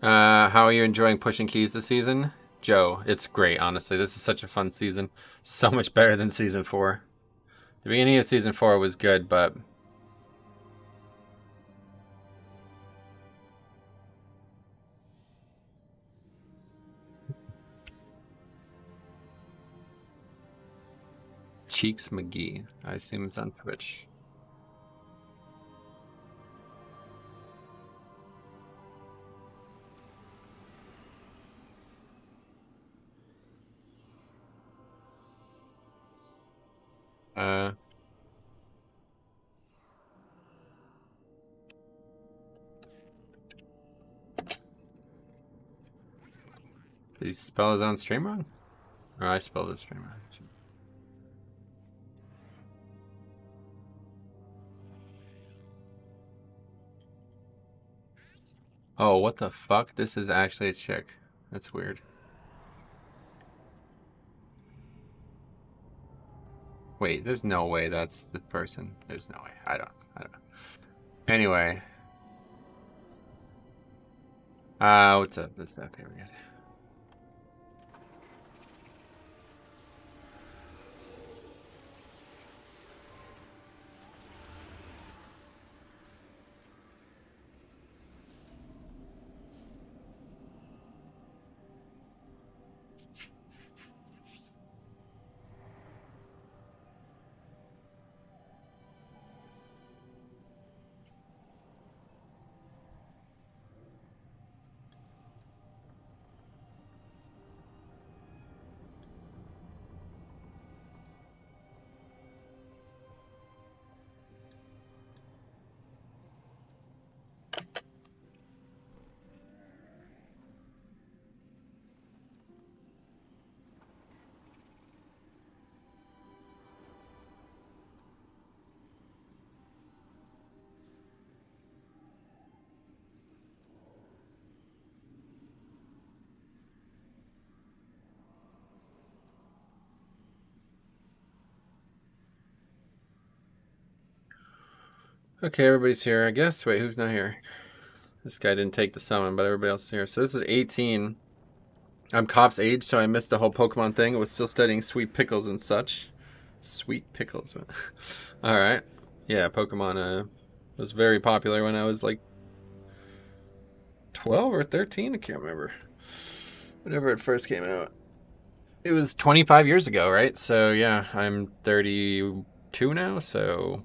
How are you enjoying pushing keys this season? Joe, it's great, honestly. This is such a fun season. So much better than season 4. The beginning of season 4 was good, but... Cheeks McGee. I assume it's on Twitch. Did he spell his own stream wrong? Or I spelled his stream wrong. Oh, what the fuck? This is actually a chick. That's weird. Wait, there's no way that's the person. There's no way. I don't know. Anyway. What's up? That's okay, we're good. Okay, everybody's here, I guess. Wait, who's not here? This guy didn't take the summon, but everybody else is here. So this is 18. I'm Cop's age, so I missed the whole Pokemon thing. I was still studying Sweet Pickles and such. Sweet Pickles. Alright. Yeah, Pokemon was very popular when I was like 12 or 13. I can't remember. Whenever it first came out. It was 25 years ago, right? So yeah, I'm 32 now, so...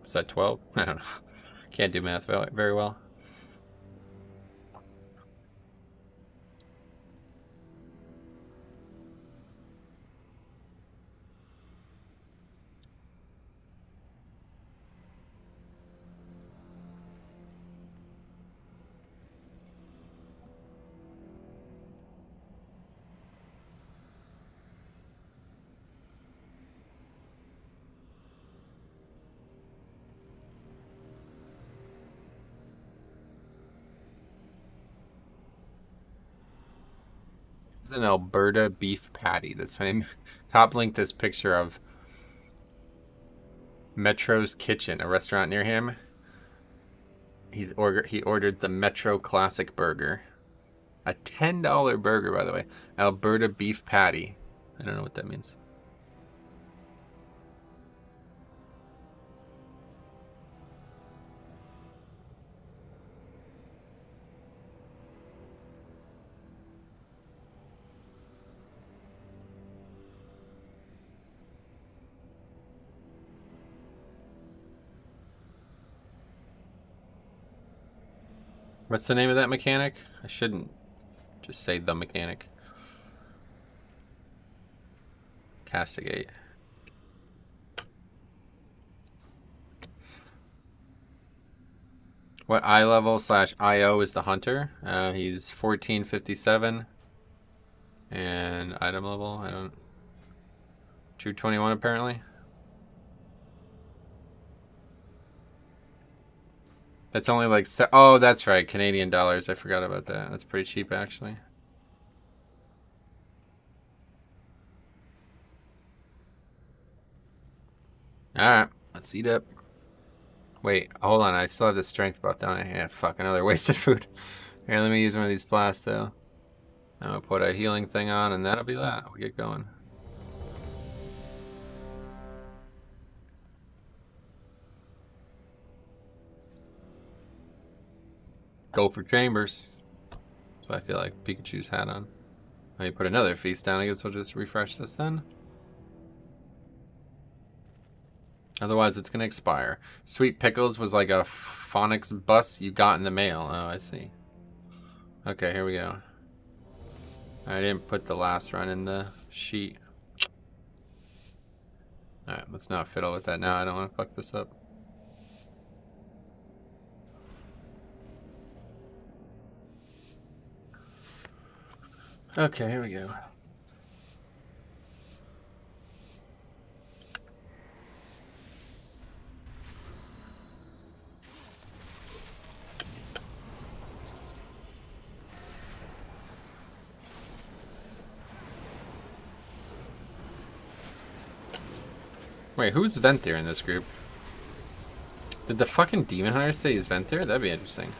Is that 12? I don't know. Can't do math very well. This is an Alberta beef patty. That's funny. Top link this picture of Metro's Kitchen, a restaurant near him. He ordered the Metro Classic Burger. A $10 burger, by the way. Alberta beef patty. I don't know what that means. What's the name of that mechanic? I shouldn't just say the mechanic. Castigate. What eye level / IO is the hunter? He's 1457. And item level, I don't... 221 apparently. That's only like... Oh, that's right. Canadian dollars. I forgot about that. That's pretty cheap, actually. Alright. Let's eat up. Wait. Hold on. I still have the strength buff, don't I? Yeah, fuck. Another wasted food. Here, let me use one of these flasks, though. I'm gonna put a healing thing on, and that'll be that. We'll get going. Go for chambers. So I feel like Pikachu's hat on. Let me put another feast down. I guess we'll just refresh this then. Otherwise, it's going to expire. Sweet Pickles was like a phonics bus you got in the mail. Oh, I see. Okay, here we go. I didn't put the last run in the sheet. Alright, let's not fiddle with that now. I don't want to fuck this up. Okay, here we go. Wait, who's Venthyr in this group? Did the fucking Demon Hunter say he's Venthyr? That'd be interesting.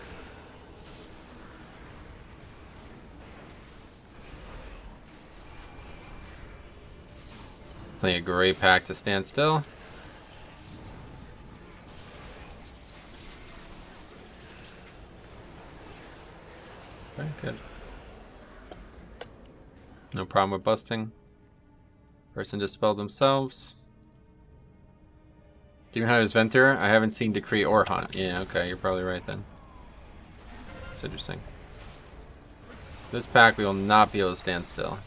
Playing a gray pack to stand still. Okay, good. No problem with busting. Person dispelled themselves. Demon Hunter's Venthyr? I haven't seen Decree or Hunt. Yeah, okay, you're probably right then. That's interesting. This pack we will not be able to stand still.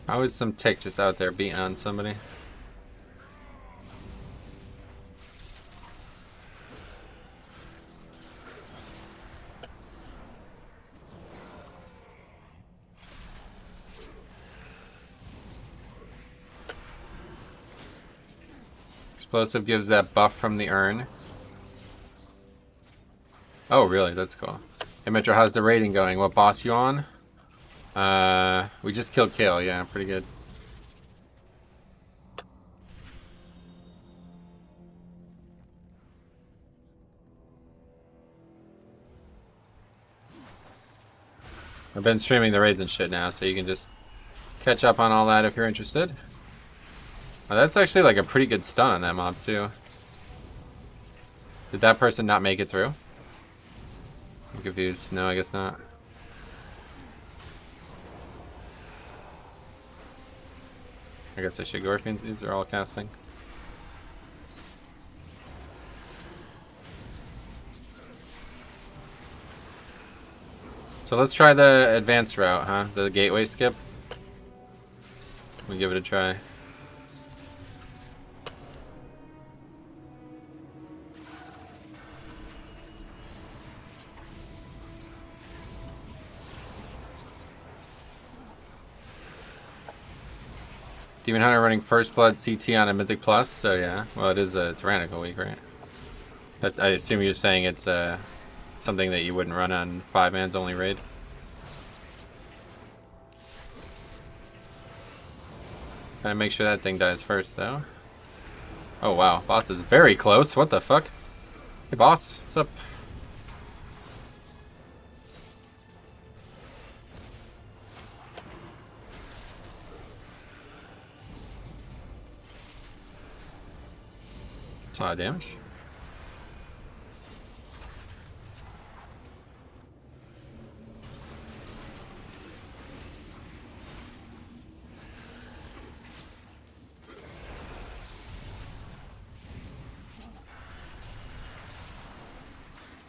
How is some tick just out there beating on somebody? Explosive gives that buff from the urn. Oh, really? That's cool. Hey, Metro, how's the rating going? What boss you on? We just killed Kale, yeah, pretty good. I've been streaming the raids and shit now, so you can just catch up on all that if you're interested. Oh, that's actually like a pretty good stun on that mob, too. Did that person not make it through? I'm confused. No, I guess not. guess I should go Scorpions. These are all casting. So let's try the advanced route, huh? The gateway skip. We give it a try. Demon Hunter running First Blood CT on a Mythic Plus, so yeah. Well, it is a Tyrannical week, right? That's. I assume you're saying it's something that you wouldn't run on 5-man's only raid. Gotta make sure that thing dies first, though. Oh wow, boss is very close. What the fuck? Hey boss, what's up? That's a lot of damage.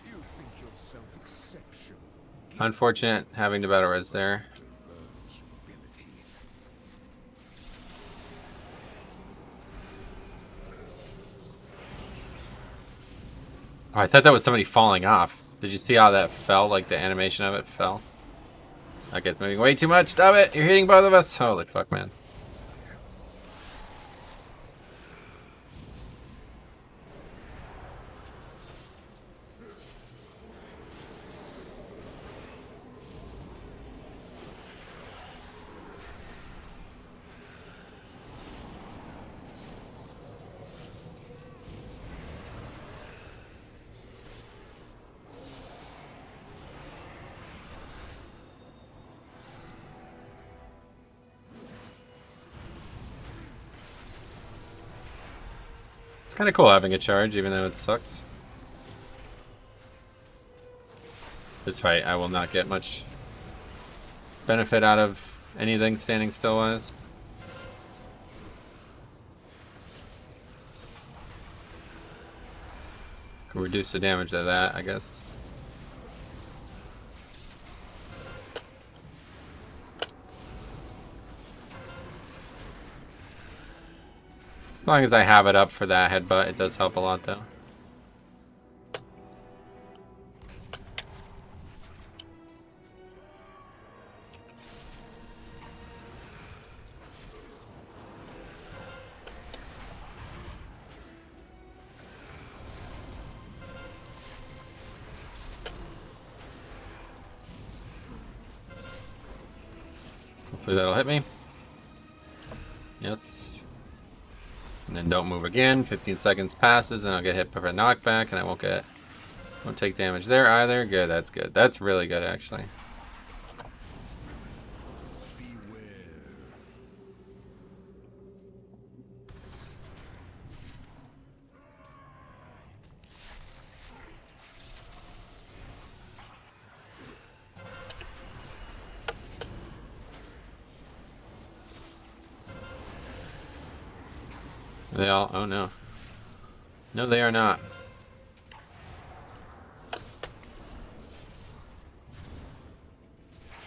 You think yourself exceptional. Unfortunate having to battle res there. Ability. Oh, I thought that was somebody falling off. Did you see how that fell? Like the animation of it fell? Like it's moving way too much. Stop it! You're hitting both of us. Holy fuck, man. It's kind of cool having a charge, even though it sucks. This fight, I will not get much benefit out of anything standing still wise. Could reduce the damage of that, I guess. As long as I have it up for that headbutt, it does help a lot though. Hopefully that'll hit me. Yes. And then don't move again. 15 seconds passes and I'll get hit for a knockback and I won't take damage there either. Good, that's good. That's really good actually. They all, oh no. No, they are not. I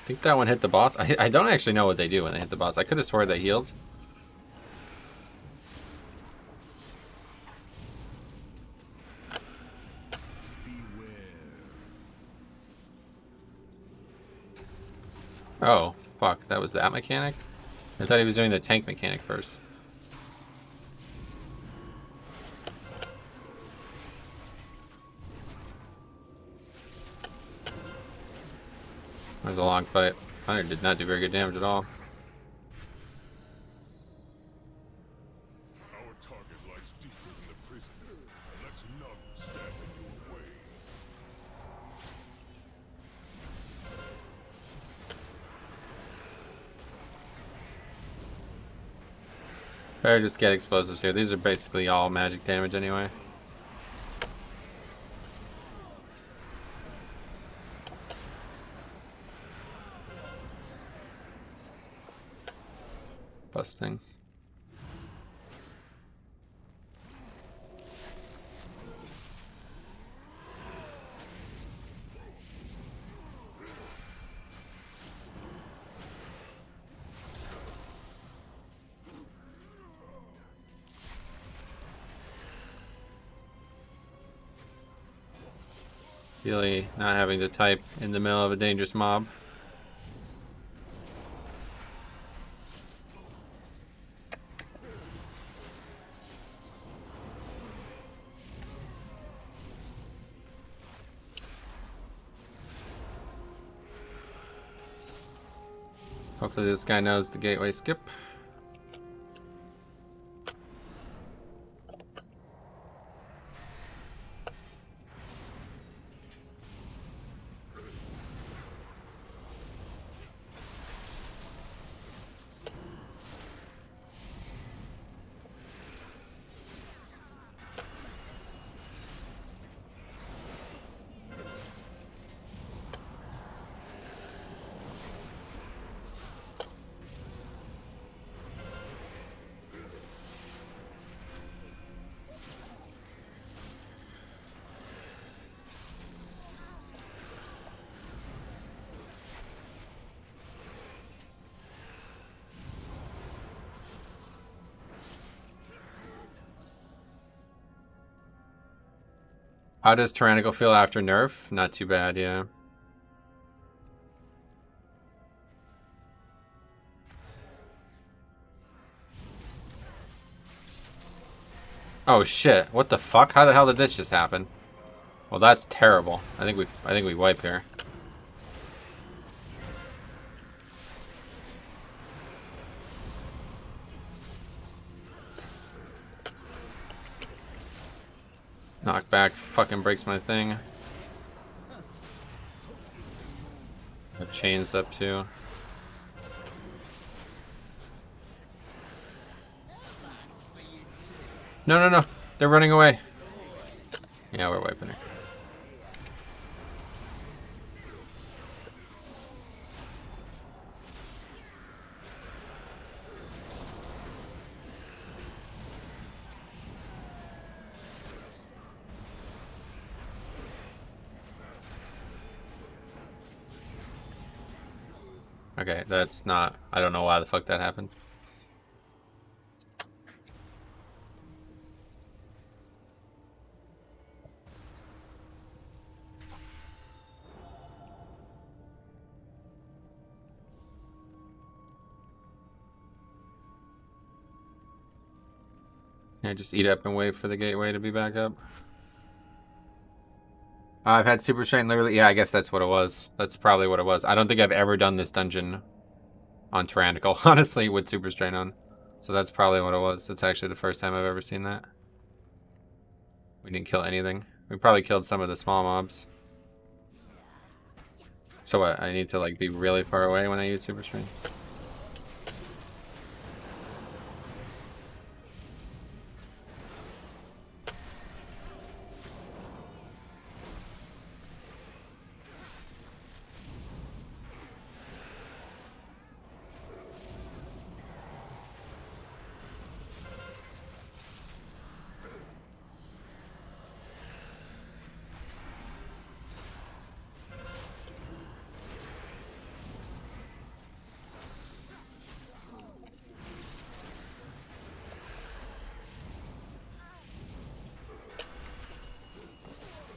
think that one hit the boss. I don't actually know what they do when they hit the boss. I could have swore they healed. Oh, fuck. That was that mechanic? I thought he was doing the tank mechanic first. That was a long fight. Hunter did not do very good damage at all. Our target lies deeper than the prisoner, and let's none stand in your way. Better just get explosives here. These are basically all magic damage anyway. Busting. Ideally, not having to type in the middle of a dangerous mob. Hopefully this guy knows the gateway skip. How does Tyrannical feel after nerf? Not too bad, yeah. Oh shit! What the fuck? How the hell did this just happen? Well, that's terrible. I think we wipe here. Knockback fucking breaks my thing. The chain's up too. No, no, no. They're running away. Yeah, we're wiping her. Okay, that's not... I don't know why the fuck that happened. Yeah, just eat up and wait for the gateway to be back up. I've had Super Strain literally... Yeah, I guess that's what it was. That's probably what it was. I don't think I've ever done this dungeon on Tyrannical, honestly, with Super Strain on. So that's probably what it was. That's actually the first time I've ever seen that. We didn't kill anything. We probably killed some of the small mobs. So what? I need to like be really far away when I use Super Strain?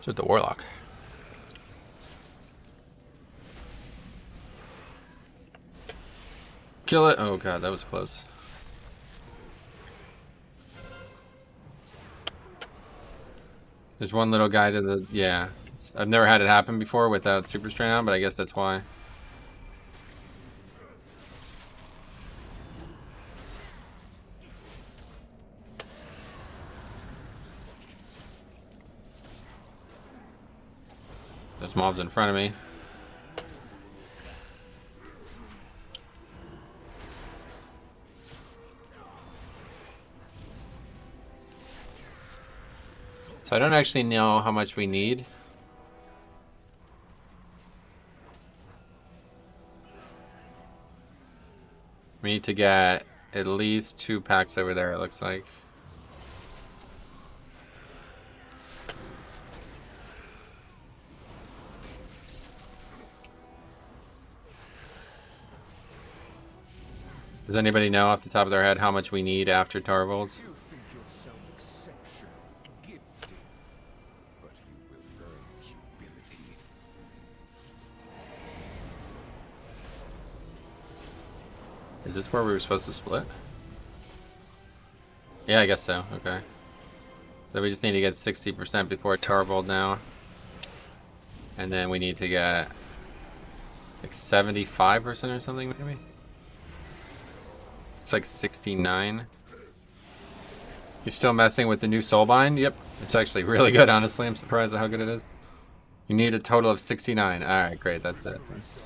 Shoot the Warlock. Kill it. Oh god, that was close. There's one little guy to the... Yeah. I've never had it happen before without Super Strain on, but I guess that's why. There's mobs in front of me. So I don't actually know how much we need. We need to get at least 2 packs over there, it looks like. Does anybody know off the top of their head how much we need after Tarvold? You think yourself exceptional, gifted, but you will learn humility. Is this where we were supposed to split? Yeah, I guess so. Okay. So we just need to get 60% before Tarbold now. And then we need to get like 75% or something maybe? It's like 69. You're still messing with the new soulbind? Yep. It's actually really good, honestly. I'm surprised at how good it is. You need a total of 69. Alright, great. That's it. That's...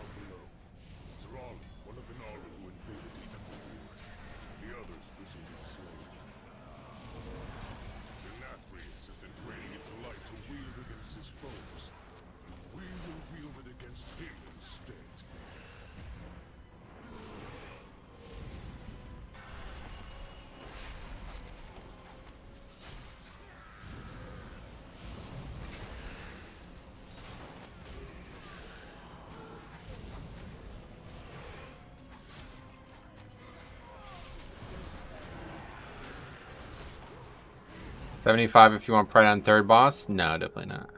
$75 if you want pride on third boss? No, definitely not.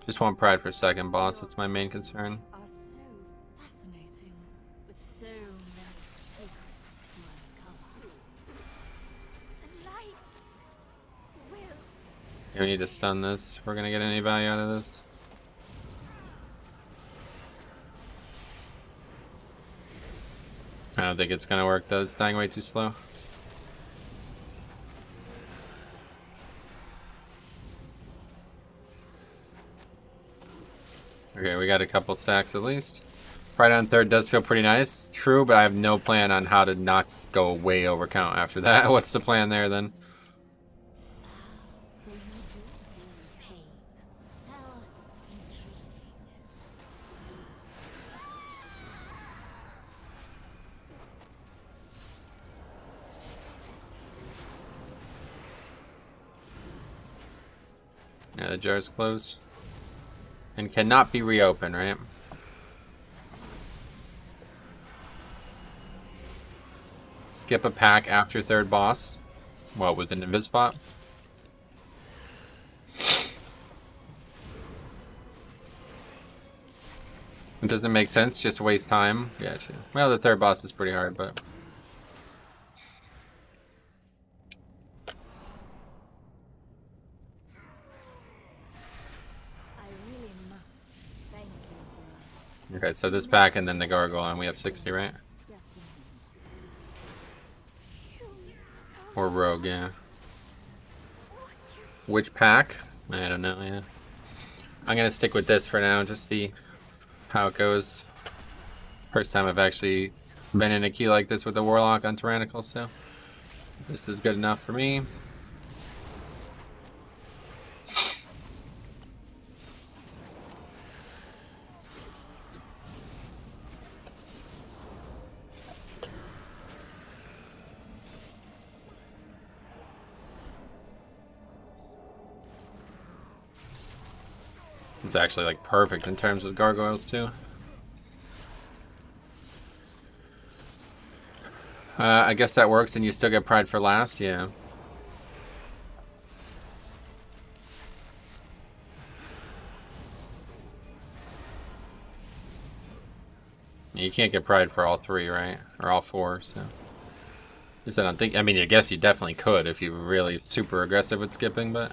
Just want pride for second boss. That's my main concern. Are so fascinating, with so many secrets to uncover. The light will. We need to stun this. If we're gonna get any value out of this. I don't think it's gonna work though. It's dying way too slow. Okay, we got a couple stacks at least. Pride on third does feel pretty nice. True, but I have no plan on how to not go way over count after that. What's the plan there then? So you do feel pain. How intriguing. Yeah, the jar's closed. And cannot be reopened, right? Skip a pack after third boss. Well, with an invis spot. It doesn't make sense, just waste time. Yeah, actually. Well, the third boss is pretty hard, but... Okay, so this pack and then the gargoyle, and we have 60, right? Or rogue, yeah. Which pack? I don't know, yeah. I'm gonna stick with this for now, just see how it goes. First time I've actually been in a key like this with a warlock on Tyrannical, so this is good enough for me. It's actually like perfect in terms of gargoyles too. I guess that works and you still get pride for last, yeah. You can't get pride for all three, right? Or all four, so. I don't think, I mean, I guess you definitely could if you were really super aggressive with skipping, but.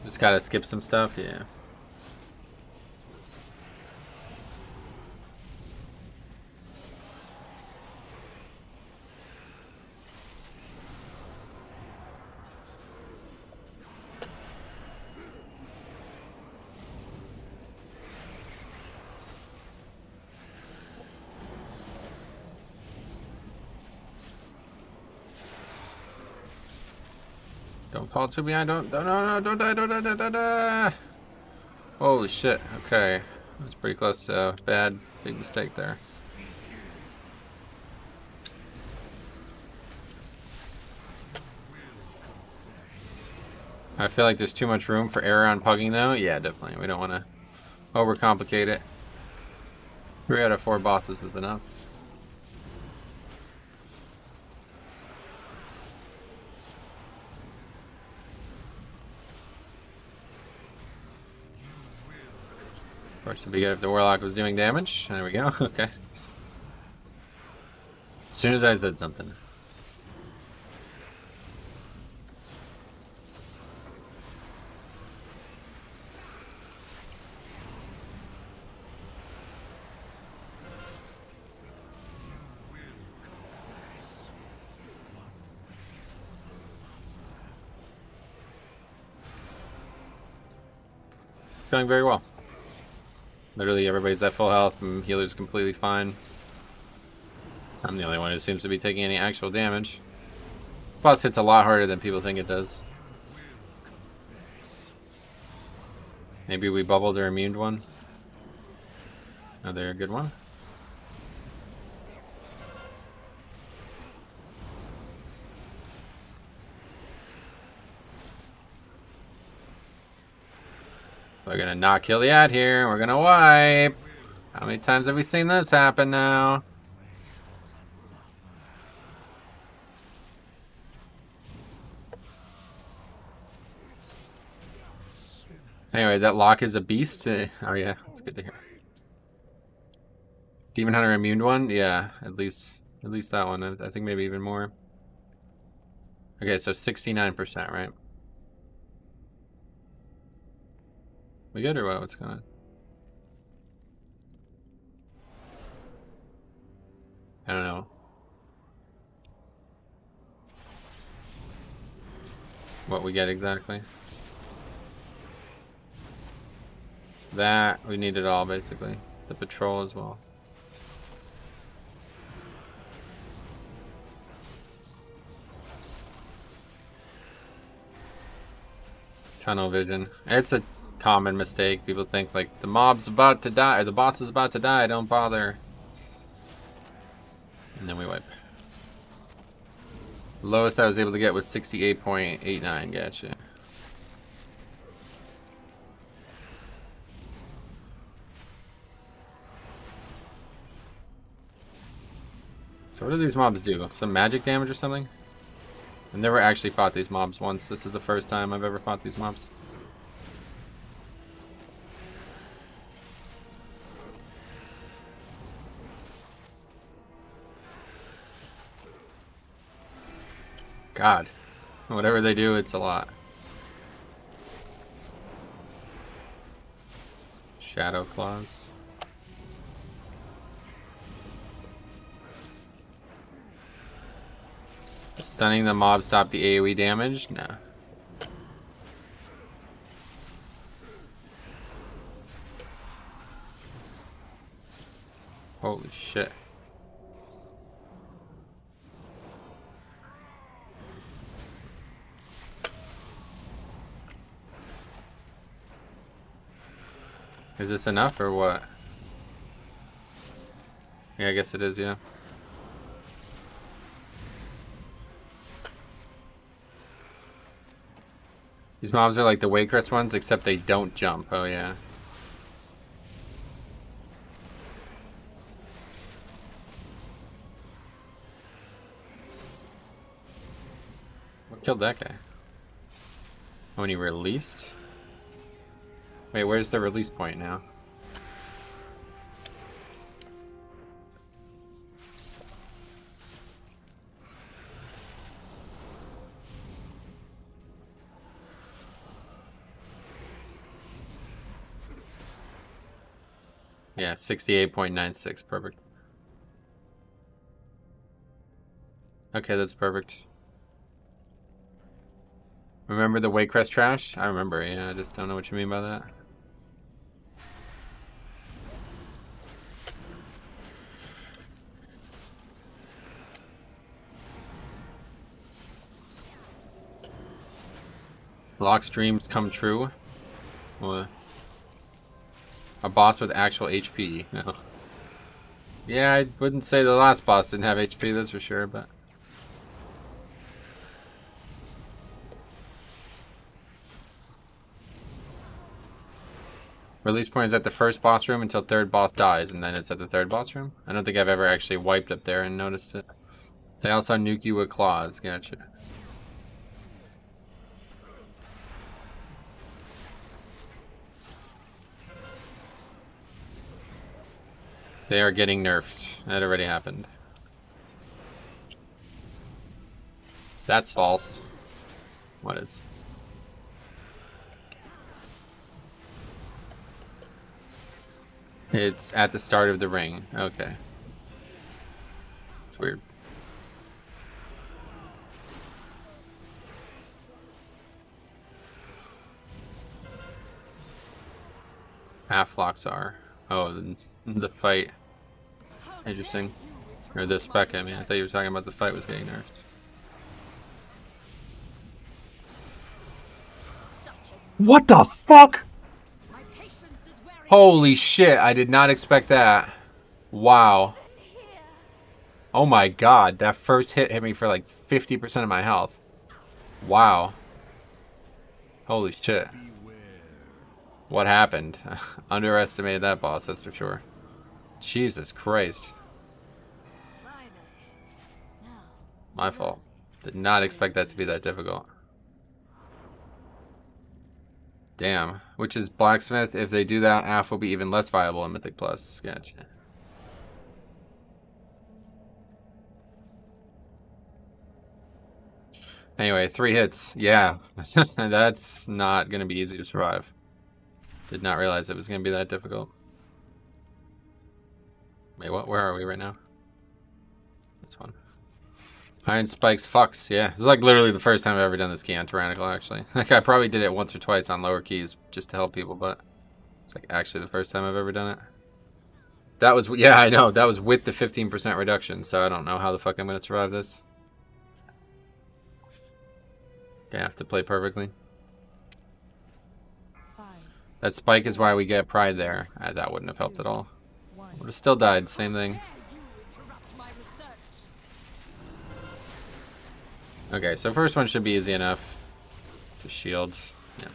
Just gotta skip some stuff, yeah. Don't fall too behind. Don't die. Don't die. Holy shit. Okay. That's pretty close to bad. Big mistake there. I feel like there's too much room for error on pugging though. Yeah, definitely. We don't want to overcomplicate it. 3 out of 4 bosses is enough. Of course, it'd be good if the Warlock was doing damage. There we go. Okay. As soon as I said something. It's going very well. Literally everybody's at full health and healer's completely fine. I'm the only one who seems to be taking any actual damage. Boss hits a lot harder than people think it does. Maybe we bubbled or immuned one. Another good one. We're gonna not kill the ad here. We're gonna wipe. How many times have we seen this happen now? Anyway, that lock is a beast. Oh yeah, that's good to hear. Demon Hunter immune one? Yeah, at least that one. I think maybe even more. Okay, so 69%, right? We good or what? What's going on? I don't know. What we get exactly. That, we need it all basically. The patrol as well. Tunnel vision. It's a common mistake. People think like the mob's about to die or the boss is about to die, don't bother. And then we wipe. The lowest I was able to get was 68.89. Gotcha. So what do these mobs do? Some magic damage or something? I've never actually fought these mobs once. This is the first time I've ever fought these mobs. God. Whatever they do, it's a lot. Shadow claws. Stunning the mob stop the AoE damage? No. Holy shit. Is this enough or what? Yeah, I guess it is, yeah. These mobs are like the Waycrest ones, except they don't jump. Oh, yeah. What killed that guy? Oh, and he released? Wait, where's the release point now? Yeah, 68.96, perfect. Okay, that's perfect. Remember the Waycrest trash? I remember, yeah, I just don't know what you mean by that. Locke's dreams come true? What? A boss with actual HP. No. Yeah, I wouldn't say the last boss didn't have HP, that's for sure, but... Release point is at the first boss room until third boss dies, and then it's at the third boss room? I don't think I've ever actually wiped up there and noticed it. They also nuke you with claws. Gotcha. They are getting nerfed. That already happened. That's false. What is? It's at the start of the ring. Okay. It's weird. Half locks are. Oh, the fight. Interesting. Or the spec, I mean. I thought you were talking about the fight was getting nerfed. What the fuck? Holy shit, I did not expect that. Wow. Oh my god, that first hit hit me for like 50% of my health. Wow. Holy shit. What happened? Underestimated that boss, that's for sure. Jesus Christ. My fault. Did not expect that to be that difficult. Damn. Which is blacksmith. If they do that, AF will be even less viable in Mythic Plus. Gotcha. Anyway, 3 hits. Yeah. That's not going to be easy to survive. Did not realize it was going to be that difficult. Wait, what? Where are we right now? This one. Iron Spikes fucks, yeah. This is like literally the first time I've ever done this key on Tyrannical, actually. Like, I probably did it once or twice on lower keys just to help people, but it's like actually the first time I've ever done it. That was, yeah, I know. That was with the 15% reduction, so I don't know how the fuck I'm going to survive this. Gonna have to play perfectly. That spike is why we get pride there. That wouldn't have helped at all. Would have still died, same thing. Okay, so first one should be easy enough. Just shields. Yeah.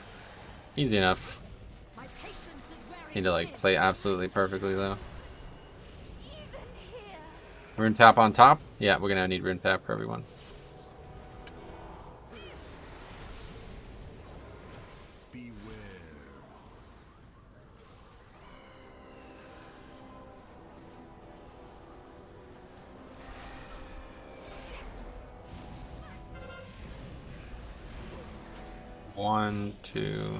Easy enough. Need to like play absolutely perfectly though. Rune tap on top? Yeah, we're gonna need rune tap for everyone. One, two,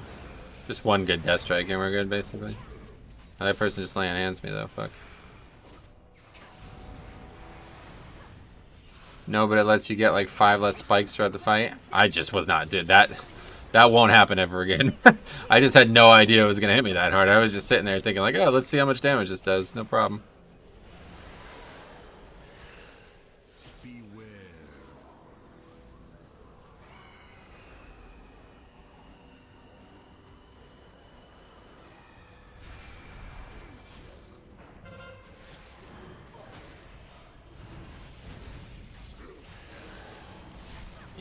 just one good death strike and we're good basically. That person just laying hands me though, fuck. No, but it lets you get like 5 less spikes throughout the fight. I just was not, dude, that won't happen ever again. I just had no idea it was gonna hit me that hard. I was just sitting there thinking like, oh, let's see how much damage this does, no problem.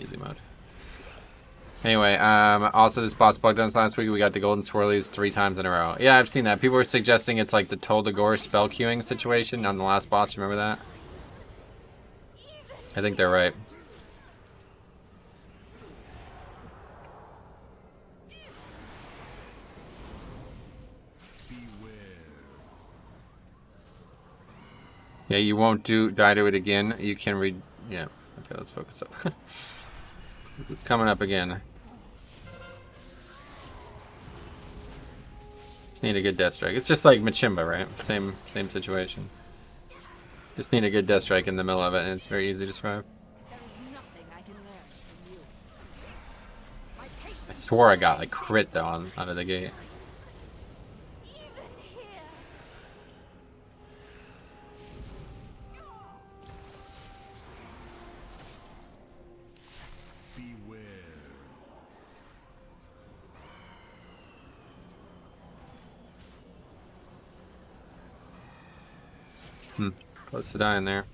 Easy mode. Anyway, also this boss bugged us last week. We got the golden swirlies 3 times in a row. Yeah, I've seen that. People were suggesting it's like the Toll de Gore spell queuing situation on the last boss. Remember that? I think they're right. Yeah, you won't die to it again. You can read. Yeah. Okay, let's focus up. It's coming up again. Just need a good death strike. It's just like Machimba, right? Same situation. Just need a good death strike in the middle of it, and it's very easy to survive. I swore I got like crit though out of the gate. Close to dying there.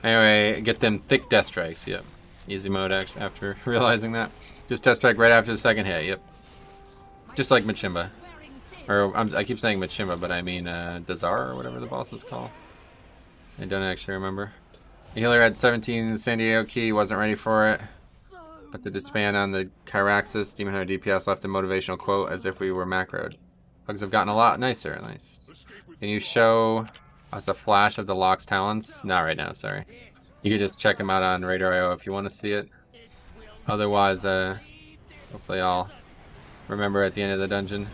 Anyway, get them thick death strikes, yep. Easy mode after realizing that. Just test strike right after the second hit, yep. Just like Machimba. Or, I keep saying Machimba, but I mean Dazar or whatever the boss is called. I don't actually remember. The healer had 17 San Diego key, wasn't ready for it. But the disband on the Kyraxis, Demon Hunter DPS left a motivational quote as if we were macroed. Bugs have gotten a lot nicer, nice. Can you show us a flash of the Lock's talents? Not right now, sorry. You can just check them out on Radar.io if you want to see it. Otherwise, hopefully I'll remember at the end of the dungeon.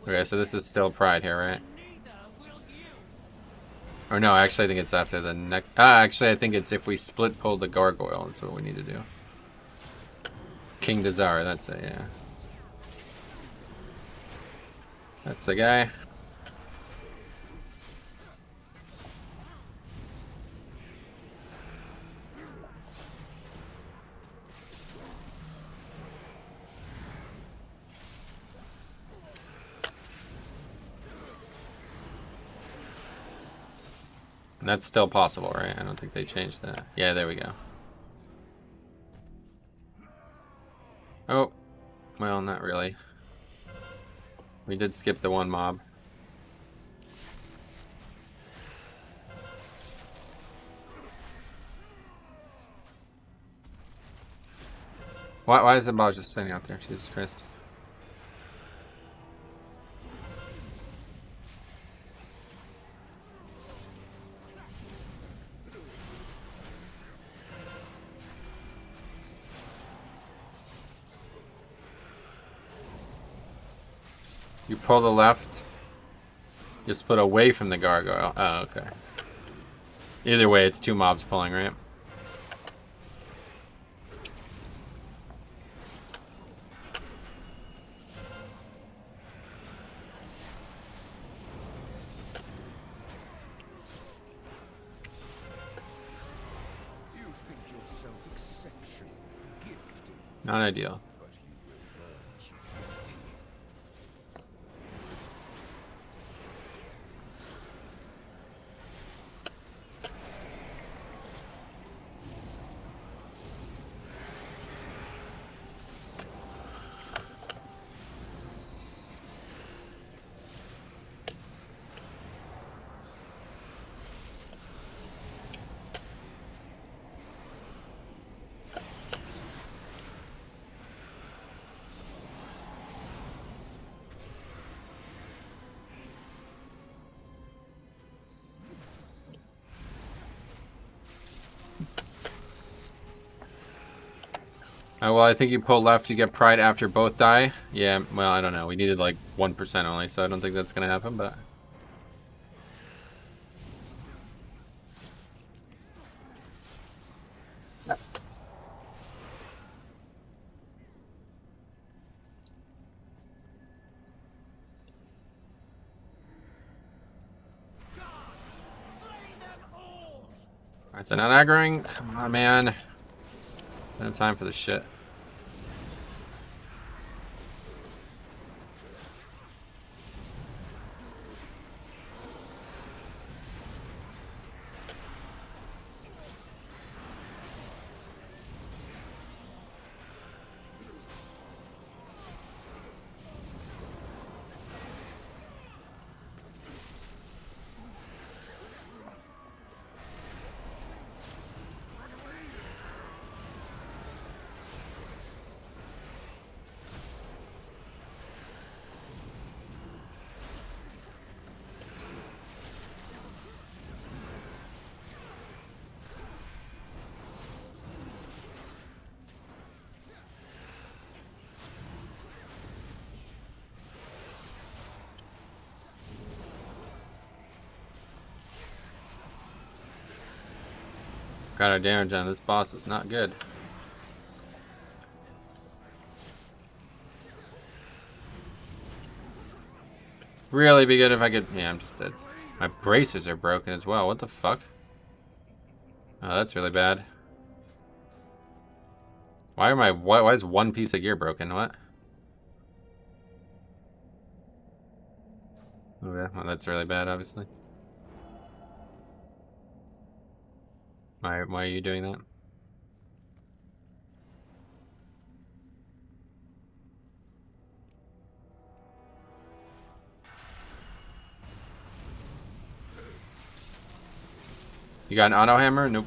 Okay, so this is still Pride here, right? Or no, actually I think it's after the next... actually I think it's if we split pull the Gargoyle. That's what we need to do. King Dazar, that's it, yeah. That's the guy. And that's still possible, right? I don't think they changed that. Yeah, there we go. Oh, well, not really. We did skip the one mob. Why is the boss just sitting out there? Jesus Christ. You pull the left, you split away from the gargoyle. Oh, okay. Either way, it's two mobs pulling, right? You think yourself exceptional, gifted, Not ideal. but you will learn humility. Oh, well, I think you pull left to get Pride after both die. Yeah, well, I don't know. We needed like 1% only, so I don't think that's going to happen, but... Alright, so not aggroing. Come on, man. I don't have time for this shit. Got our damage on this boss is not good. Really be good if I could... Yeah, I'm just dead. My bracers are broken as well. What the fuck? Oh, that's really bad. Why is one piece of gear broken? What? Okay, well, that's really bad, obviously. Why are you doing that? You got an auto hammer? Nope.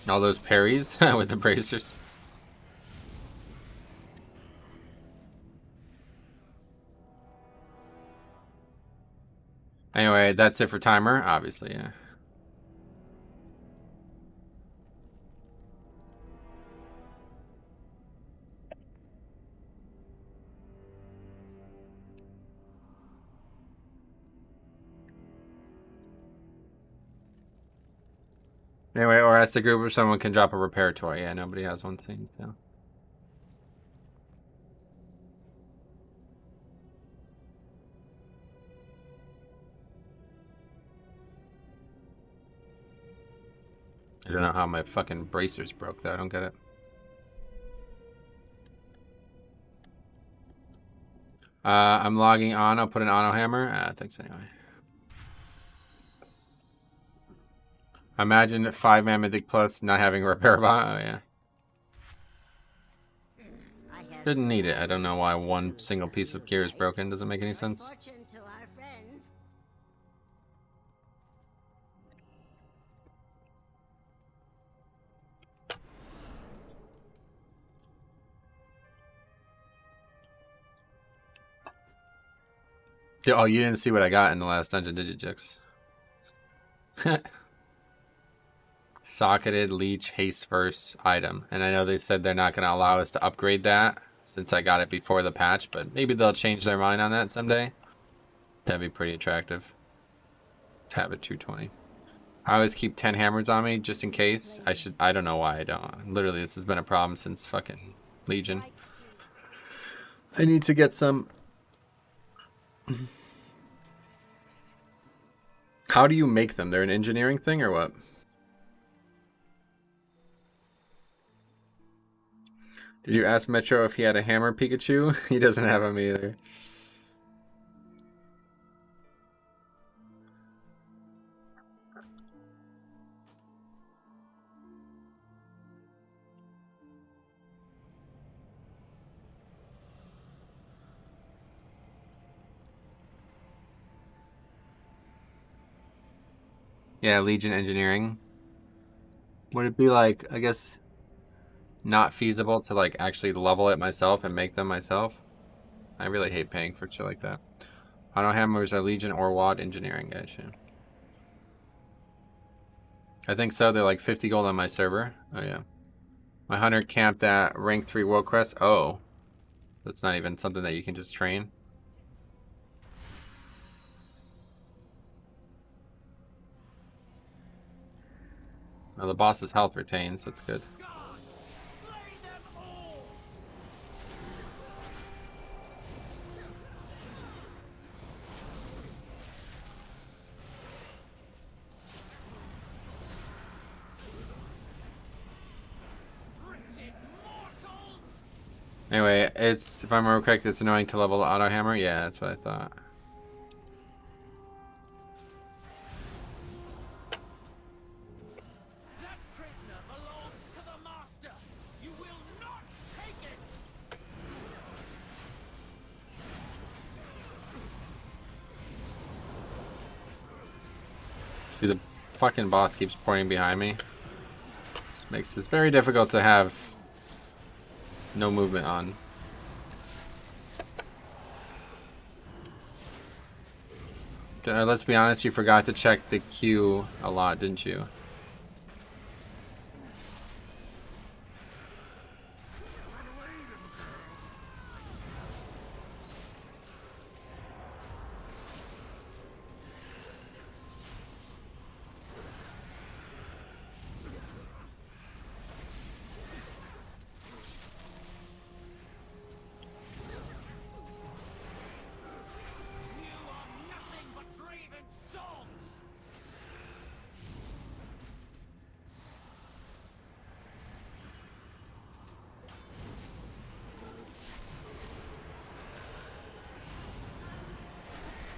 All those parries with the bracers. Anyway, that's it for timer, obviously, yeah. Anyway, or as a group, if someone can drop a repair toy. Yeah, nobody has one thing, so. I don't know how my fucking bracers broke, though. I don't get it. I'm logging on. I'll put an auto hammer. Thanks anyway. Imagine 5-man Mythic Plus not having a repair bot. Oh, yeah. Didn't need it. I don't know why one single piece of gear is broken. Doesn't make any sense. Oh, you didn't see what I got in the last dungeon, did you, Jix? Socketed leech haste burst item. And I know they said they're not going to allow us to upgrade that since I got it before the patch, but maybe they'll change their mind on that someday. That'd be pretty attractive. To have a 220. I always keep 10 hammers on me just in case. I don't know why I don't. Literally, this has been a problem since fucking Legion. I need to get some. How do you make them? They're an engineering thing or what? Did you ask Metro if he had a hammer Pikachu? He doesn't have them either. Yeah, Legion Engineering. Would it be like, I guess, not feasible to like actually level it myself and make them myself? I really hate paying for shit like that. Auto hammers are Legion or WAD Engineering, gotcha. I think so. They're like 50 gold on my server. Oh yeah. My hunter camped at rank 3 world crest. Oh. That's not even something that you can just train. Well, the boss's health retains. That's good. Anyway, it's, if I'm remember correct, it's annoying to level the auto hammer. Yeah, that's what I thought. That prisoner belongs to the master. You will not take it. See, the fucking boss keeps pointing behind me. Just makes this very difficult to have no movement on. Let's be honest, you forgot to check the queue a lot, didn't you?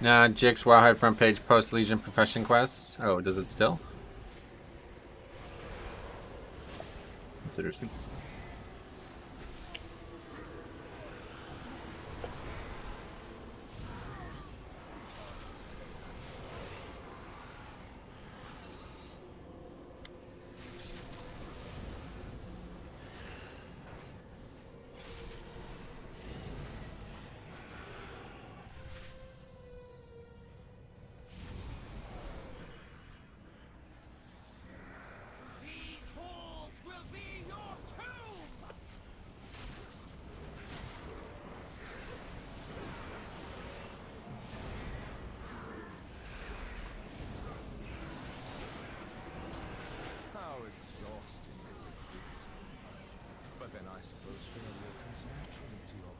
Nah, Jix Wowhead front page post Legion profession quests. Oh, does it still? That's interesting. These halls will be your tomb! How exhausting and predictable. But then I suppose failure comes naturally to your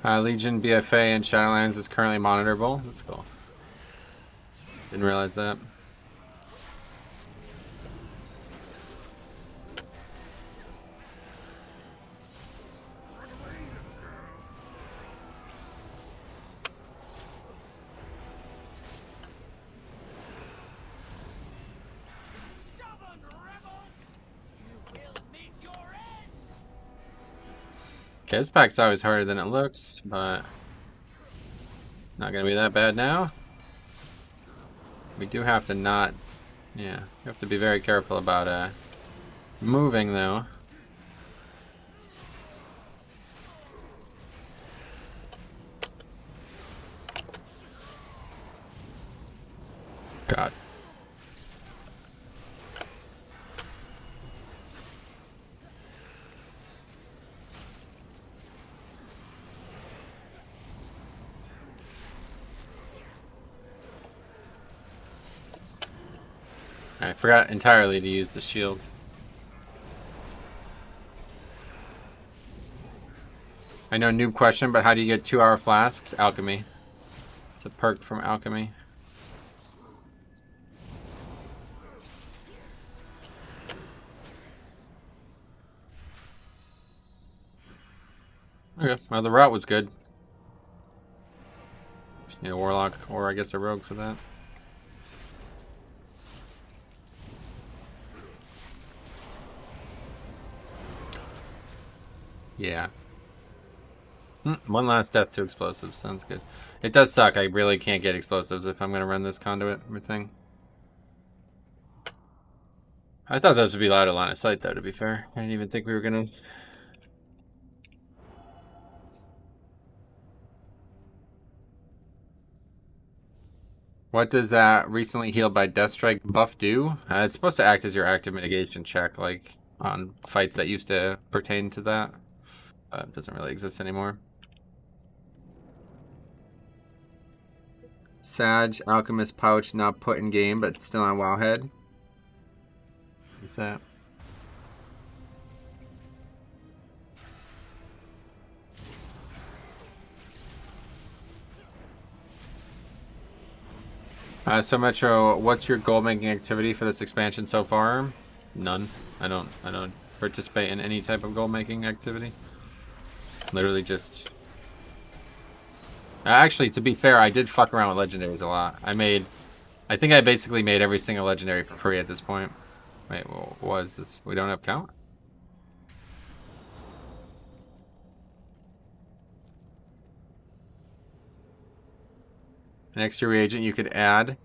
kind. Legion BFA in Shadowlands is currently monitorable. That's cool. Didn't realize that. Stubborn rebels! You will meet your end! Okay, this pack's always harder than it looks, but it's not gonna be that bad now. We do have to not, yeah, we have to be very careful about moving though. God. I forgot entirely to use the shield. I know, noob question, but how do you get 2-hour flasks? Alchemy. It's a perk from alchemy. Okay, well the route was good. Just need a warlock, or I guess a rogue for that. Yeah. One last death to explosives. Sounds good. It does suck. I really can't get explosives if I'm going to run this conduit thing. I thought those would be out of line of sight, though, to be fair. I didn't even think we were going to... What does that recently healed by Death Strike buff do? It's supposed to act as your active mitigation check, like on fights that used to pertain to that. It doesn't really exist anymore. Sag, Alchemist Pouch, not put in game, but still on Wowhead. What's that? So Metro, what's your goal making activity for this expansion so far? None. I don't participate in any type of goal making activity. Literally just... Actually, to be fair, I did fuck around with legendaries a lot. I think I basically made every single legendary for free at this point. Wait, well, what is this? We don't have count? An extra reagent you could add.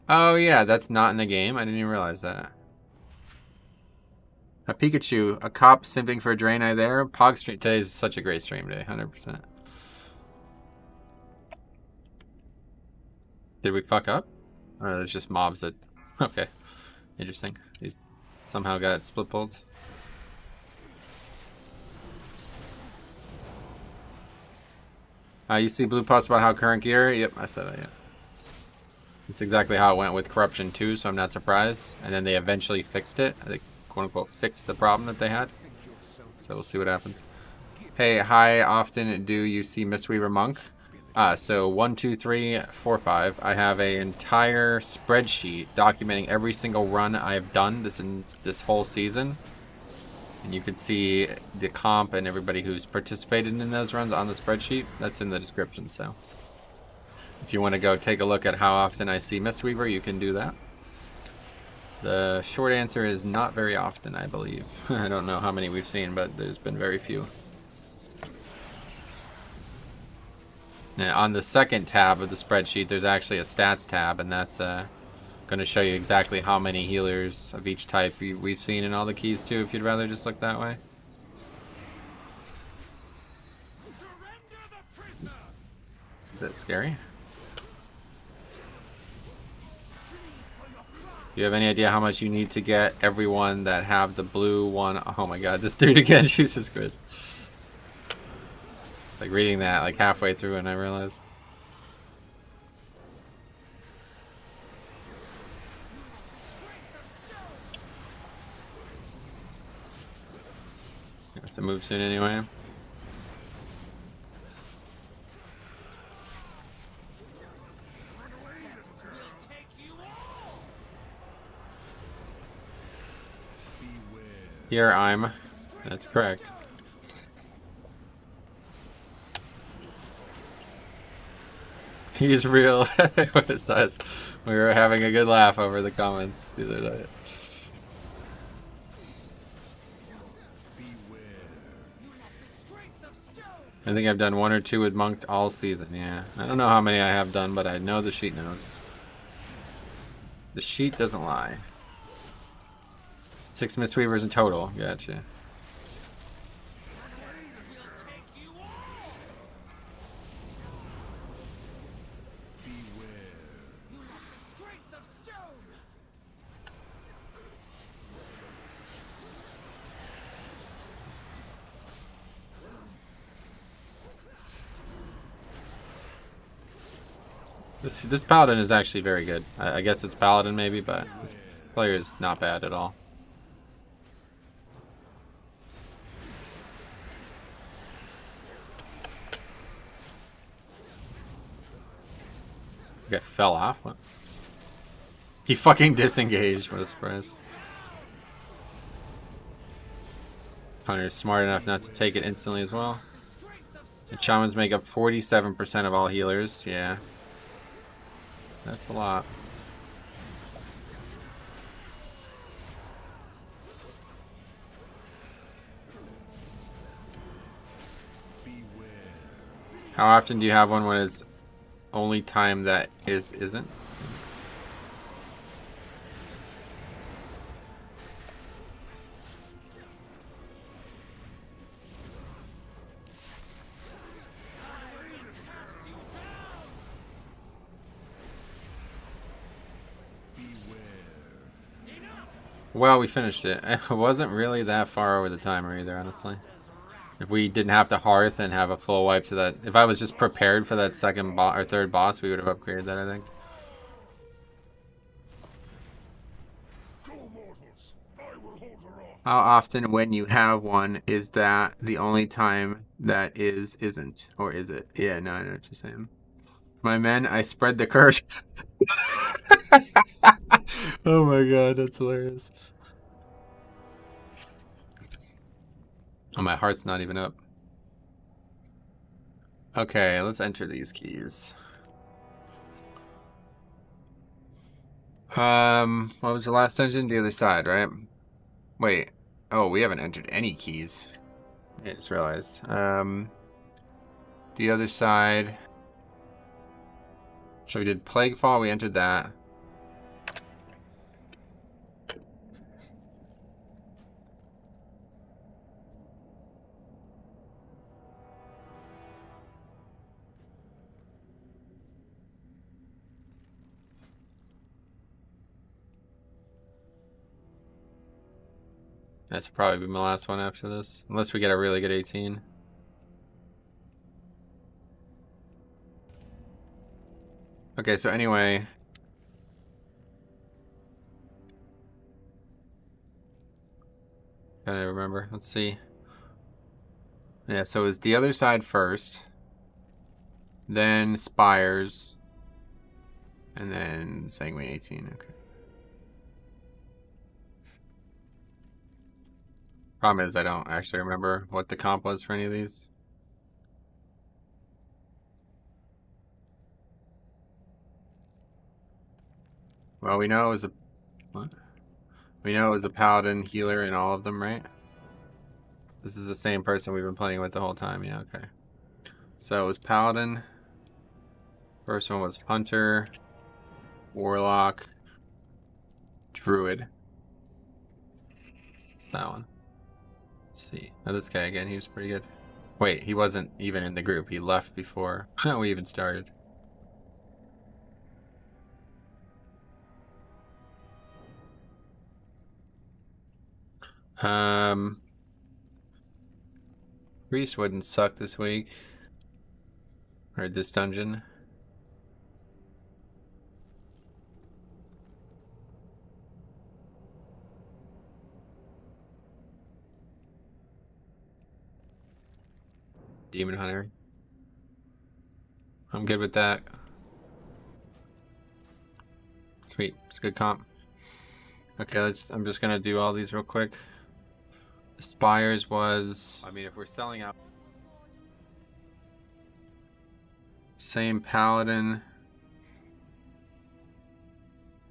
Oh yeah, that's not in the game. I didn't even realize that. A Pikachu, a cop simping for a Draenei there. Pog stream. Today's such a great stream day, 100%. Did we fuck up? Or there's just mobs that... Okay. Interesting. These somehow got split pulled. You see blue post about how current gear? Yep, I said that, yeah. It's exactly how it went with Corruption 2, so I'm not surprised. And then they eventually fixed it. They quote-unquote fixed the problem that they had. So we'll see what happens. Hey, how often do you see Mistweaver Monk? So 1, 2, 3, 4, 5. I have an entire spreadsheet documenting every single run I've done this whole season. And you can see the comp and everybody who's participated in those runs on the spreadsheet. That's in the description, so. If you want to go take a look at how often I see Mistweaver, you can do that. The short answer is not very often, I believe. I don't know how many we've seen, but there's been very few. Now, on the second tab of the spreadsheet, there's actually a stats tab, and that's going to show you exactly how many healers of each type we've seen in all the keys too, if you'd rather just look that way. It's a bit scary. Do you have any idea how much you need to get everyone that have the blue one? Oh my god, this dude again, Jesus Christ. It's like reading that like halfway through and I realized. You have to move soon anyway. Here I'm. That's correct. He's real. What it says. We were having a good laugh over the comments the other night. I think I've done 1 or 2 with Monk all season, yeah. I don't know how many I have done, but I know the sheet knows. The sheet doesn't lie. 6 Mistweavers in total, gotcha. This paladin is actually very good. I guess it's paladin maybe, but this player is not bad at all. Okay, fell off? What? He fucking disengaged. What a surprise. Hunter's smart enough not to take it instantly as well. The shamans make up 47% of all healers. Yeah. That's a lot. How often do you have one when it's only time that isn't? Well, we finished it. It wasn't really that far over the timer either, honestly. If we didn't have to hearth and have a full wipe to that, if I was just prepared for that second boss or third boss, we would have upgraded that, I think. How often when you have one is that the only time that isn't? Or is it? Yeah, no, I know what you're saying. My men, I spread the curse. Oh my god, that's hilarious. Oh, my heart's not even up. Okay, let's enter these keys. What was the last dungeon? The other side, right? Wait. Oh, we haven't entered any keys. I just realized. The other side. So we did Plaguefall, we entered that. That's probably my last one after this. Unless we get a really good 18. Okay, so anyway. Can't remember. Let's see. Yeah, so it was the other side first. Then Spires. And then Sanguine 18. Okay. Problem is I don't actually remember what the comp was for any of these. Well, we know it was a... What? We know it was a paladin healer in all of them, right? This is the same person we've been playing with the whole time. Yeah, okay. So it was paladin. First one was hunter, warlock, druid. It's that one. Let's see. Now this guy again, he was pretty good. Wait, he wasn't even in the group. He left before we even started. Priest wouldn't suck this week. Or this dungeon. Demon Hunter. I'm good with that. Sweet. It's a good comp. Okay, I'm just gonna do all these real quick. Spires was... I mean, if we're selling out... Same paladin.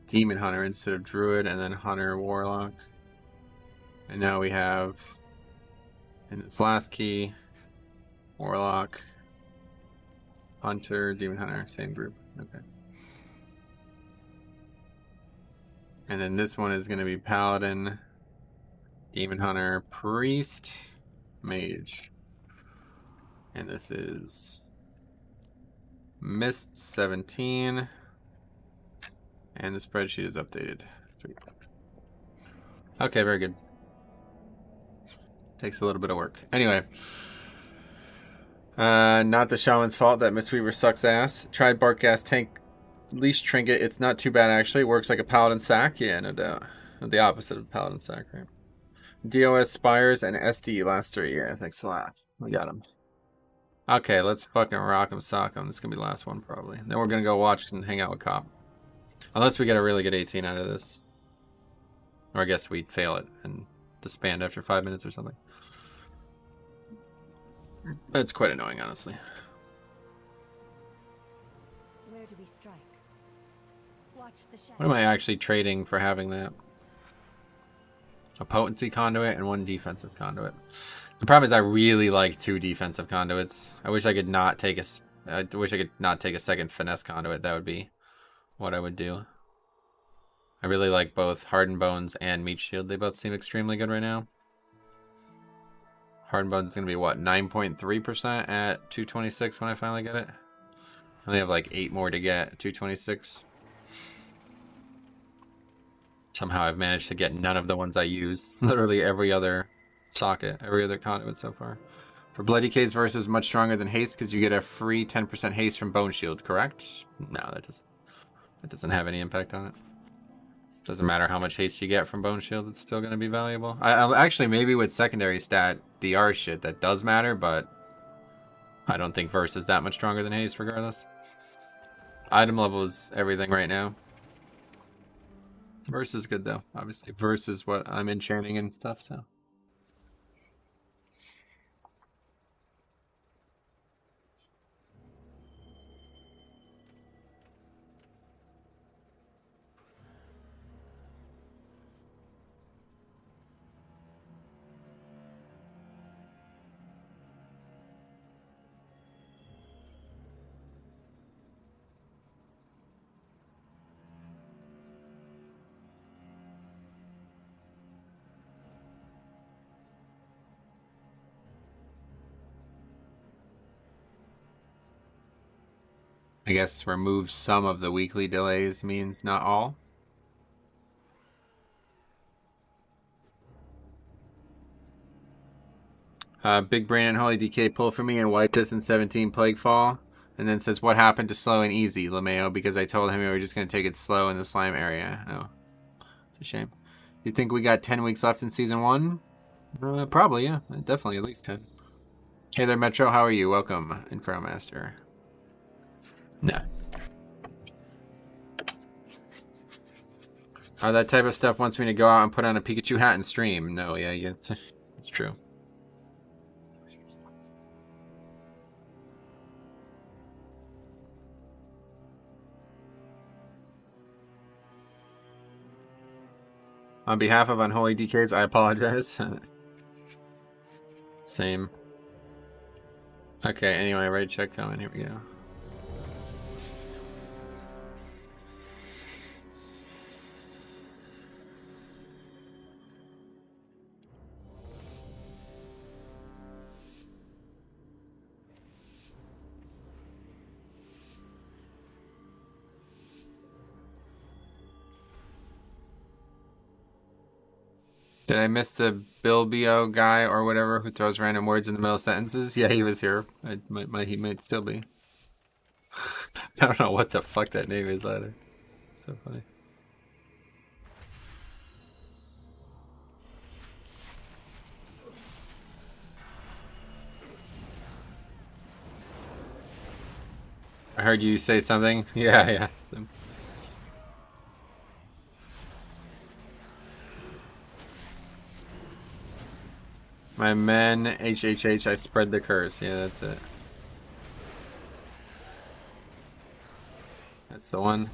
Demon Hunter instead of druid, and then hunter warlock. And now we have... in this last key... warlock. Hunter, demon hunter, same group. Okay. And then this one is going to be paladin, demon hunter, priest, mage. And this is Mist 17. And the spreadsheet is updated. Okay, very good. Takes a little bit of work. Anyway. Not the shaman's fault that Mistweaver sucks ass. Tried Bark Gas Tank Leash Trinket. It's not too bad, actually. It works like a paladin sack. Yeah, no doubt. The opposite of a paladin sack, right? DOS Spires and SD last 3 years. Thanks a lot. We got him. Okay, let's fucking rock him, sock him. This is going to be the last one, probably. Then we're going to go watch and hang out with Cop. Unless we get a really good 18 out of this. Or I guess we'd fail it and disband after 5 minutes or something. That's quite annoying, honestly. Where do we strike? Watch the shadow. What am I actually trading for having that? A potency conduit and 1 defensive conduit. The problem is I really like 2 defensive conduits. I wish I could not take a second finesse conduit. That would be what I would do. I really like both Hardened Bones and Meat Shield. They both seem extremely good right now. Hardened Bones is going to be, what, 9.3% at 226 when I finally get it? I only have like 8 more to get, 226. Somehow I've managed to get none of the ones I use. Literally every other socket, every other conduit so far. For Bloody Case versus much stronger than Haste because you get a free 10% haste from Bone Shield, correct? No, that doesn't have any impact on it. Doesn't matter how much haste you get from Bone Shield, it's still going to be valuable. I'll actually, maybe with secondary stat DR shit, that does matter, but I don't think Verse is that much stronger than haste regardless. Item level is everything right now. Verse is good though, obviously. Verse is what I'm enchanting and stuff, so. I guess remove some of the weekly delays means not all. Big Brain and Holy DK pull for me and wiped us in 17 Plaguefall. And then says, what happened to slow and easy, LeMayo? Because I told him we were just going to take it slow in the slime area. Oh, it's a shame. You think we got 10 weeks left in Season 1? Probably, yeah. Definitely at least 10. Hey there, Metro. How are you? Welcome, Inferno Master. No. That type of stuff wants me to go out and put on a Pikachu hat and stream. No, yeah, it's true. On behalf of Unholy DKs, I apologize. Same. Okay, anyway, raid check coming. Here we go. Did I miss the Bilbio guy or whatever who throws random words in the middle of sentences? Yeah, he was here. He might still be. I don't know what the fuck that name is either. It's so funny. I heard you say something. Yeah. My men, HHH, I spread the curse. Yeah, that's it. That's the one.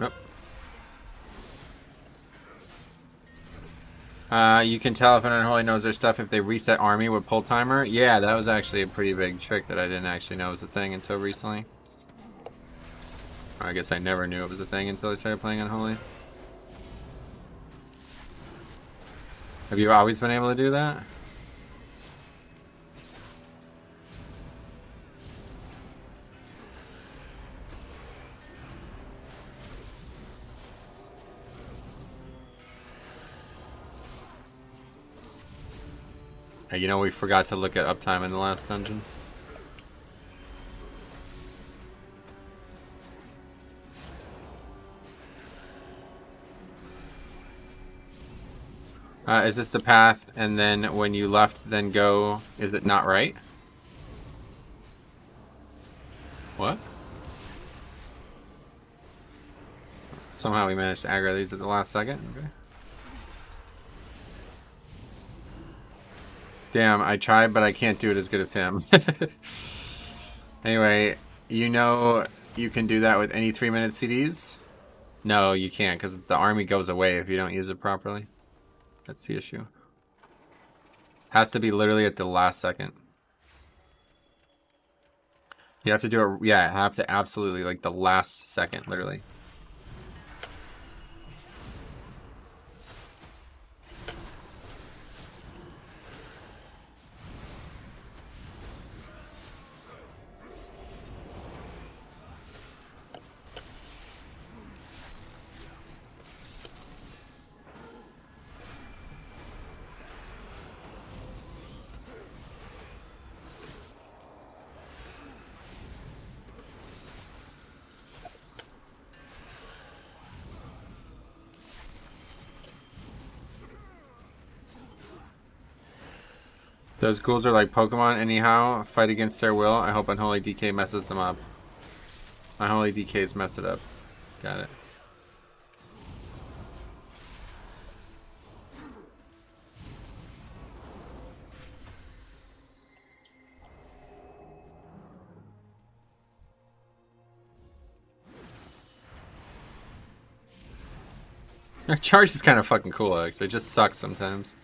Yep. You can tell if an unholy knows their stuff if they reset army with pull timer. Yeah, that was actually a pretty big trick that I didn't actually know was a thing until recently. Or I guess I never knew it was a thing until I started playing unholy. Have you always been able to do that? You know, we forgot to look at uptime in the last dungeon. Is this the path? And then when you left, then go. Is it not right? What? Somehow we managed to aggro these at the last second. Okay. Damn, I tried, but I can't do it as good as him. Anyway, you know you can do that with any 3-minute CDs? No, you can't, because the army goes away if you don't use it properly. That's the issue. Has to be literally at the last second. You have to do it, yeah, have to absolutely, like the last second, literally. Those ghouls are like Pokemon anyhow. Fight against their will. I hope Unholy DK messes them up. Unholy DK's mess it up. Got it. Their charge is kind of fucking cool, actually. It just sucks sometimes.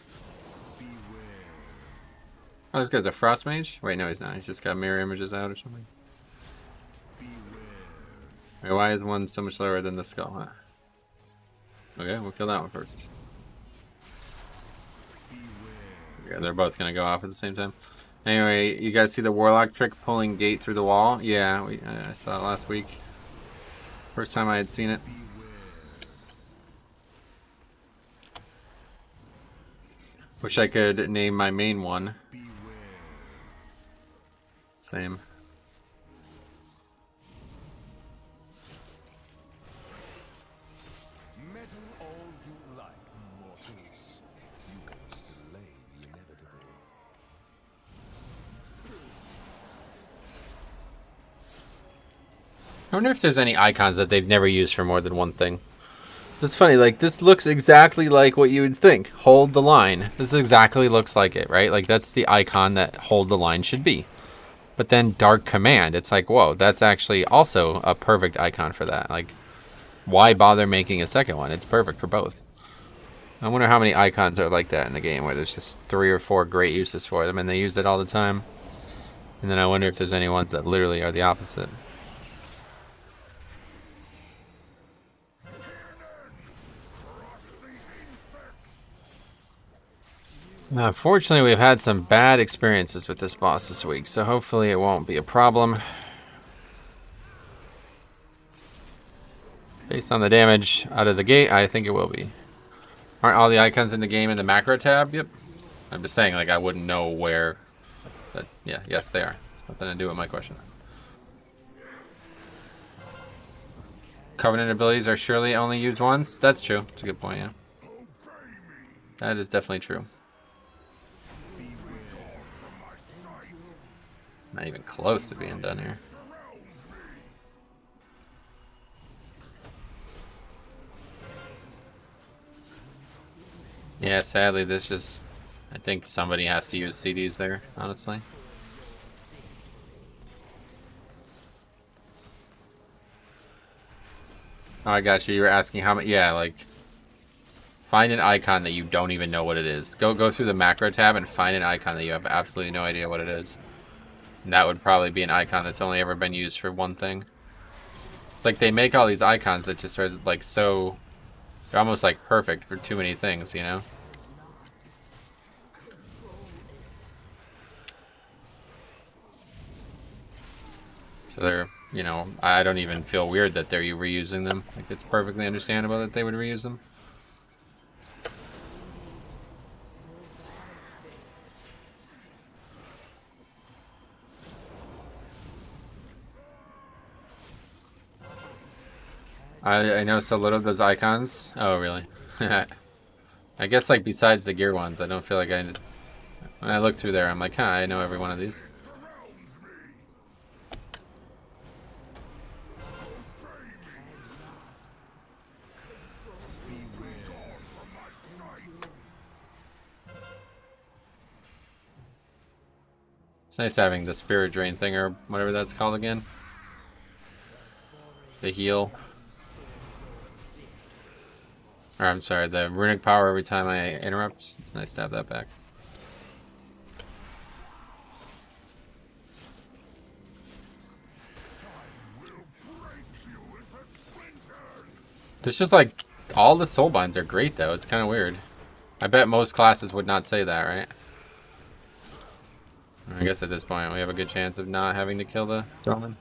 Oh, this guy's a Frost Mage? Wait, no, he's not. He's just got mirror images out or something. Wait, why is one so much lower than the skull? Huh? Okay, we'll kill that one first. Yeah, they're both gonna go off at the same time. Anyway, you guys see the Warlock trick pulling gate through the wall? Yeah, I saw it last week. First time I had seen it. Wish I could name my main one. Same. Meddle all you like, mortals. You won't delay the inevitable. I wonder if there's any icons that they've never used for more than one thing. It's funny, like, this looks exactly like what you would think. Hold the line. This exactly looks like it, right? Like, that's the icon that hold the line should be. But then Dark Command, it's like, whoa, that's actually also a perfect icon for that. Like, why bother making a second one? It's perfect for both. I wonder how many icons are like that in the game, where there's just 3 or 4 great uses for them, and they use it all the time. And then I wonder if there's any ones that literally are the opposite. Unfortunately, we've had some bad experiences with this boss this week, so hopefully it won't be a problem. Based on the damage out of the gate, I think it will be. Aren't all the icons in the game in the macro tab? Yep. I'm just saying, like, I wouldn't know where. But yeah, yes, they are. It's nothing to do with my question. Covenant abilities are surely only used once? That's true. That's a good point, yeah. That is definitely true. Not even close to being done here. Yeah, sadly, this just... I think somebody has to use CDs there, honestly. Oh, I got you. You were asking how many... Yeah, like... Find an icon that you don't even know what it is. Go through the macro tab and find an icon that you have absolutely no idea what it is. And that would probably be an icon that's only ever been used for one thing. It's like they make all these icons that just are like so... They're almost like perfect for too many things, you know? So they're, you know, I don't even feel weird that they're reusing them. Like, it's perfectly understandable that they would reuse them. I know so little of those icons. Oh, really? I guess, like, besides the gear ones, I don't feel like when I look through there, I'm like, huh, I know every one of these. It's nice having the spirit drain thing, or whatever that's called again. The heal. Or, I'm sorry, the runic power every time I interrupt. It's nice to have that back. There's just like, all the soulbinds are great though. It's kind of weird. I bet most classes would not say that, right? I guess at this point we have a good chance of not having to kill the Roman.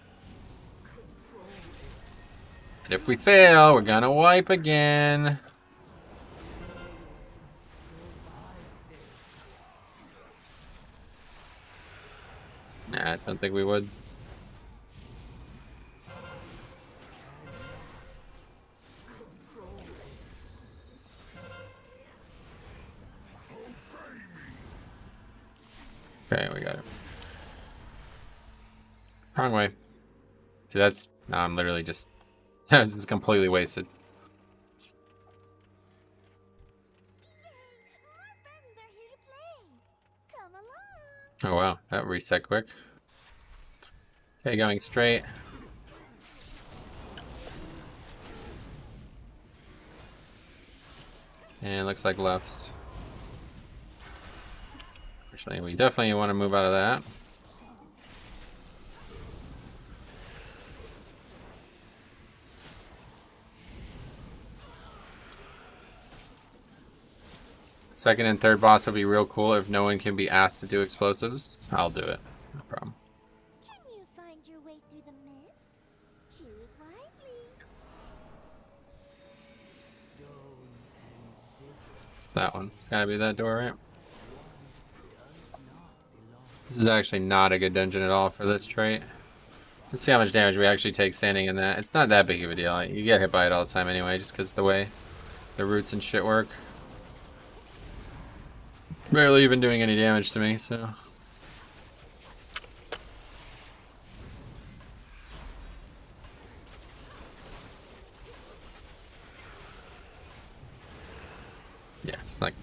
And if we fail, we're gonna wipe again. Nah, I don't think we would. Okay, we got it. Wrong way. See, that's... No, I'm literally just... this is completely wasted. Oh wow, that reset quick. Okay, going straight. And looks like left. Actually, we definitely want to move out of that. Second and third boss will be real cool if no one can be asked to do explosives. I'll do it. No problem. Can you find your way through the mist? Choose wisely. It's that one. It's gotta be that door, right? This is actually not a good dungeon at all for this trait. Let's see how much damage we actually take standing in that. It's not that big of a deal. You get hit by it all the time anyway, just because of the way the roots and shit work. Barely even doing any damage to me, so...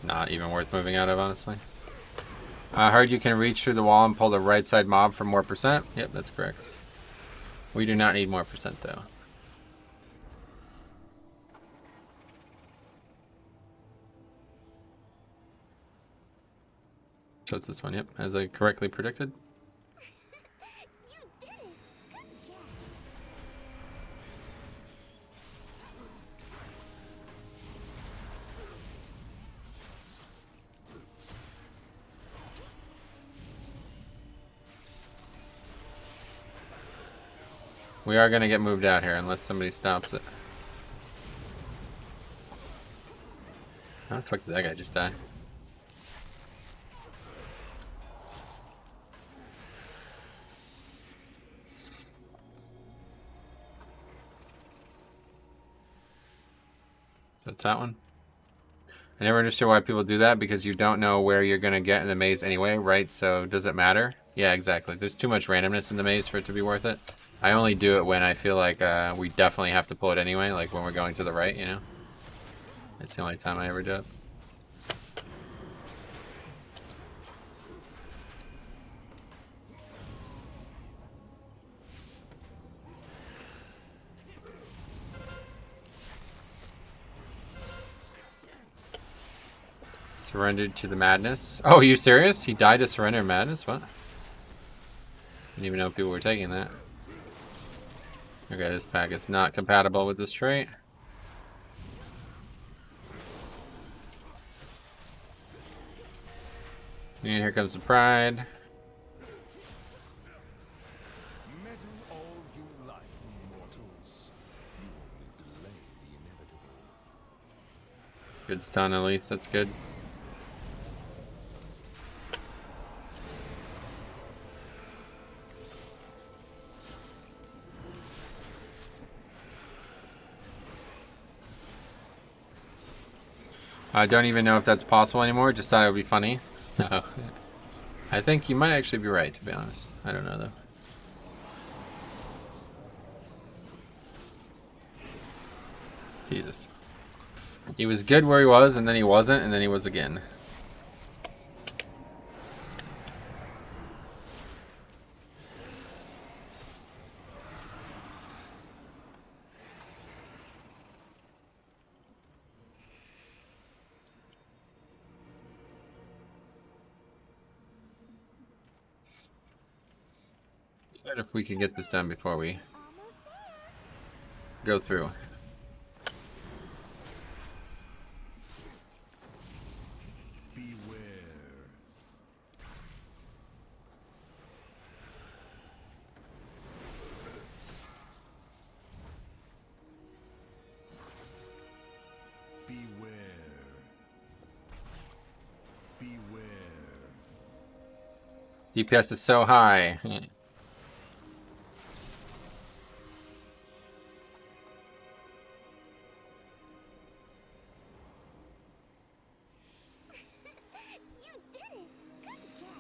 not even worth moving out of, honestly. I heard you can reach through the wall and pull the right side mob for more percent. Yep, that's correct. We do not need more percent, though. So it's this one, yep, as I correctly predicted. You did it! Good guess. We are going to get moved out here unless somebody stops it. How the fuck did that guy just die? That's that one. I never understood why people do that, because you don't know where you're going to get in the maze anyway, right? So does it matter? Yeah, exactly. There's too much randomness in the maze for it to be worth it. I only do it when I feel like we definitely have to pull it anyway, like when we're going to the right, you know? It's the only time I ever do it. Surrendered to the madness. Oh, are you serious? He died to surrender madness? What? Didn't even know people were taking that. Okay, this pack is not compatible with this trait. And here comes the pride. Meddle all you like, mortals. You only delay the inevitable. Good stun at least, that's good. I don't even know if that's possible anymore, just thought it would be funny. No. I think you might actually be right, to be honest. I don't know though. Jesus. He was good where he was, and then he wasn't, and then he was again. But if we can get this done before we Almost there. go through. Beware. Beware. Beware. DPS is so high. You did it! Good guess.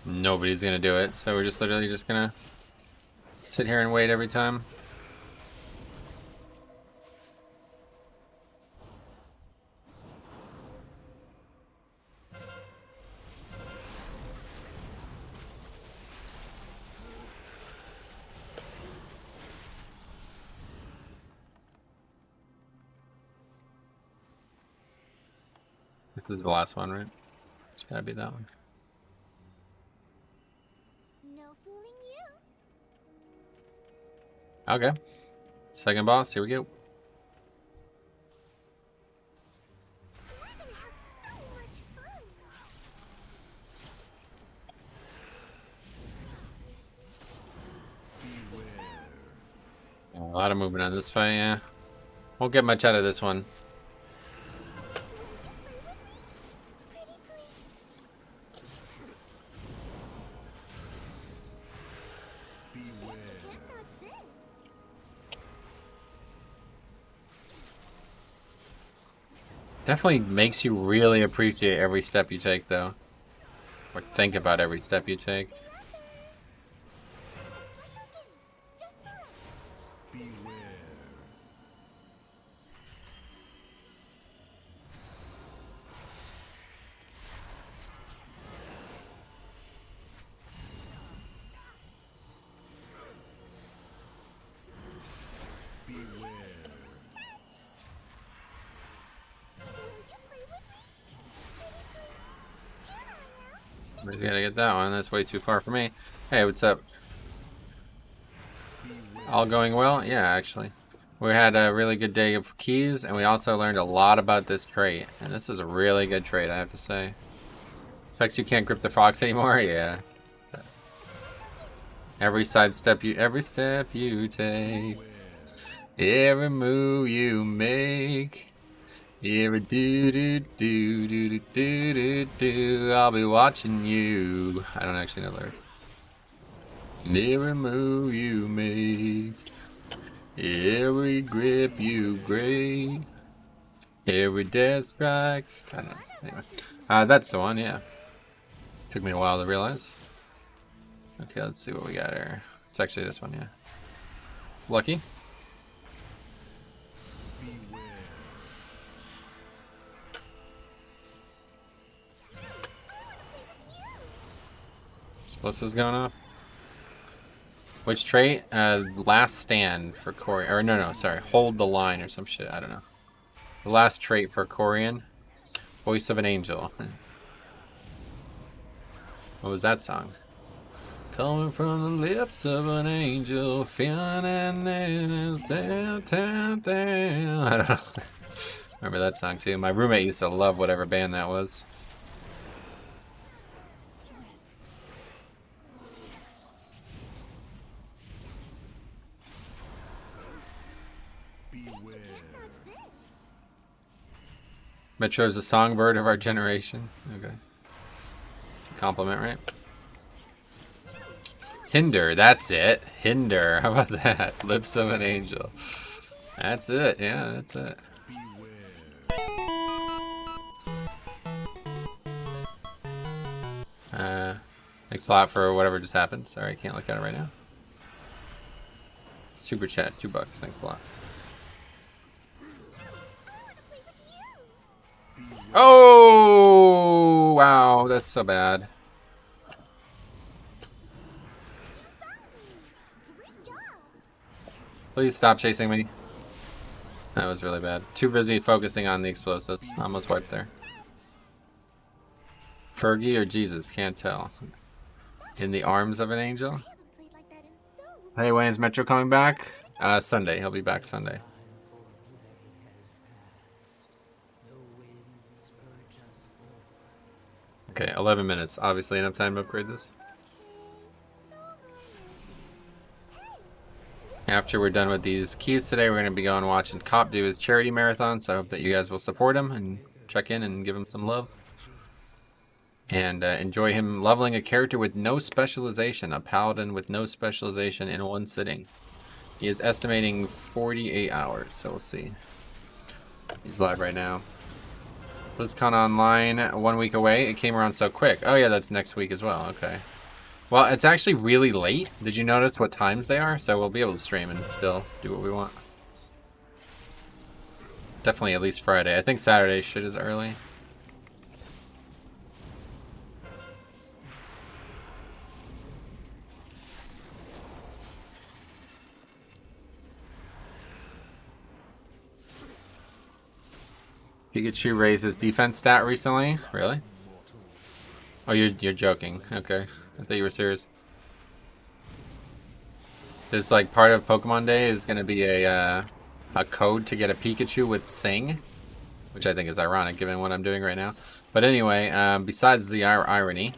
Nobody's gonna do it, so we're just literally just gonna sit here and wait every time. This is the last one, right? It's gotta be that one. No fooling you. Okay. Second boss, here we go. We're gonna have so much fun. A lot of movement on this fight, yeah. Won't get much out of this one. Definitely makes you really appreciate every step you take, though. Or think about every step you take. Somebody's gotta get that one. That's way too far for me. Hey, what's up? All going well? Yeah, actually. We had a really good day of keys, and we also learned a lot about this trait. And this is a really good trait, I have to say. Sucks you can't grip the fox anymore? Yeah. Every step you take, every move you make, every do, I'll be watching you. I don't actually know the lyrics. Every move you make, every grip you break, every death strike. I don't know. Anyway, that's the one. Yeah. Took me a while to realize. Okay, let's see what we got here. It's actually this one, yeah. It's lucky. Explosives going off. Which trait? Last stand for Corian. Or no, sorry. Hold the line or some shit. I don't know. The last trait for Corian. Voice of an angel. What was that song? Coming from the lips of an angel, feeling his down. I don't know. Remember that song too. My roommate used to love whatever band that was. Metro's a songbird of our generation. Okay. It's a compliment, right? Hinder, that's it. Hinder, how about that? Lips of an angel. That's it, yeah, that's it. Thanks a lot for whatever just happened. Sorry, I can't look at it right now. Super chat, $2. Thanks a lot. Oh, wow, that's so bad. Please stop chasing me. That was really bad. Too busy focusing on the explosives. Almost wiped there. Fergie or Jesus? Can't tell. In the arms of an angel? Hey, when is Metro coming back? Sunday. He'll be back Sunday. Okay, 11 minutes. Obviously enough time to upgrade this. After we're done with these keys today, we're going to be going watching Cop do his charity marathon, so I hope that you guys will support him and check in and give him some love. And enjoy him leveling a character with no specialization, a paladin with no specialization in one sitting. He is estimating 48 hours, so we'll see. He's live right now. BlizzCon Online, 1 week away. It came around so quick. Oh yeah, that's next week as well, okay. Well, it's actually really late. Did you notice what times they are? So we'll be able to stream and still do what we want. Definitely at least Friday. I think Saturday shit is early. Pikachu raised his defense stat recently? Really? Oh, you're joking. Okay. I thought you were serious. There's like part of Pokemon Day is going to be a code to get a Pikachu with Sing, which I think is ironic given what I'm doing right now. But anyway, besides the irony,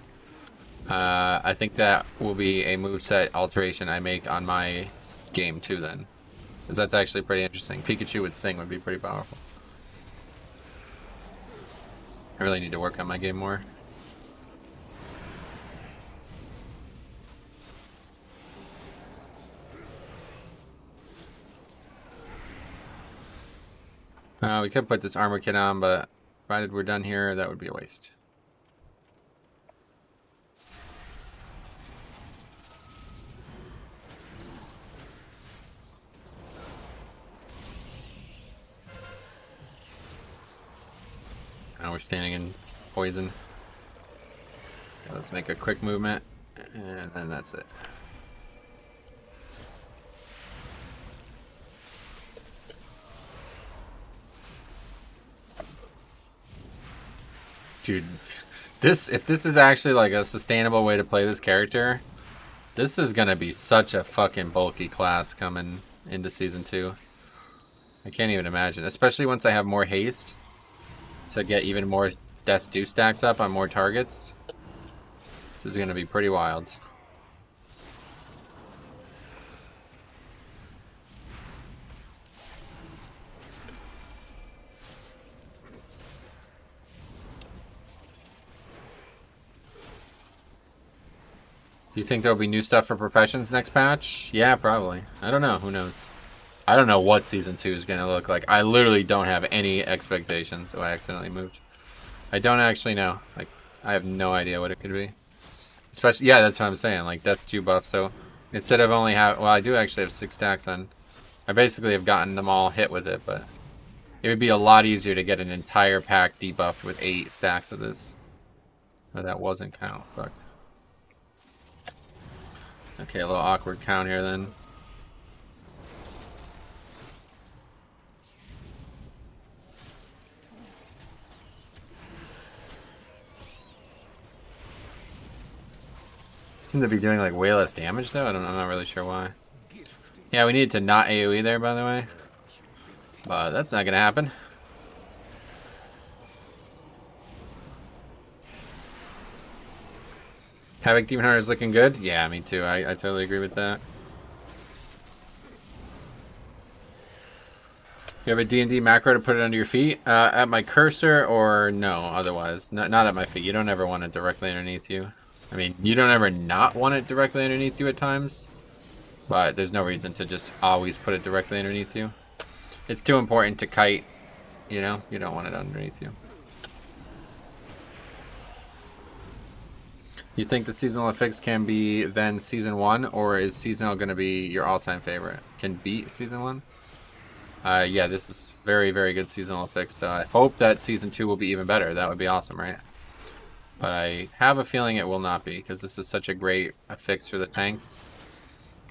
I think that will be a moveset alteration I make on my game too then. Because that's actually pretty interesting. Pikachu with Sing would be pretty powerful. I really need to work on my game more. We could put this armor kit on, but Provided we're done here, that would be a waste. Now we're standing in poison. Okay, let's make a quick movement, and then that's it. Dude, if this is actually like a sustainable way to play this character, this is gonna be such a fucking bulky class coming into Season 2. I can't even imagine, especially once I have more haste to get even more Death's Due stacks up on more targets. This is gonna be pretty wild. Do you think there'll be new stuff for professions next patch? Yeah, probably. I don't know. Who knows? I don't know what Season 2 is going to look like. I literally don't have any expectations. Oh, I accidentally moved. I don't actually know. Like, I have no idea what it could be. Especially, yeah, that's what I'm saying. Like, Death's Due buff. So, instead of only have... Well, I do actually have 6 stacks on. I basically have gotten them all hit with it, but... It would be a lot easier to get an entire pack debuffed with 8 stacks of this. Oh, that wasn't count. Fuck. Okay, a little awkward count here then. Seem to be doing like way less damage though. I'm not really sure why. Yeah, we needed to not AoE there, by the way. But that's not gonna happen. Havoc Demon Hunter is looking good. Yeah, me too. I totally agree with that. You have a D&D macro to put it under your feet? At my cursor or no, otherwise. Not at my feet. You don't ever want it directly underneath you. I mean, you don't ever not want it directly underneath you at times. But there's no reason to just always put it directly underneath you. It's too important to kite, you know? You don't want it underneath you. You think the seasonal effects can be then Season 1, or is seasonal going to be your all-time favorite? Can beat Season 1? Yeah, this is very, very good seasonal effects, so I hope that Season 2 will be even better. That would be awesome, right? But I have a feeling it will not be, because this is such a great fix for the tank.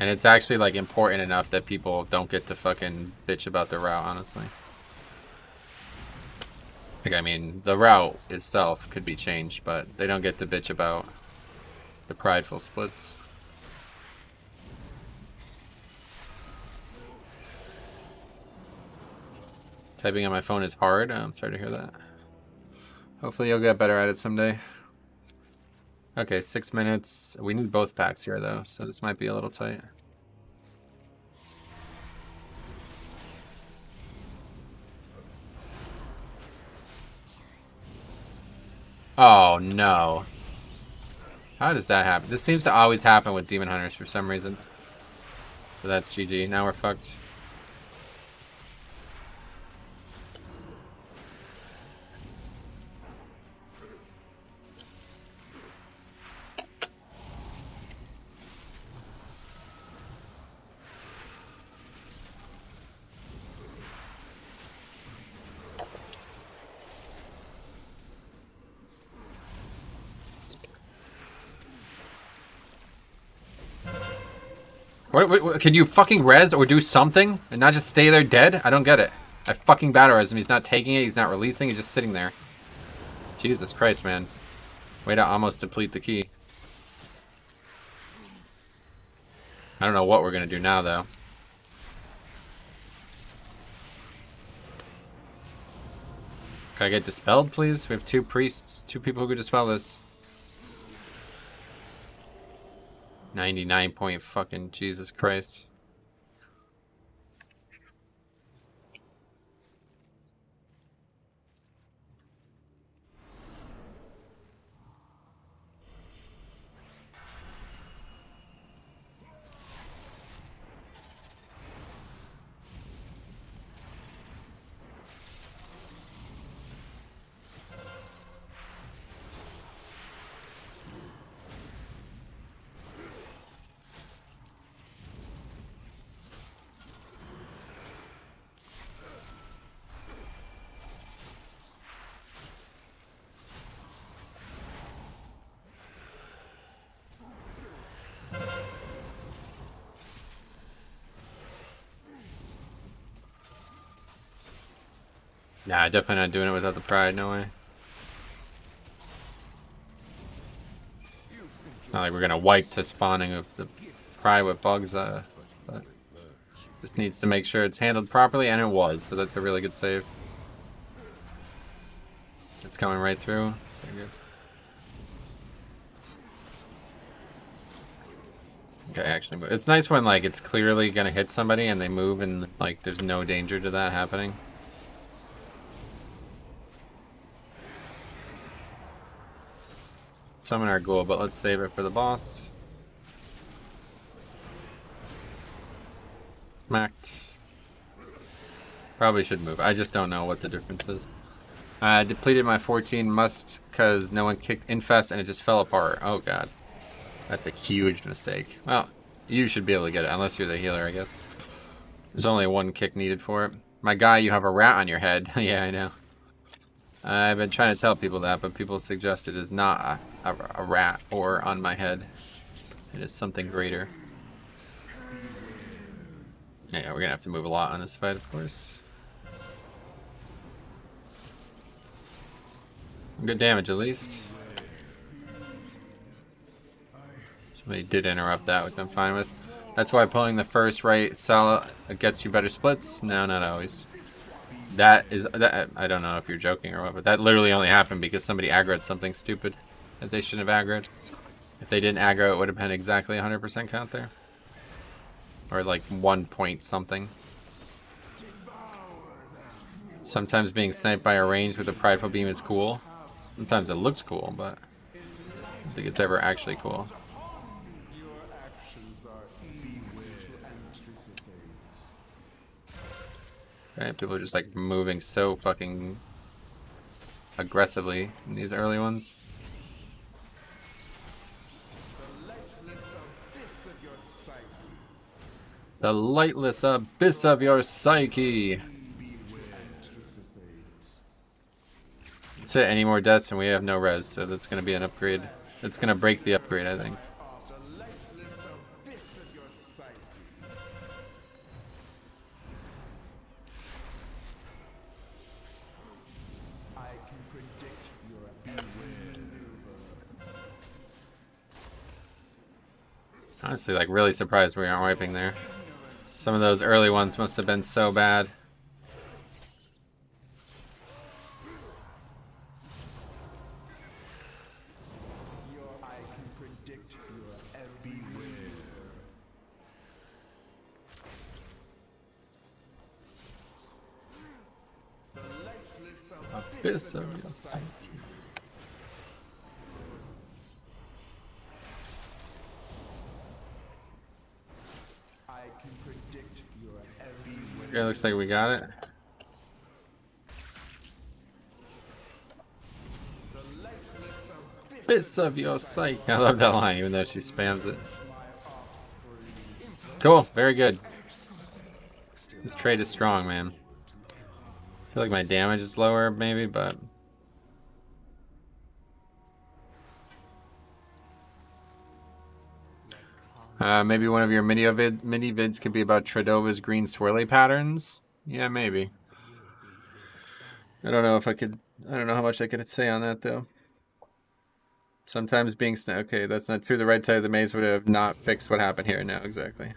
And it's actually, like, important enough that people don't get to fucking bitch about the route, honestly. Like, I mean, the route itself could be changed, but they don't get to bitch about the prideful splits. Typing on my phone is hard. I'm sorry to hear that. Hopefully you'll get better at it someday. Okay, 6 minutes. We need both packs here, though, so this might be a little tight. Oh, no. How does that happen? This seems to always happen with Demon Hunters for some reason. So that's GG. Now we're fucked. What, can you fucking res or do something and not just stay there dead? I don't get it. I fucking battle res him. He's not taking it. He's not releasing. He's just sitting there. Jesus Christ, man. Way to almost deplete the key. I don't know what we're going to do now, though. Can I get dispelled, please? We have 2 priests. 2 people who could dispel this. 99 point fucking Jesus Christ. Nah, definitely not doing it without the pride, no way. Not like we're gonna wipe to spawning of the pride with bugs, but just needs to make sure it's handled properly, and it was, so that's a really good save. It's coming right through. Very good. Okay, actually, it's nice when like it's clearly gonna hit somebody and they move and like there's no danger to that happening. Summon our ghoul, but let's save it for the boss. Smacked. Probably should move. I just don't know what the difference is. I depleted my 14 must because no one kicked infest and it just fell apart. Oh god. That's a huge mistake. Well, you should be able to get it, unless you're the healer, I guess. There's only one kick needed for it. My guy, you have a rat on your head. Yeah, I know. I've been trying to tell people that, but people suggest it is not a rat or on my head. It is something greater. Yeah, we're gonna have to move a lot on this fight, of course. Good damage, at least. Somebody did interrupt that, which I'm fine with. That's why pulling the first right cell gets you better splits. No, not always. That I don't know if you're joking or what, but that literally only happened because somebody aggroed something stupid that they shouldn't have aggroed. If they didn't aggro, it would have been exactly 100% count there. Or like 1 point something. Sometimes being sniped by a range with a prideful beam is cool. Sometimes it looks cool, but I don't think it's ever actually cool. Okay, people are just like moving so fucking aggressively in these early ones. The lightless abyss of your psyche. That's it, any more deaths and we have no res, so that's gonna be an upgrade. It's gonna break the upgrade, I think. Honestly, like, really surprised we aren't wiping there. Some of those early ones must have been so bad. Abyss of your psyche. Okay, looks like we got it. Abyss of your psyche. I love that line, even though she spams it. Cool, very good. This trade is strong, man. I feel like my damage is lower, maybe, but... maybe one of your mini vids could be about Tredova's green swirly patterns? Yeah, maybe. I don't know if I could... I don't know how much I could say on that, though. Sometimes being... Okay, that's not true. The right side of the maze would have not fixed what happened here. No, exactly.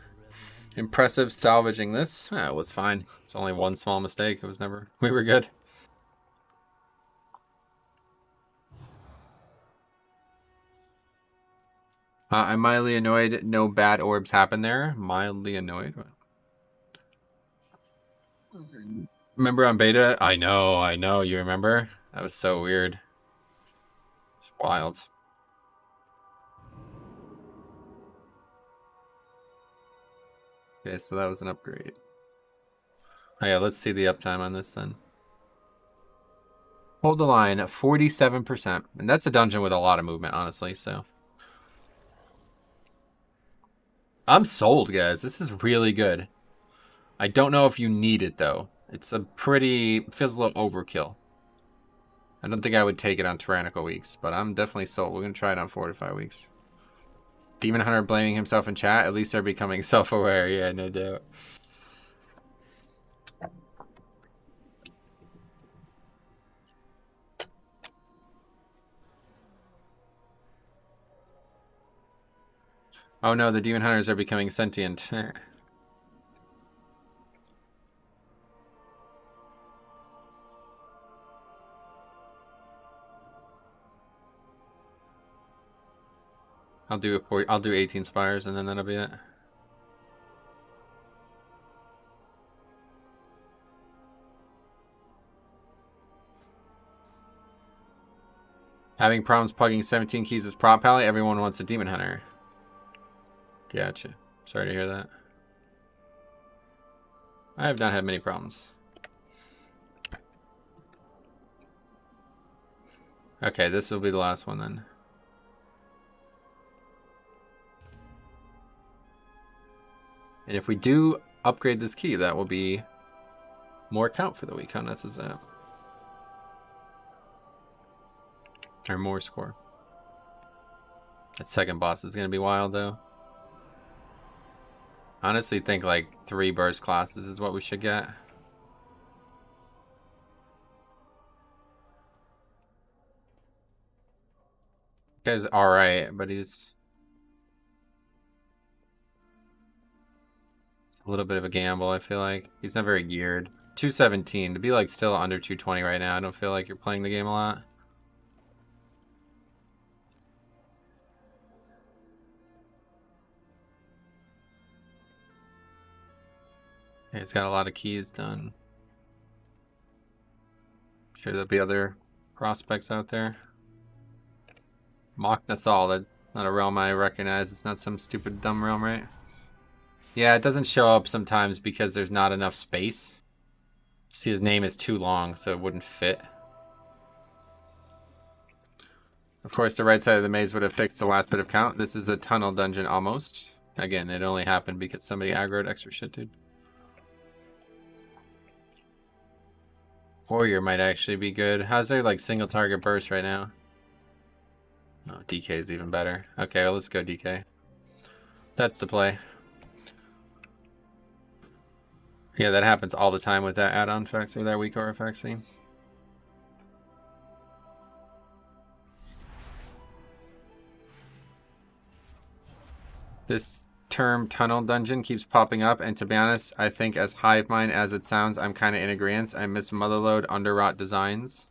Impressive salvaging this. It was fine. It's only one small mistake. It was never... We were good. I'm mildly annoyed no bad orbs happen there. Mildly annoyed? Remember on beta? I know, you remember? That was so weird. It's wild. Okay, so that was an upgrade. Oh yeah, let's see the uptime on this then. Hold the line, 47%. And that's a dungeon with a lot of movement, honestly, so... I'm sold, guys. This is really good. I don't know if you need it, though. It's a pretty... feels a little overkill. I don't think I would take it on tyrannical weeks, but I'm definitely sold. We're going to try it on 4 to 5 weeks. Demon Hunter blaming himself in chat. At least they're becoming self-aware. Yeah, no doubt. Oh no, the demon hunters are becoming sentient. I'll do 18 spires and then that'll be it. Having problems plugging 17 keys as prop pally, everyone wants a demon hunter. Gotcha. Sorry to hear that. I have not had many problems. Okay, this will be the last one then. And if we do upgrade this key, that will be more count for the week. How nice is that? Or more score. That second boss is going to be wild though. Honestly think like 3 burst classes is what we should get. Guy's alright, but he's a little bit of a gamble, I feel like. He's not very geared. 217. To be like still under 220 right now, I don't feel like you're playing the game a lot. Okay, he's got a lot of keys done. I'm sure there'll be other prospects out there. Mock Nathal, that's not a realm I recognize. It's not some stupid dumb realm, right? Yeah, it doesn't show up sometimes because there's not enough space. See, his name is too long, so it wouldn't fit. Of course, the right side of the maze would have fixed the last bit of count. This is a tunnel dungeon almost. Again, it only happened because somebody aggroed extra shit, dude. Warrior might actually be good. How's their like single target burst right now? Oh, DK is even better. Okay, well, let's go DK. That's the play. Yeah, that happens all the time with that add-on effects or that weak aura effects thing. This term tunnel dungeon keeps popping up, and to be honest, I think as hive mind as it sounds, I'm kind of in agreement. I miss Motherlode underwrought designs.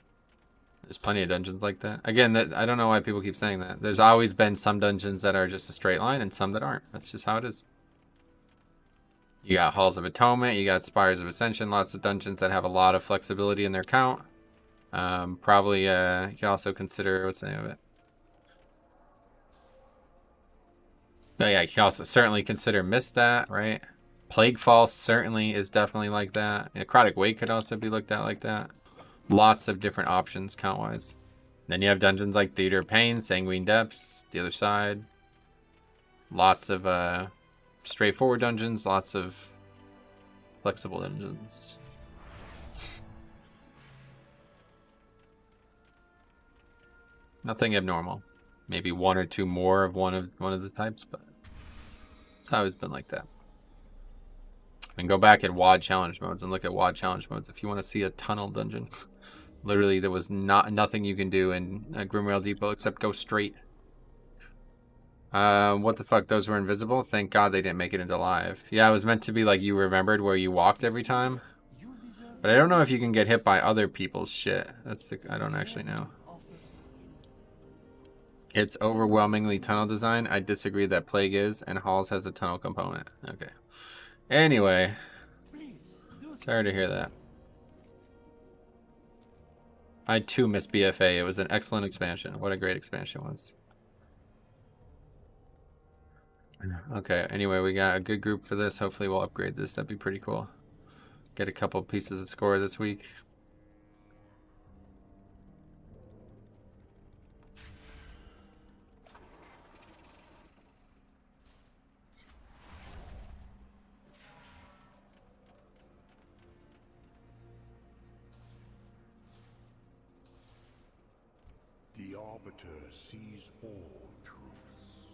There's plenty of dungeons like that. Again, I don't know why people keep saying that. There's always been some dungeons that are just a straight line and some that aren't. That's just how it is. You got Halls of Atonement, you got Spires of Ascension, lots of dungeons that have a lot of flexibility in their count. Probably, you can also consider, what's the name of it? Oh yeah, you can also certainly consider Miss that, right? Plaguefall certainly is definitely like that. Necrotic Wake could also be looked at like that. Lots of different options count-wise. Then you have dungeons like Theater of Pain, Sanguine Depths, the other side. Lots of straightforward dungeons, lots of flexible dungeons. Nothing abnormal. Maybe 1 or 2 more of one of the types, but it's always been like that. And go back at WoD challenge modes and look at WoD challenge modes if you want to see a tunnel dungeon. Literally, there was nothing you can do in Grimrail Depot except go straight. What the fuck? Those were invisible? Thank God they didn't make it into live. Yeah, it was meant to be like you remembered where you walked every time. But I don't know if you can get hit by other people's shit. I don't actually know. It's overwhelmingly tunnel design. I disagree that Plague is, and Halls has a tunnel component. Okay. Anyway. Sorry to hear that. I too miss BFA. It was an excellent expansion. What a great expansion it was. Okay, anyway, we got a good group for this. Hopefully we'll upgrade this. That'd be pretty cool. Get a couple pieces of score this week. The Arbiter sees all truths.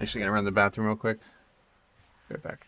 Actually, gonna run to the bathroom real quick. Be right back.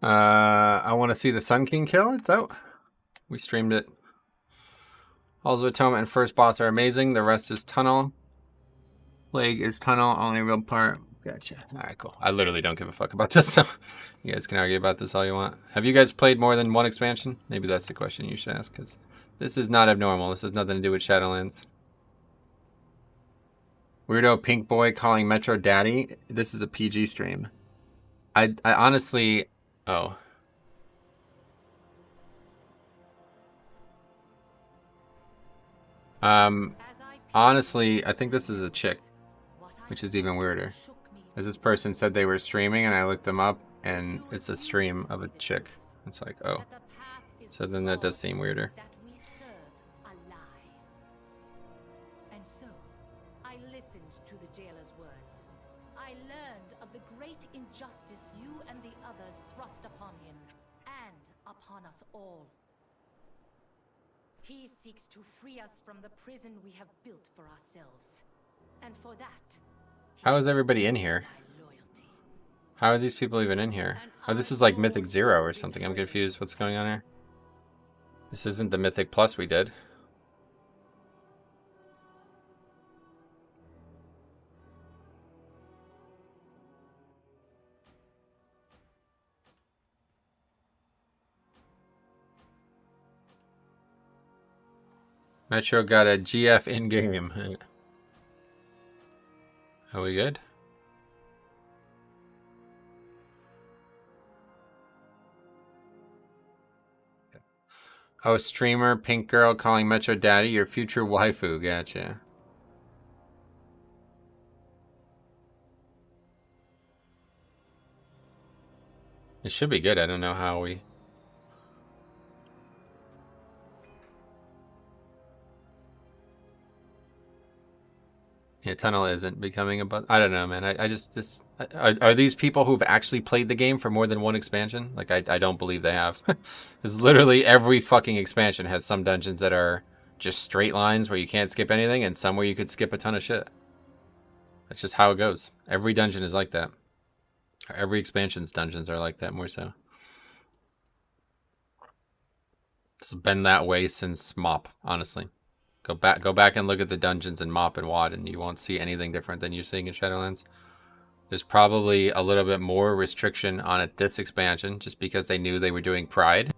I want to see the Sun King kill. It's out. We streamed it. Halls of Atonement and first boss are amazing. The rest is tunnel. Plague is tunnel. Only real part. Gotcha. All right, cool. I literally don't give a fuck about this, so you guys can argue about this all you want. Have you guys played more than one expansion? Maybe that's the question you should ask, because this is not abnormal. This has nothing to do with Shadowlands. Weirdo Pink Boy calling Metro Daddy. This is a PG stream. I honestly... Oh. Honestly, I think this is a chick, which is even weirder. As this person said they were streaming, and I looked them up, and it's a stream of a chick. It's like, oh. So then that does seem weirder. And so, I listened to the jailer's words. I learned of the great injustice you and the others thrust upon him, and upon us all. He seeks to free us from the prison we have built for ourselves. And for that, how is everybody in here? How are these people even in here? Oh, this is like Mythic 0 or something. I'm confused. What's going on here? This isn't the Mythic Plus we did. Metro got a GF in-game. Are we good? Oh, streamer, pink girl calling Metro Daddy, your future waifu. Gotcha. It should be good. I don't know how we... Yeah, tunnel isn't becoming a buzz. I don't know, man. I just this are these people who've actually played the game for more than one expansion? Like I don't believe they have. Because literally every fucking expansion has some dungeons that are just straight lines where you can't skip anything, and some where you could skip a ton of shit. That's just how it goes. Every dungeon is like that. Every expansion's dungeons are like that, more so. It's been that way since MOP, honestly. Go back and look at the dungeons in MOP and WoD, and you won't see anything different than you're seeing in Shadowlands. There's probably a little bit more restriction on it this expansion, just because they knew they were doing Pride,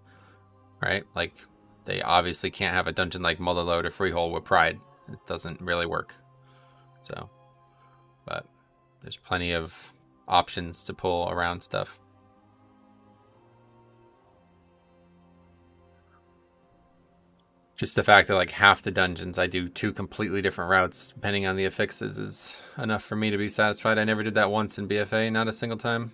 right? Like, they obviously can't have a dungeon like Mullerload or Freehold with Pride. It doesn't really work. So, but there's plenty of options to pull around stuff. Just the fact that like half the dungeons I do 2 completely different routes depending on the affixes is enough for me to be satisfied. I never did that once in BFA, not a single time.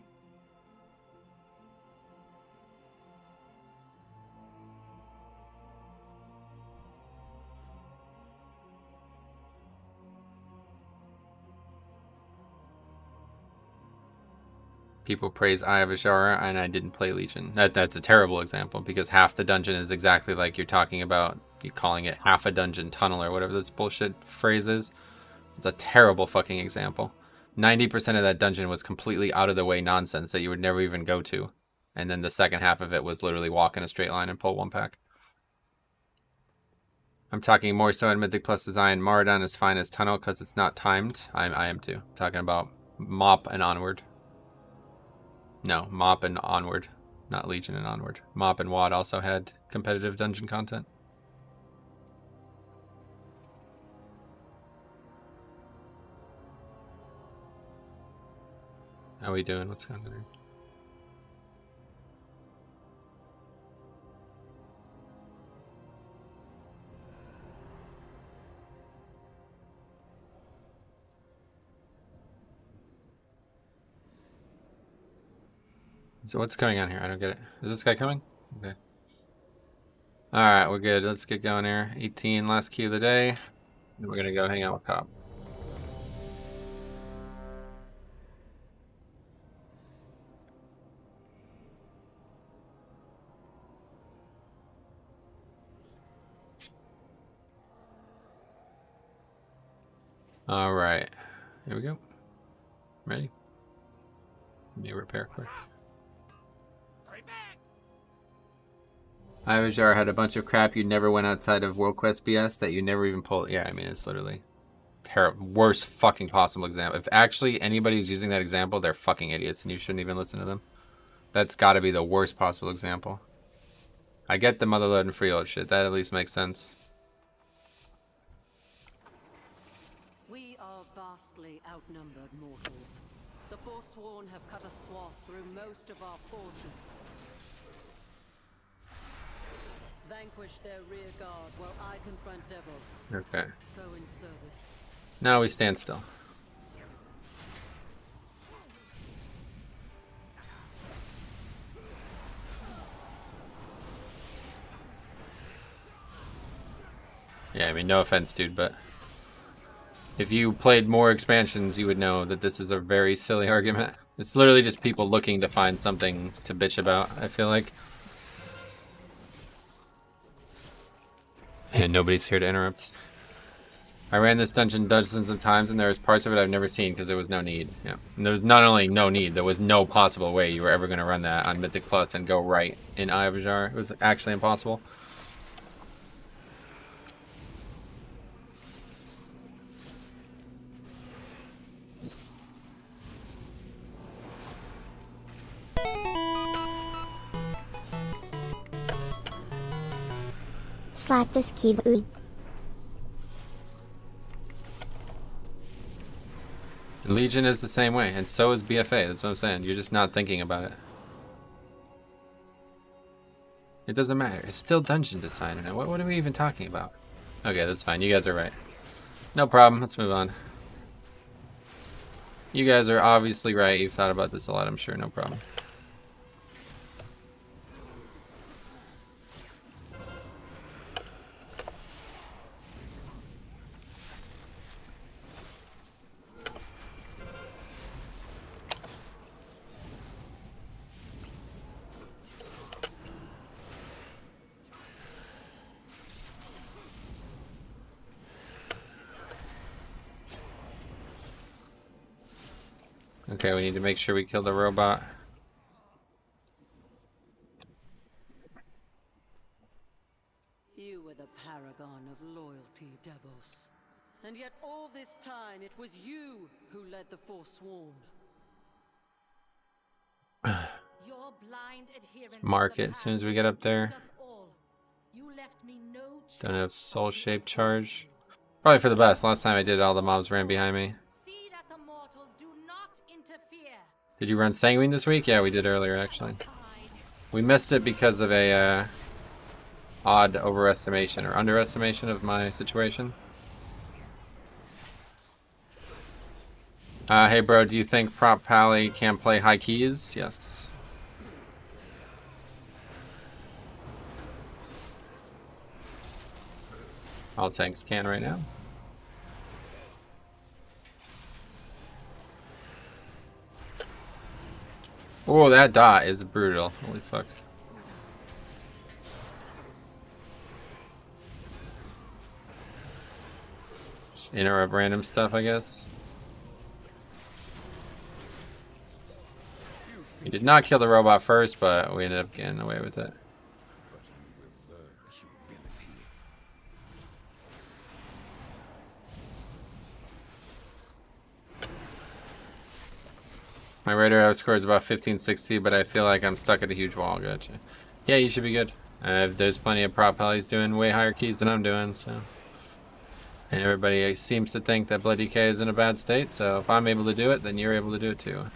People praise Eye of Ashara and I didn't play Legion. That's a terrible example because half the dungeon is exactly like you're talking about. You calling it half a dungeon tunnel or whatever this bullshit phrase is. It's a terrible fucking example. 90% of that dungeon was completely out of the way nonsense that you would never even go to. And then the second half of it was literally walk in a straight line and pull one pack. I'm talking more so in Mythic Plus design. Maradon is fine as tunnel because it's not timed. I am too. Talking about Mop and Onward. No, Mop and Onward. Not Legion and Onward. Mop and Wad also had competitive dungeon content. How we doing? What's going on? So what's going on here? I don't get it. Is this guy coming? Okay. Alright, we're good. Let's get going here. 18, last key of the day. Then we're gonna go hang out with Cop. Alright. Here we go. Ready? Let me repair quick. Ivajar had a bunch of crap you never went outside of World Quest BS that you never even pulled. Yeah, I mean, it's literally terrible. Worst fucking possible example. If actually anybody's using that example, they're fucking idiots and you shouldn't even listen to them. That's gotta be the worst possible example. I get the Motherload and Freeload shit. That at least makes sense. We are vastly outnumbered mortals. The Forsworn have cut a swath through most of our forces. Vanquish their rear guard while I confront devils. Okay. Go in service. Now we stand still. Yeah, I mean, no offense, dude, but if you played more expansions, you would know that this is a very silly argument. It's literally just people looking to find something to bitch about, I feel like. And nobody's here to interrupt. I ran this dungeon dozens of times and there was parts of it I've never seen because there was no need. Yeah. And there was not only no need, there was no possible way you were ever going to run that on Mythic Plus and go right in Eye of Ashara. It was actually impossible. Slap this keyboard. Legion is the same way, and so is BFA. That's what I'm saying. You're just not thinking about it. It doesn't matter. It's still dungeon design. Now, what are we even talking about? Okay, that's fine. You guys are right. No problem. Let's move on. You guys are obviously right. You've thought about this a lot, I'm sure. No problem. Okay, we need to make sure we kill the robot. You were the paragon of loyalty, Devos. And yet all this time it was you who led the Forsworn. Your blind adherence Mark to it the as soon as path we get up there. doomed us all. You left me no Don't have choice soul but to shape oppose charge. you. Probably for the best. Last time I did it, all the mobs ran behind me. See that the mortals do not interfere. Did you run Sanguine this week? Yeah, we did earlier, actually. Tide. We missed it because of a odd overestimation or underestimation of my situation. Hey bro, do you think Prop Pally can play high keys? Yes. All tanks can right now. Oh, that dot is brutal. Holy fuck. Just interrupt random stuff, I guess. We did not kill the robot first, but we ended up getting away with it. My radar score is about 1560, but I feel like I'm stuck at a huge wall. Gotcha. Yeah, you should be good. There's plenty of prop helis doing way higher keys than I'm doing, so. And everybody seems to think that Blood DK is in a bad state, so if I'm able to do it, then you're able to do it too.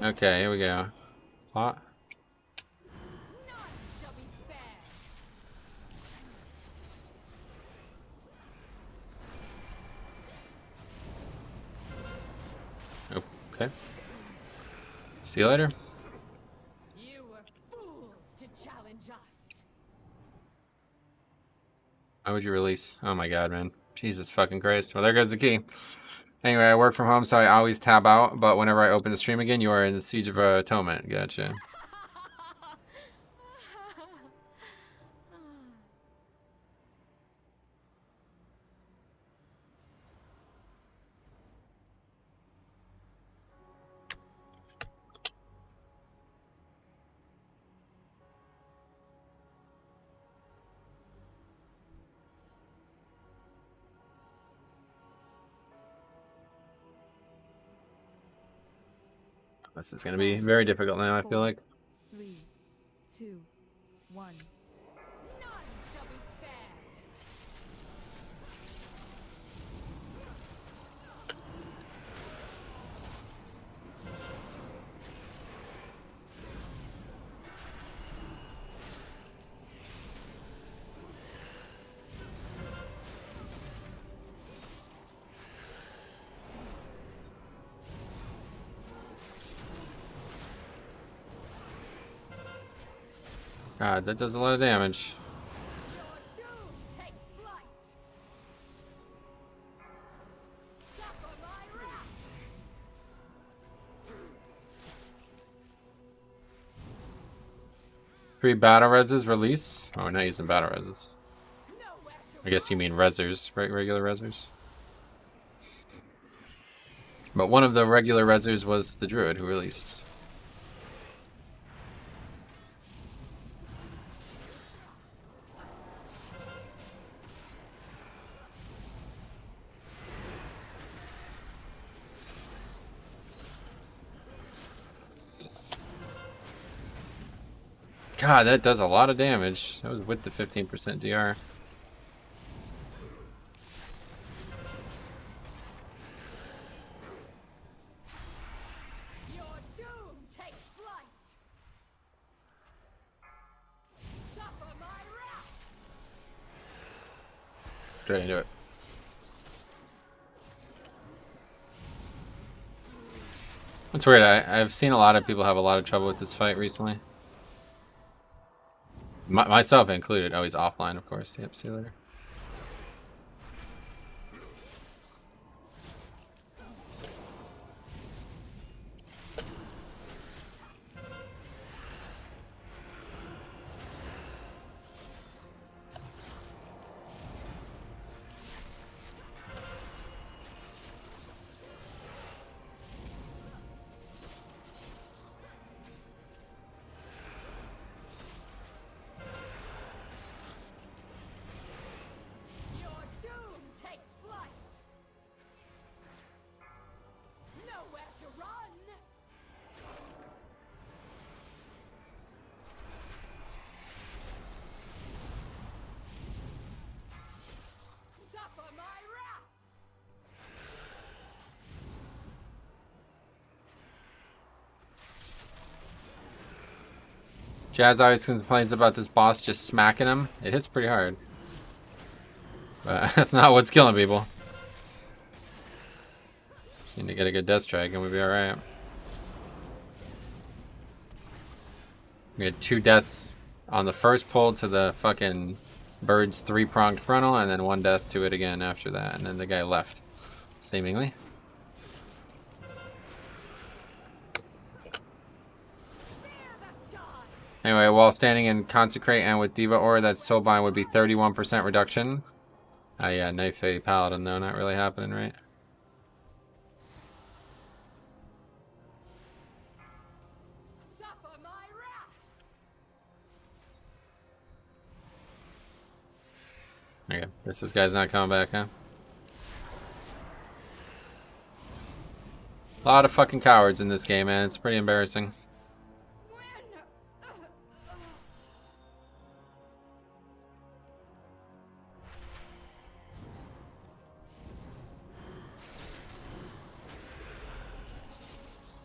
Okay, here we go. Plot. None shall be spared. Oh, okay. See you later. You were fools to challenge us. Why would you release? Oh my god, man. Jesus fucking Christ. Well, there goes the key. Anyway, I work from home, so I always tab out, but whenever I open the stream again, you are in the Siege of Atonement. Gotcha. This is going to be very difficult now, I feel like. 3, 2, 1. None shall be spared. God, that does a lot of damage. Your doom takes flight. Suffer my wrath. 3 battle reses release. Oh, we're not using battle reses. Nowhere to I guess you mean resers, right? Regular resers. But one of the regular resers was the druid who released. God, that does a lot of damage. That was with the 15% DR. Your doom takes flight. Suffer my wrath. Try to do it. That's weird. I've seen a lot of people have a lot of trouble with this fight recently. Myself included. Oh, he's offline, of course. Yep, see you later. Your doom takes flight. Nowhere to run. Suffer my wrath. Jazz always complains about this boss just smacking him. It hits pretty hard. But that's not what's killing people. Just need to get a good death strike and we'll be alright. We had 2 deaths on the first pull to the fucking bird's 3-pronged frontal, and then 1 death to it again after that, and then the guy left, seemingly. Anyway, while standing in Consecrate and with Diva Aura, that Soulbind would be 31% reduction. Yeah, Knife a Paladin though, not really happening, right? Okay, guess this guy's not coming back, huh? A lot of fucking cowards in this game, man. It's pretty embarrassing.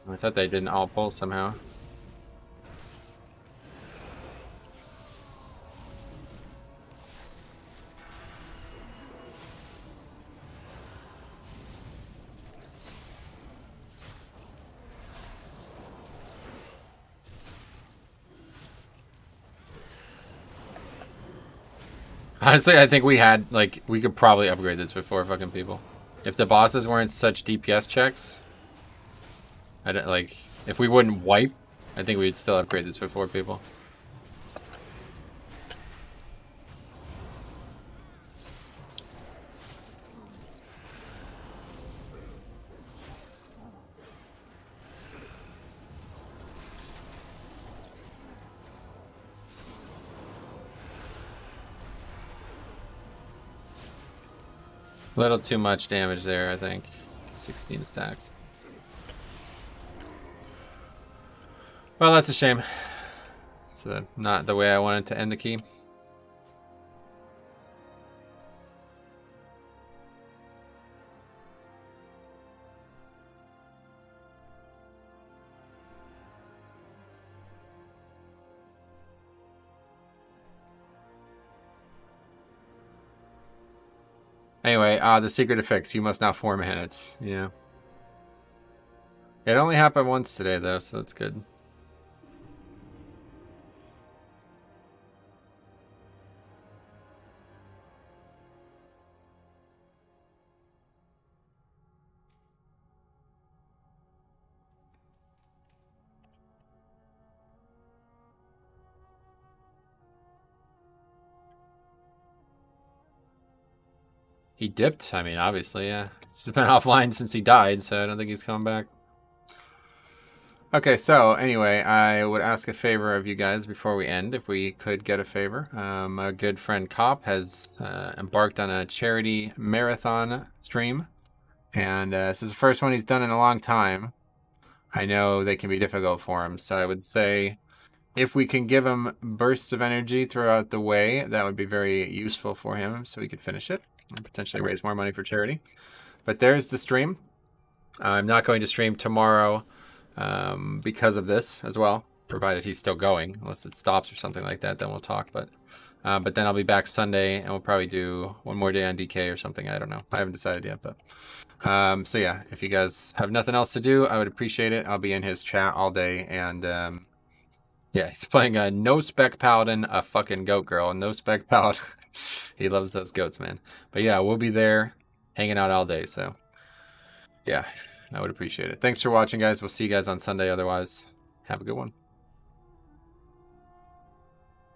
I thought they didn't all pull somehow. Honestly, I think we could probably upgrade this with 4 fucking people. If the bosses weren't such DPS checks, if we wouldn't wipe, I think we'd still upgrade this with 4 people. A little too much damage there, I think. 16 stacks. Well, that's a shame. It's not the way I wanted to end the key. Anyway, the secret to fix. You must now form minutes. Yeah. It only happened once today, though, so that's good. He dipped? I mean, obviously, yeah. He's been offline since he died, so I don't think he's coming back. Okay, so anyway, I would ask a favor of you guys before we end, if we could get a favor. My good friend Cop has embarked on a charity marathon stream, and this is the first one he's done in a long time. I know they can be difficult for him, so I would say if we can give him bursts of energy throughout the way, that would be very useful for him, so he could finish it and potentially raise more money for charity. But there's the stream. I'm not going to stream tomorrow because of this as well, provided he's still going. Unless it stops or something like that, then we'll talk. But then I'll be back Sunday, and we'll probably do one more day on DK or something. I don't know. I haven't decided yet. But so yeah, if you guys have nothing else to do, I would appreciate it. I'll be in his chat all day, and yeah, he's playing a no spec paladin, a fucking goat girl, no spec paladin. He loves those goats, man. But yeah, we'll be there hanging out all day. So yeah, I would appreciate it. Thanks for watching, guys. We'll see you guys on Sunday. Otherwise, have a good one.